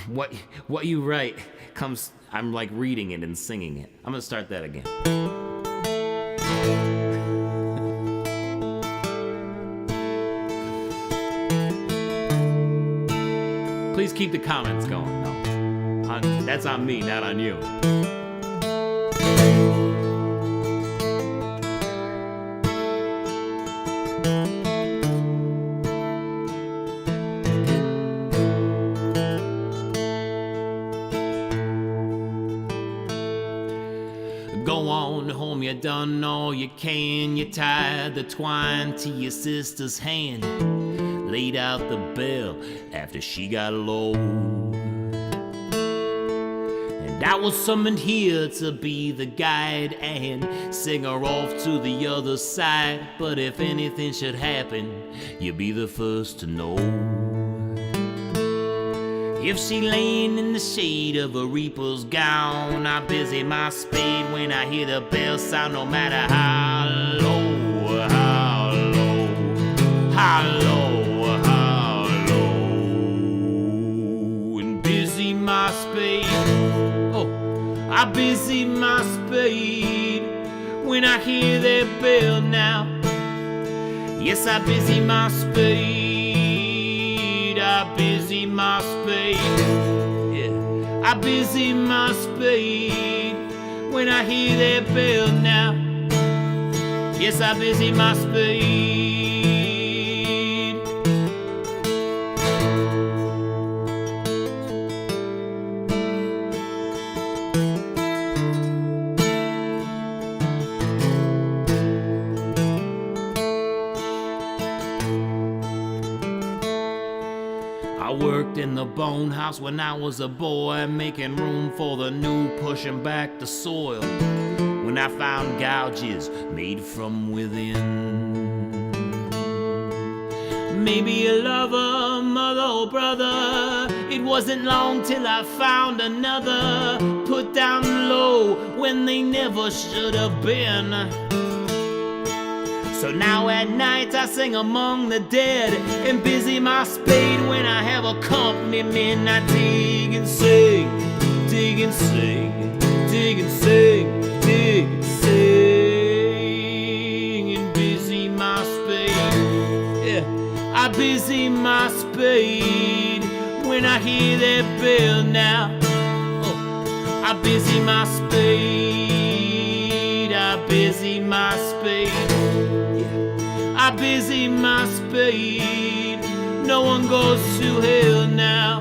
Speaker 5: what you write comes, I'm like reading it and singing it. I'm gonna start that again. Please keep the comments going. No, that's on me, not on you. Go on home, you done all you can. You tied the twine to your sister's hand. Laid out the bell after she got low. And I was summoned here to be the guide and sing her off to the other side. But if anything should happen, you'll be the first to know. If she laying in the shade of a reaper's gown, I busy my spade when I hear the bell sound, no matter how low, how low, how low, how low. And busy my spade, oh, I busy my spade when I hear that bell now. Yes, I busy my spade, I busy my spade, yeah, I busy my spade when I hear that bell now. Yes, I busy my spade. I worked in the bone house when I was a boy, making room for the new, pushing back the soil. When I found gouges made from within. Maybe a lover, mother or brother. It wasn't long till I found another, put down low when they never should have been. So now at night I sing among the dead and busy my spade when I have accompaniment. I dig and sing, spade when I hear that bell now. Oh, I busy my spade, I busy my spade, yeah. I busy my spade. No one goes to hell now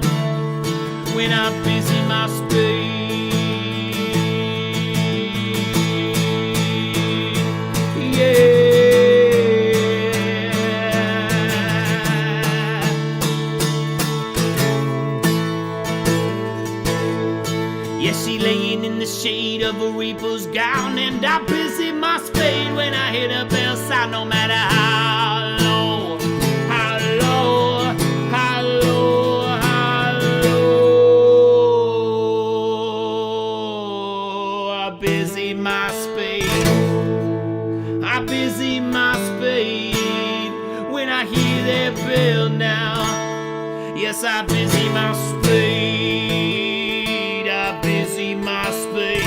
Speaker 5: when I busy my spade. Yeah. Yes, she laying in the shade of a reaper's gown, and I busy my spade when I hear the bell sound. No matter how low, how low, how low, how low, I busy my spade. I busy my spade when I hear that bell now. Yes, I busy my spade. I busy my spade.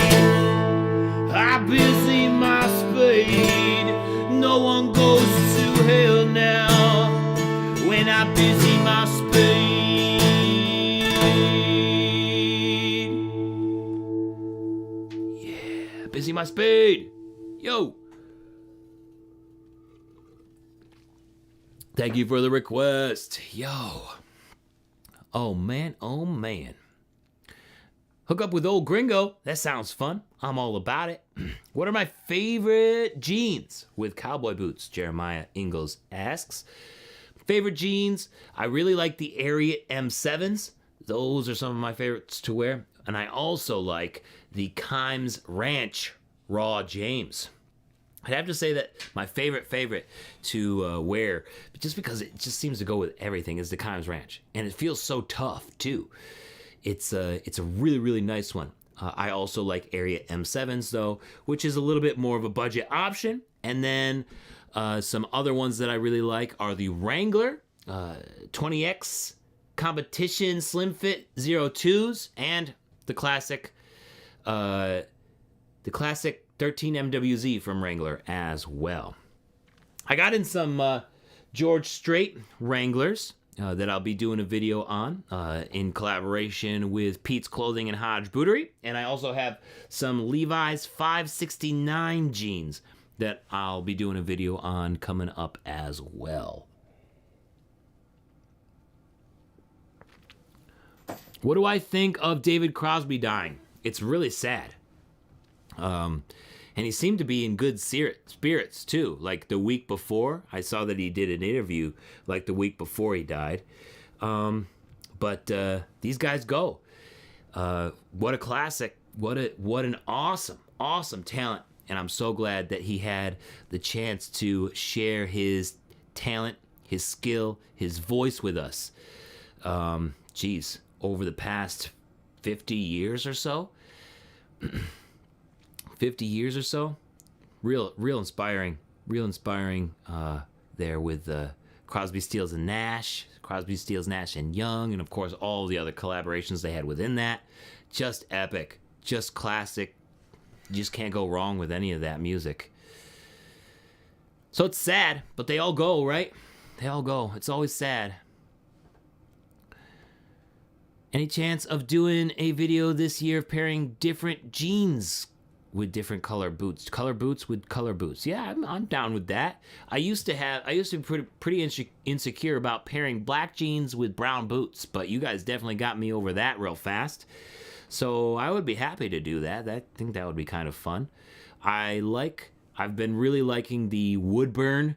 Speaker 5: I busy my spade. No one goes to hell now when I busy my spade. Yeah, busy my spade. Yo. Thank you for the request. Yo. Oh man, oh man. Hook up with old gringo. That sounds fun. I'm all about it. What are my favorite jeans with cowboy boots? Jeremiah Ingalls asks. Favorite jeans? I really like the Ariat M7s. Those are some of my favorites to wear. And I also like the Kimes Ranch Raw James. I'd have to say that my favorite to wear, just because it just seems to go with everything, is the Kimes Ranch. And it feels so tough, too. It's a really, really nice one. I also like Ariat M7s, though, which is a little bit more of a budget option. And then some other ones that I really like are the Wrangler 20X Competition Slim Fit 02s and the classic 13 MWZ from Wrangler as well. I got in some George Strait Wranglers that I'll be doing a video on in collaboration with Pete's Clothing and Hodge Bootery. And I also have some Levi's 569 jeans that I'll be doing a video on coming up as well. What do I think of David Crosby dying? It's really sad. And he seemed to be in good spirits, too. Like the week before, I saw that he did an interview like the week before he died. But these guys go. What a classic. What an awesome talent. And I'm so glad that he had the chance to share his talent, his skill, his voice with us. Over the past 50 years or so. 50 years or so, real inspiring there with Crosby, Stills and Nash, and Young, and of course all the other collaborations they had within that. Just epic, just classic. You just can't go wrong with any of that music. So it's sad, but they all go, right? They all go. It's always sad. Any chance of doing a video this year of pairing different jeans with different color boots? Color boots with color boots. Yeah, I'm down with that. I used to be pretty insecure about pairing black jeans with brown boots, but you guys definitely got me over that real fast. So I would be happy to do that. I think that would be kind of fun. I've been really liking the Woodburn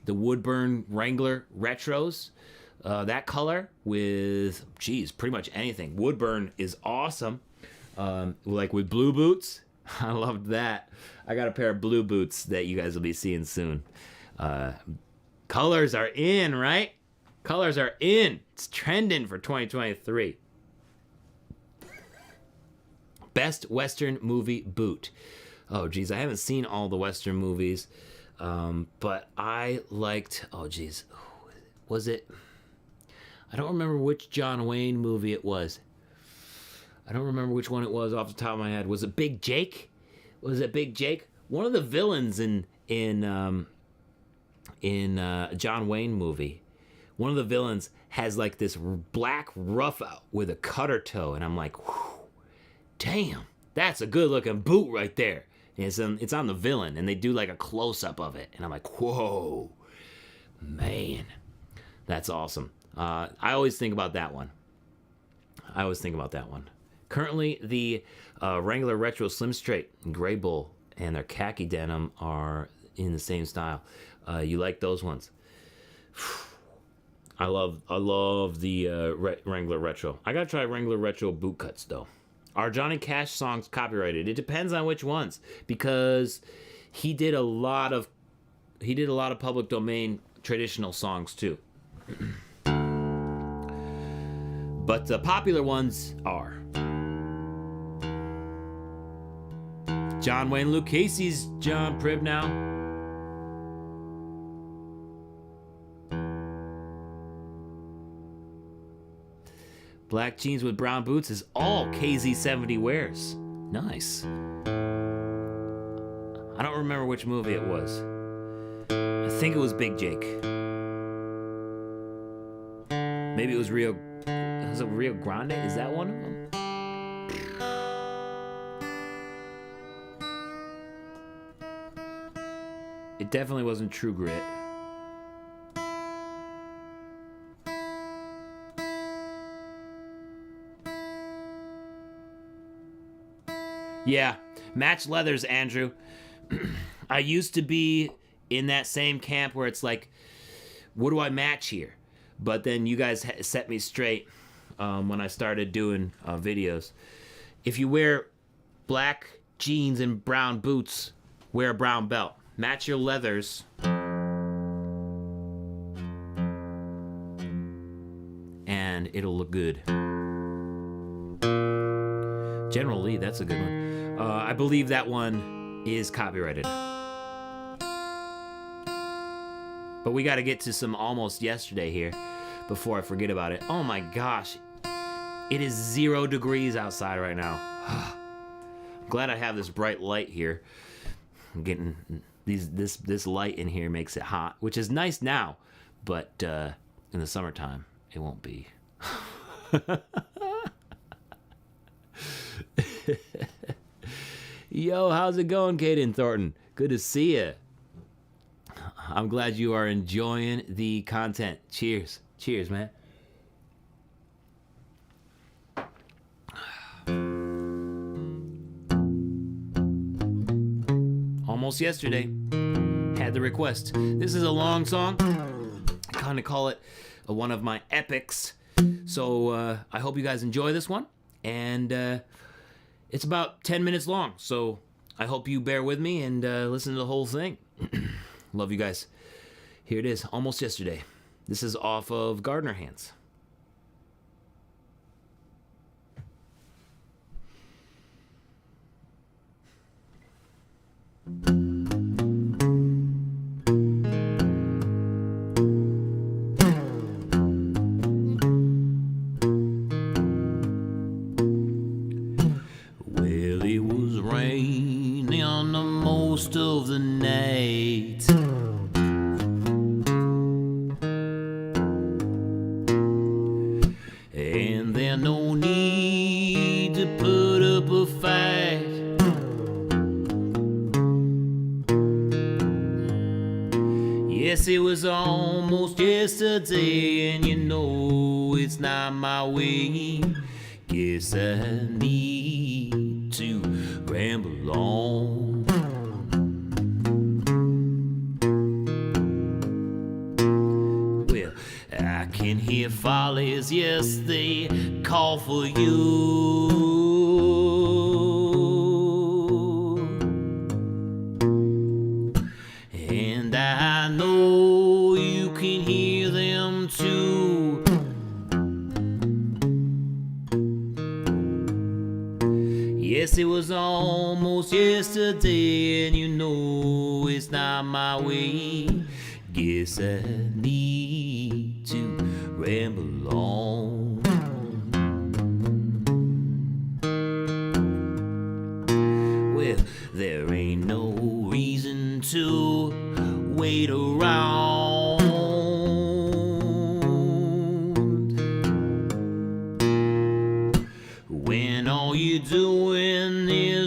Speaker 5: Wrangler retros. That color with, pretty much anything. Woodburn is awesome. Like with blue boots. I loved that. I got a pair of blue boots that you guys will be seeing soon. Colors are in, right? Colors are in. It's trending for 2023. Best Western movie boot. Oh, geez. I haven't seen all the Western movies. But I liked... Was it... I don't remember which John Wayne movie it was. I don't remember which one it was off the top of my head. Was it Big Jake? One of the villains in John Wayne movie one of the villains has like this black ruff out with a cutter toe, and I'm like, whew, damn, that's a good looking boot right there. And it's on the villain, and they do like a close up of it, and I'm like, whoa, man, that's awesome. I always think about that one. Currently, the Wrangler Retro Slim Straight and Gray Bull and their khaki denim are in the same style. You like those ones? I love the Wrangler Retro. I gotta try Wrangler Retro boot cuts though. Are Johnny Cash songs copyrighted? It depends on which ones, because he did a lot of public domain traditional songs too. But the popular ones are John Wayne Luke Casey's John Pribb now. Black jeans with brown boots is all KZ70 wears. Nice. I don't remember which movie it was. I think it was Big Jake. Maybe it was Rio Grande? Is that one of them? It definitely wasn't True Grit. Yeah, match leathers, Andrew. I used to be in that same camp where it's like, what do I match here? But then you guys set me straight when I started doing videos. If you wear black jeans and brown boots, wear a brown belt. Match your leathers. And it'll look good. General Lee, that's a good one. I believe that one is copyrighted. But we got to get to some Almost Yesterday here before I forget about it. Oh my gosh. It is 0 degrees outside right now. I'm glad I have this bright light here. I'm getting this light in here makes it hot, which is nice now, but in the summertime it won't be. Yo, how's it going, Caden Thornton? Good to see you. I'm glad you are enjoying the content. Cheers. Cheers, man. Almost Yesterday. Had the request. This is a long song. I kind of call it one of my epics. So I hope you guys enjoy this one. And it's about 10 minutes long. So I hope you bear with me and listen to the whole thing. Love you guys. Here it is, Almost Yesterday. This is off of Gardener Hands. Well, it was raining the most of the night. And there's no need to put up a fight. Yes, it was almost yesterday, and you know it's not my way. Guess I need to ramble on. Well, I can hear follies, yes, they call for you. And I know you can hear them too. Yes, it was almost yesterday, and you know it's not my way. Guess I need to ramble on. Well, there ain't no reason to wait around.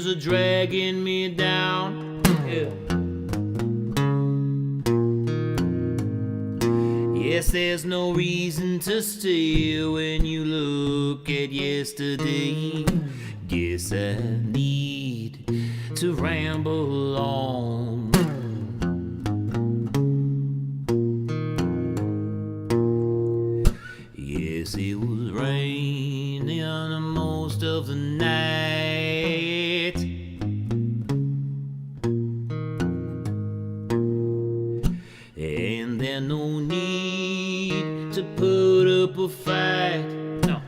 Speaker 5: are dragging me down. Yeah. Yes, there's no reason to stay when you look at yesterday. Guess I need to ramble on. Yes, it was raining most of the night. And there's no need to put up a fight. No.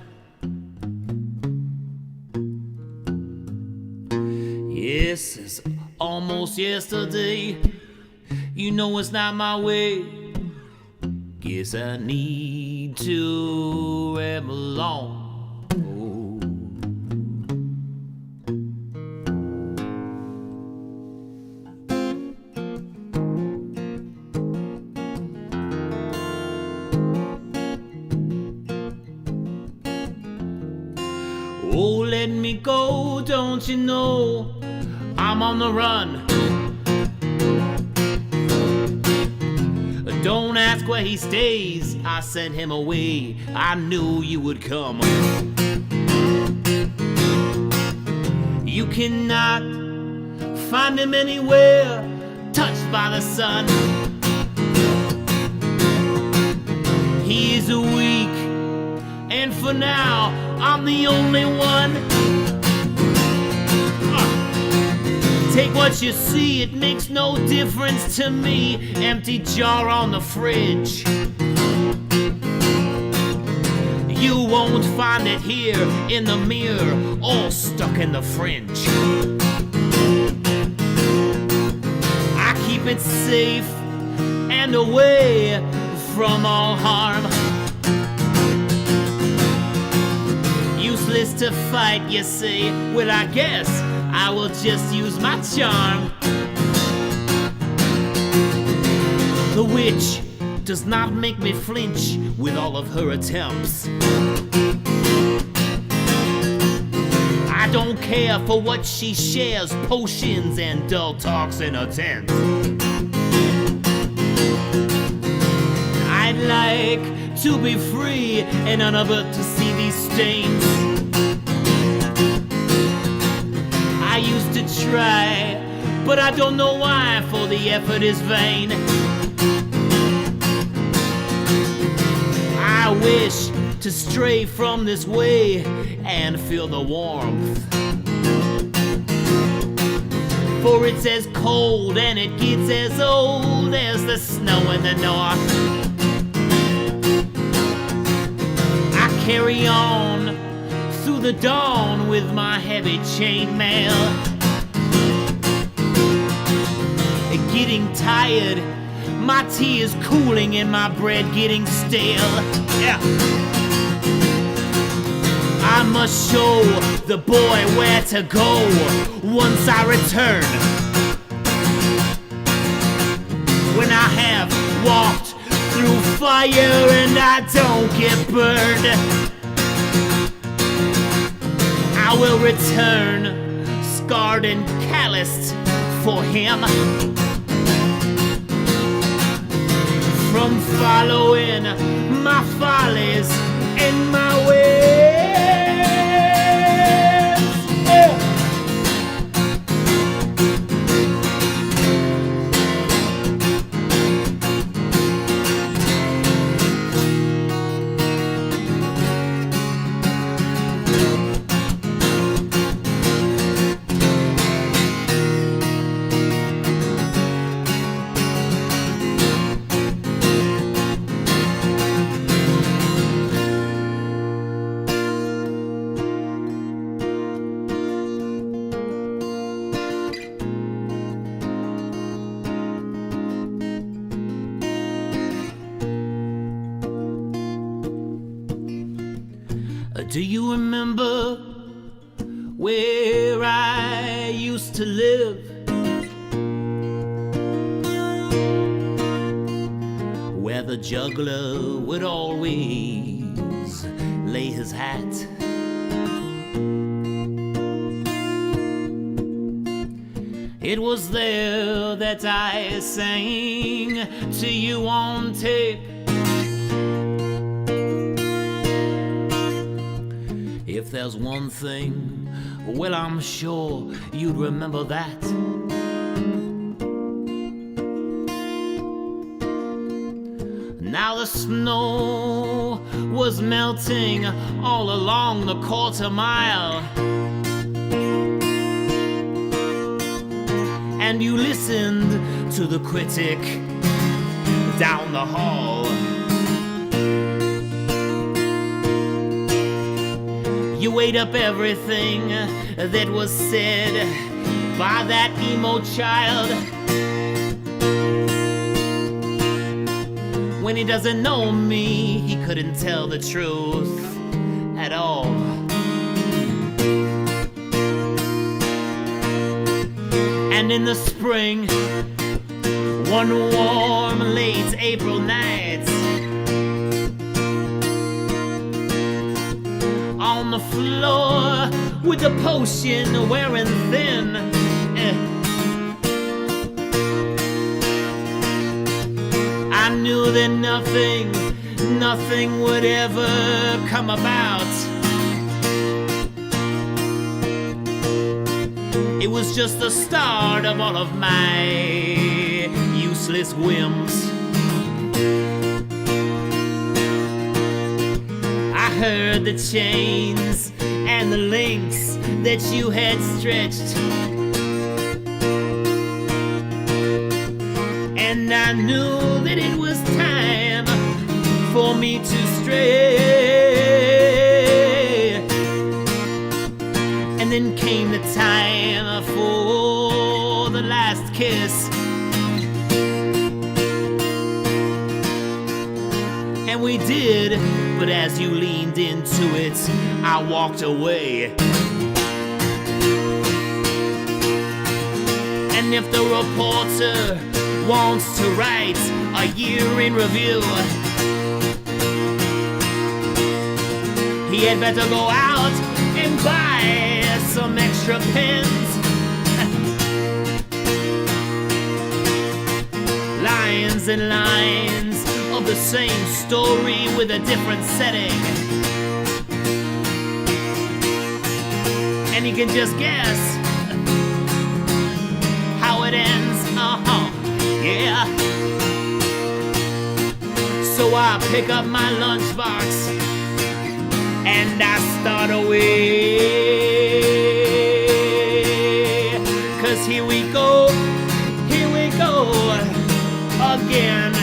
Speaker 5: Yes, it's almost yesterday. You know it's not my way. Guess I need to ramble on. Oh, let me go, don't you know I'm on the run. Don't ask where he stays, I sent him away, I knew you would come. You cannot find him anywhere touched by the sun. He is weak, and for now I'm the only one. Take what you see, it makes no difference to me. Empty jar on the fridge. You won't find it here in the mirror, all stuck in the fringe. I keep it safe and away from all harm. Useless to fight, you say. Well, I guess I will just use my charm. The witch does not make me flinch with all of her attempts. I don't care for what she shares, potions and dull talks in a tent. I'd like to be free and unable to see these stains. I used to try, but I don't know why, for the effort is vain. I wish to stray from this way and feel the warmth, for it's as cold and it gets as old as the snow in the north. I carry on through the dawn with my heavy chainmail. Getting tired, my tea is cooling and my bread getting stale. Yeah. I must show the boy where to go once I return. When I have walked through fire and I don't get burned, I will return, scarred and calloused for him, from following my follies and my ways. Yeah. Do you remember where I used to live? Where the juggler would always lay his hat. It was there that I sang to you on tape. If there's one thing, well, I'm sure you'd remember that. Now the snow was melting all along the quarter mile, and you listened to the critic down the hall. You ate up everything that was said by that emo child. When he doesn't know me, he couldn't tell the truth at all. And in the spring, one warm late April night, on the floor with the potion wearing thin, I knew that nothing would ever come about. It was just the start of all of my useless whims. I heard the chains and the links that you had stretched, and I knew that it was time for me to stray. And then came the time for the last kiss, and we did, but as you leaned into it, I walked away. And if the reporter wants to write a year in review, he had better go out and buy some extra pens. Lines and lines of the same story with a different setting, and you can just guess how it ends. Yeah. So I pick up my lunchbox and I start away. 'Cause here we go again.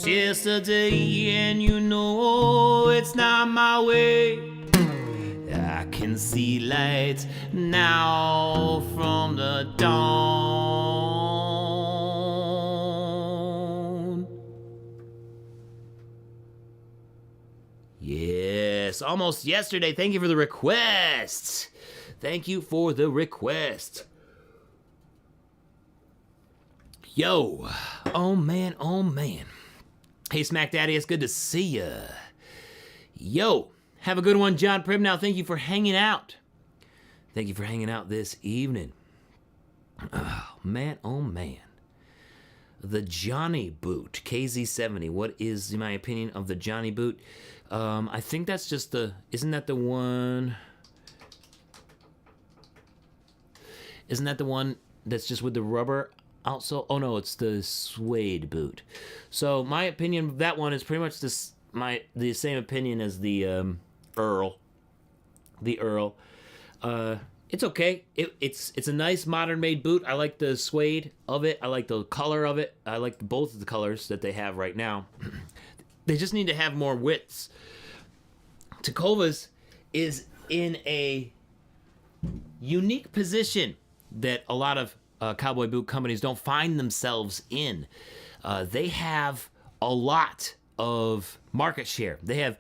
Speaker 5: Yesterday, and you know it's not my way. I can see light now from the dawn. Yes, almost yesterday. Thank you for the request. Thank you for the request. Yo, oh man, oh man. Hey, Smack Daddy, it's good to see ya. Yo, have a good one, John Prim. Now, thank you for hanging out. Thank you for hanging out this evening. Oh, man, oh, man. The Johnny Boot, KZ70. What is my opinion of the Johnny Boot? I think that's just isn't that the one? Isn't that the one that's just with the rubber outsole? Oh no, it's the suede boot. So my opinion of that one is pretty much the same opinion as the Earl. The Earl. It's okay. It's a nice modern made boot. I like the suede of it. I like the color of it. I like both of the colors that they have right now. They just need to have more widths. Tecovas is in a unique position that a lot of cowboy boot companies don't find themselves in. They have a lot of market share. They have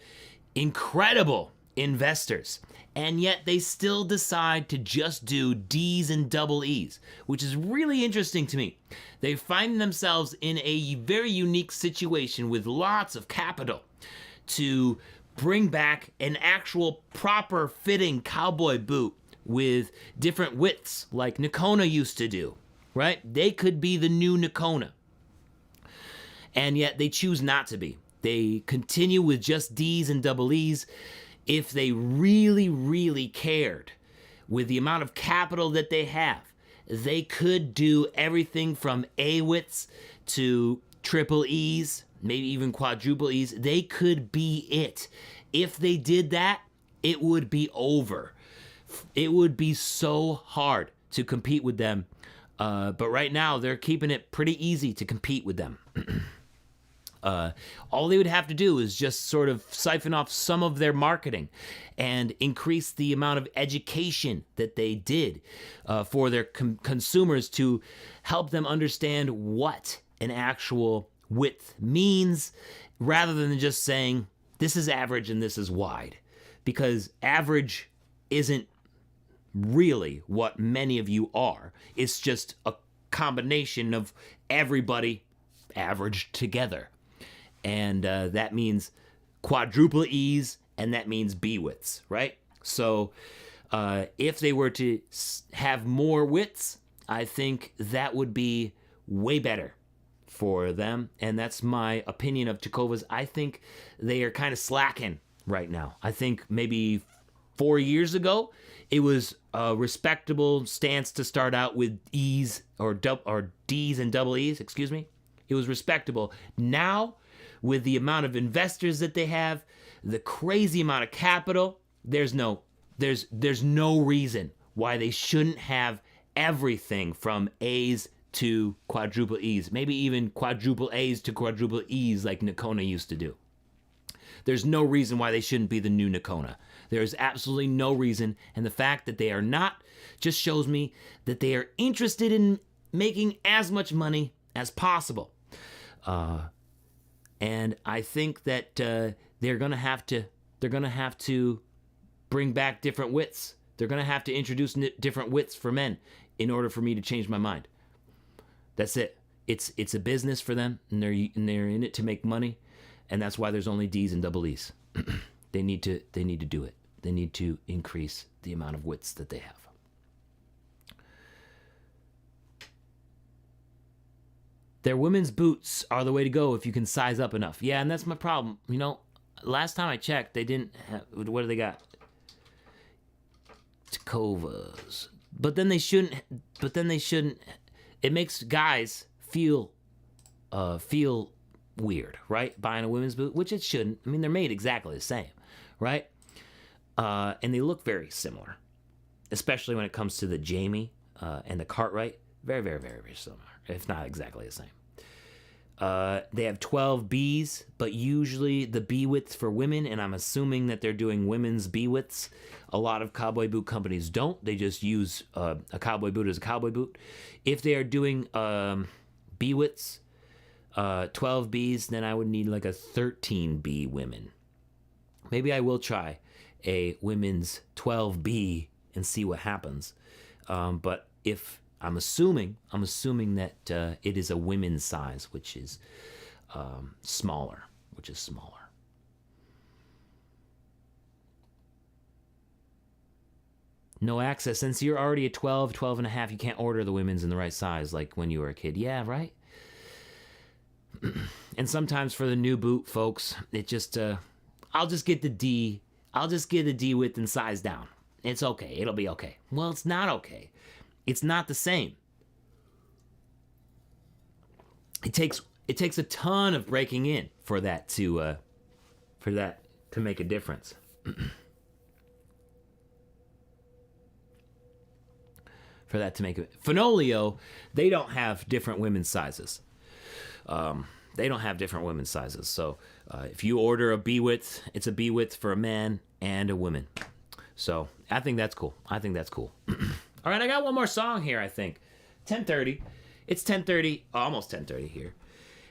Speaker 5: incredible investors, and yet they still decide to just do D's and double E's, which is really interesting to me. They find themselves in a very unique situation with lots of capital to bring back an actual proper fitting cowboy boot with different widths like Nakona used to do, right? They could be the new Nakona. And yet they choose not to be. They continue with just D's and double E's. If they really, really cared with the amount of capital that they have, they could do everything from A widths to triple E's, maybe even quadruple E's. They could be it. If they did that, it would be over. It would be so hard to compete with them. But right now, they're keeping it pretty easy to compete with them. All they would have to do is just sort of siphon off some of their marketing and increase the amount of education that they did for their consumers to help them understand what an actual width means, rather than just saying, this is average and this is wide. Because average isn't really what many of you are. It's just a combination of everybody averaged together. And that means quadruple E's, and that means B widths, right? So if they were to have more widths, I think that would be way better for them. And that's my opinion of Tecovas. I think they are kind of slacking right now. I think maybe 4 years ago, it was a respectable stance to start out with E's or D's and double E's, excuse me. It was respectable. Now, with the amount of investors that they have, the crazy amount of capital, there's no reason why they shouldn't have everything from A's to quadruple E's, maybe even quadruple A's to quadruple E's like Nakona used to do. There's no reason why they shouldn't be the new Nakona. There is absolutely no reason, and the fact that they are not just shows me that they are interested in making as much money as possible. And I think that they're gonna have to bring back different widths. They're gonna have to introduce different widths for men in order for me to change my mind. That's it. It's a business for them, and they're in it to make money, and that's why there's only D's and double E's. They need to do it. They need to increase the amount of widths that they have. Their women's boots are the way to go if you can size up enough. Yeah, and that's my problem. You know, last time I checked, they didn't have, what do they got? Tecovas. But then they shouldn't, it makes guys feel weird, right? Buying a women's boot, which it shouldn't. I mean, they're made exactly the same, right? And they look very similar, especially when it comes to the Jamie and the Cartwright. Very, very, very, very similar, if not exactly the same. They have 12 Bs, but usually the B widths for women, and I'm assuming that they're doing women's B widths. A lot of cowboy boot companies don't. They just use a cowboy boot as a cowboy boot. If they are doing B widths, 12 Bs, then I would need like a 13 B women. Maybe I will try a women's 12B and see what happens. But if I'm assuming that it is a women's size, which is smaller. No access. Since you're already a 12 and a half, you can't order the women's in the right size like when you were a kid. Yeah, right? And sometimes for the new boot, folks, it just, I'll just get the D. I'll just get the D width and size down. It's okay. It'll be okay. Well, it's not okay. It's not the same. It takes a ton of breaking in for that to make a difference. For that to make it. Fenolio, they don't have different women's sizes. They don't have different women's sizes. So if you order a B width, it's a B width for a man and a woman. So I think that's cool. All right, I got one more song here, I think. 10:30. It's 10:30, almost 10:30 here.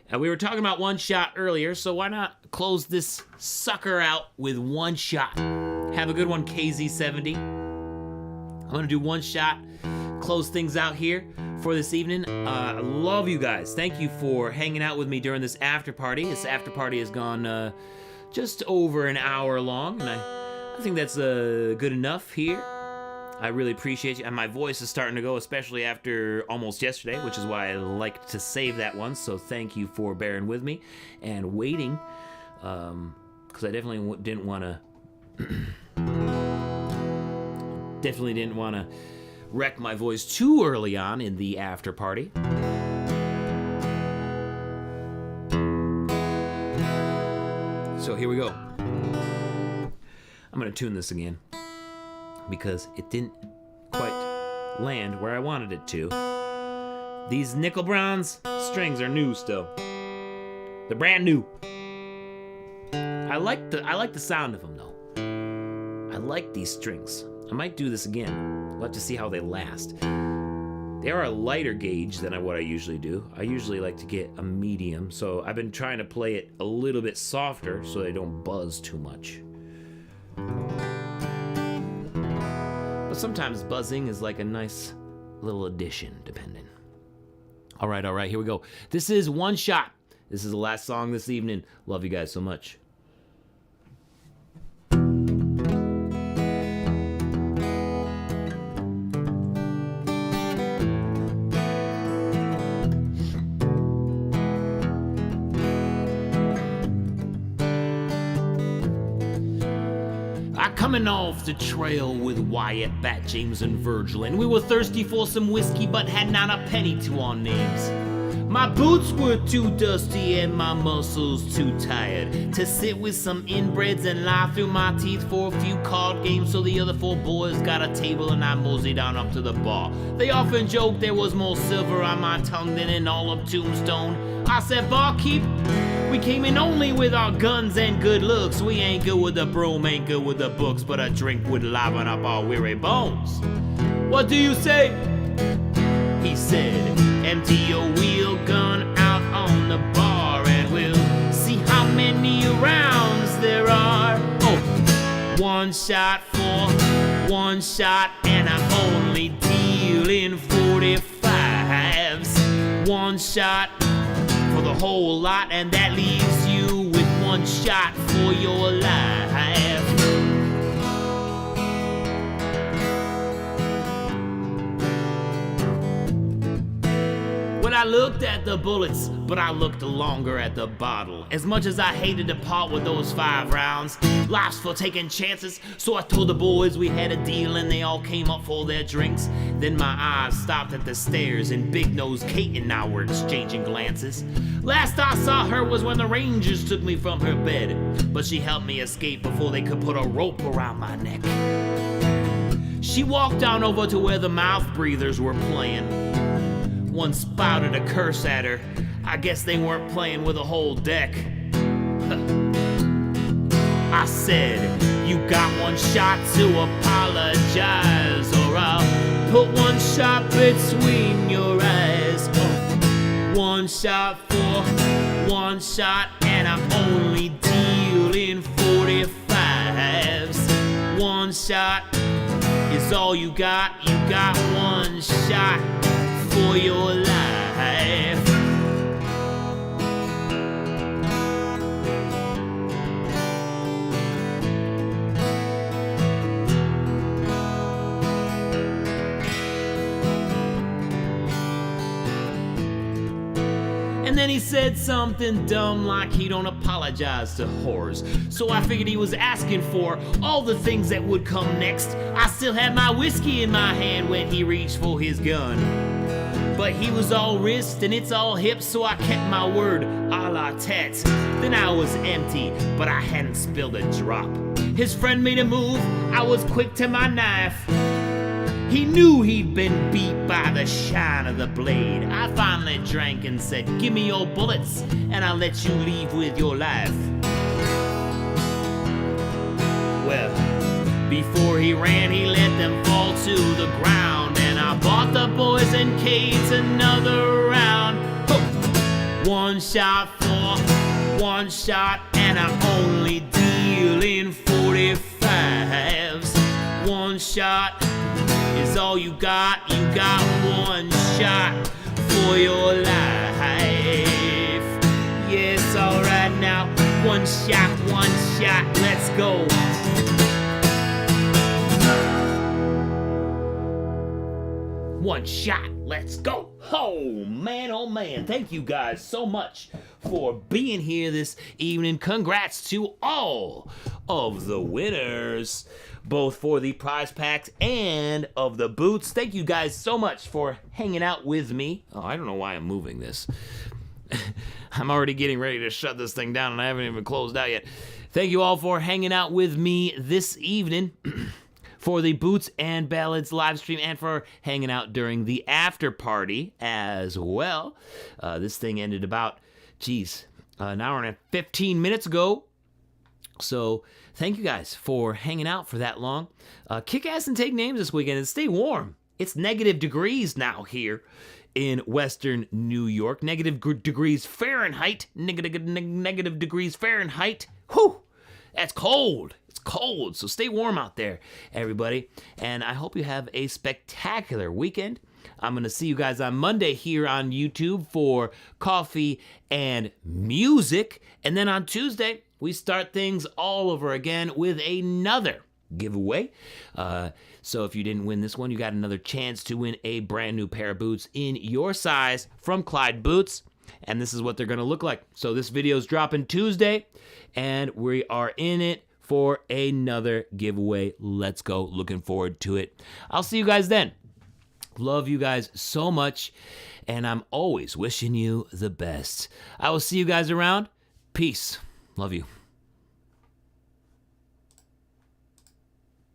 Speaker 5: And we were talking about One Shot earlier, so why not close this sucker out with One Shot? Have a good one, KZ70. I'm going to do One Shot, close things out here for this evening. I love you guys. Thank you for hanging out with me during this after party. This after party has gone just over an hour long, and I think that's good enough here. I really appreciate you. And my voice is starting to go, especially after almost yesterday, which is why I like to save that one. So thank you for bearing with me and waiting, because I definitely didn't want to wreck my voice too early on in the after party. So here we go. I'm gonna tune this again because it didn't quite land where I wanted it to. These nickel bronze strings are new still. They're brand new. I like the sound of them though. I like these strings. I might do this again. We'll have to see how they last. They are a lighter gauge than what I usually do. I usually like to get a medium, so I've been trying to play it a little bit softer so they don't buzz too much. But sometimes buzzing is like a nice little addition, depending. All right, here we go. This is One Shot. This is the last song this evening. Love you guys so much. Coming off the trail with Wyatt, Bat, James, and Virgil, and we were thirsty for some whiskey, but had not a penny to our names. My boots were too dusty and my muscles too tired to sit with some inbreds and lie through my teeth for a few card games, so the other four boys got a table and I moseyed on up to the bar. They often joked there was more silver on my tongue than in all of Tombstone. I said, barkeep, we came in only with our guns and good looks. We ain't good with the broom, ain't good with the books, but a drink would liven up our weary bones. What do you say? He said, empty your wheel gun out on the bar and we'll see how many rounds there are. Oh, one shot for one shot and I'm only dealing 45s. One shot for the whole lot, and that leaves you with one shot for your life. Well, I looked at the bullets, but I looked longer at the bottle. As much as I hated to part with those 5 rounds, life's for taking chances, so I told the boys we had a deal and they all came up for their drinks. Then my eyes stopped at the stairs and Big Nose Kate and I were exchanging glances. Last I saw her was when the Rangers took me from her bed, but she helped me escape before they could put a rope around my neck. She walked on over to where the mouth breathers were playing. One spouted a curse at her. I guess they weren't playing with a whole deck. I said, you got one shot to apologize, or I'll put one shot between your eyes. One shot for one shot, and I'm only dealing 45s. One shot is all you got. You got one shot for your life. And then he said something dumb like he don't apologize to whores. So I figured he was asking for all the things that would come next. I still had my whiskey in my hand when he reached for his gun. But he was all wrist and it's all hip, so I kept my word a la tete. Then I was empty, but I hadn't spilled a drop. His friend made a move, I was quick to my knife. He knew he'd been beat by the shine of the blade. I finally drank and said, give me your bullets, and I'll let you leave with your life. Well, before he ran, he let them fall to the ground, and I bought the boys and Cade's another round. One shot for one shot, and I'm only dealing 45s. One shot is all you got one shot for your life. Yes, alright now, one shot, let's go. One shot, let's go. Oh man, thank you guys so much for being here this evening. Congrats to all of the winners, both for the prize packs and of the boots. Thank you guys so much for hanging out with me. Oh, I don't know why I'm moving this. I'm already getting ready to shut this thing down and I haven't even closed out yet. Thank you all for hanging out with me this evening for the Boots and Ballads live stream and for hanging out during the after party as well. This thing ended about, an hour and 15 minutes ago. So thank you guys for hanging out for that long. Kick ass and take names this weekend and stay warm. It's negative degrees now here in Western New York. Negative degrees Fahrenheit. Negative degrees Fahrenheit. Whew, that's cold. It's cold, so stay warm out there, everybody. And I hope you have a spectacular weekend. I'm going to see you guys on Monday here on YouTube for coffee and music. And then on Tuesday, we start things all over again with another giveaway. So if you didn't win this one, you got another chance to win a brand new pair of boots in your size from Clyde Boots. And this is what they're going to look like. So this video is dropping Tuesday, and we are in it for another giveaway. Let's go. Looking forward to it. I'll see you guys then. Love you guys so much, and I'm always wishing you the best. I will see you guys around. Peace. Love you.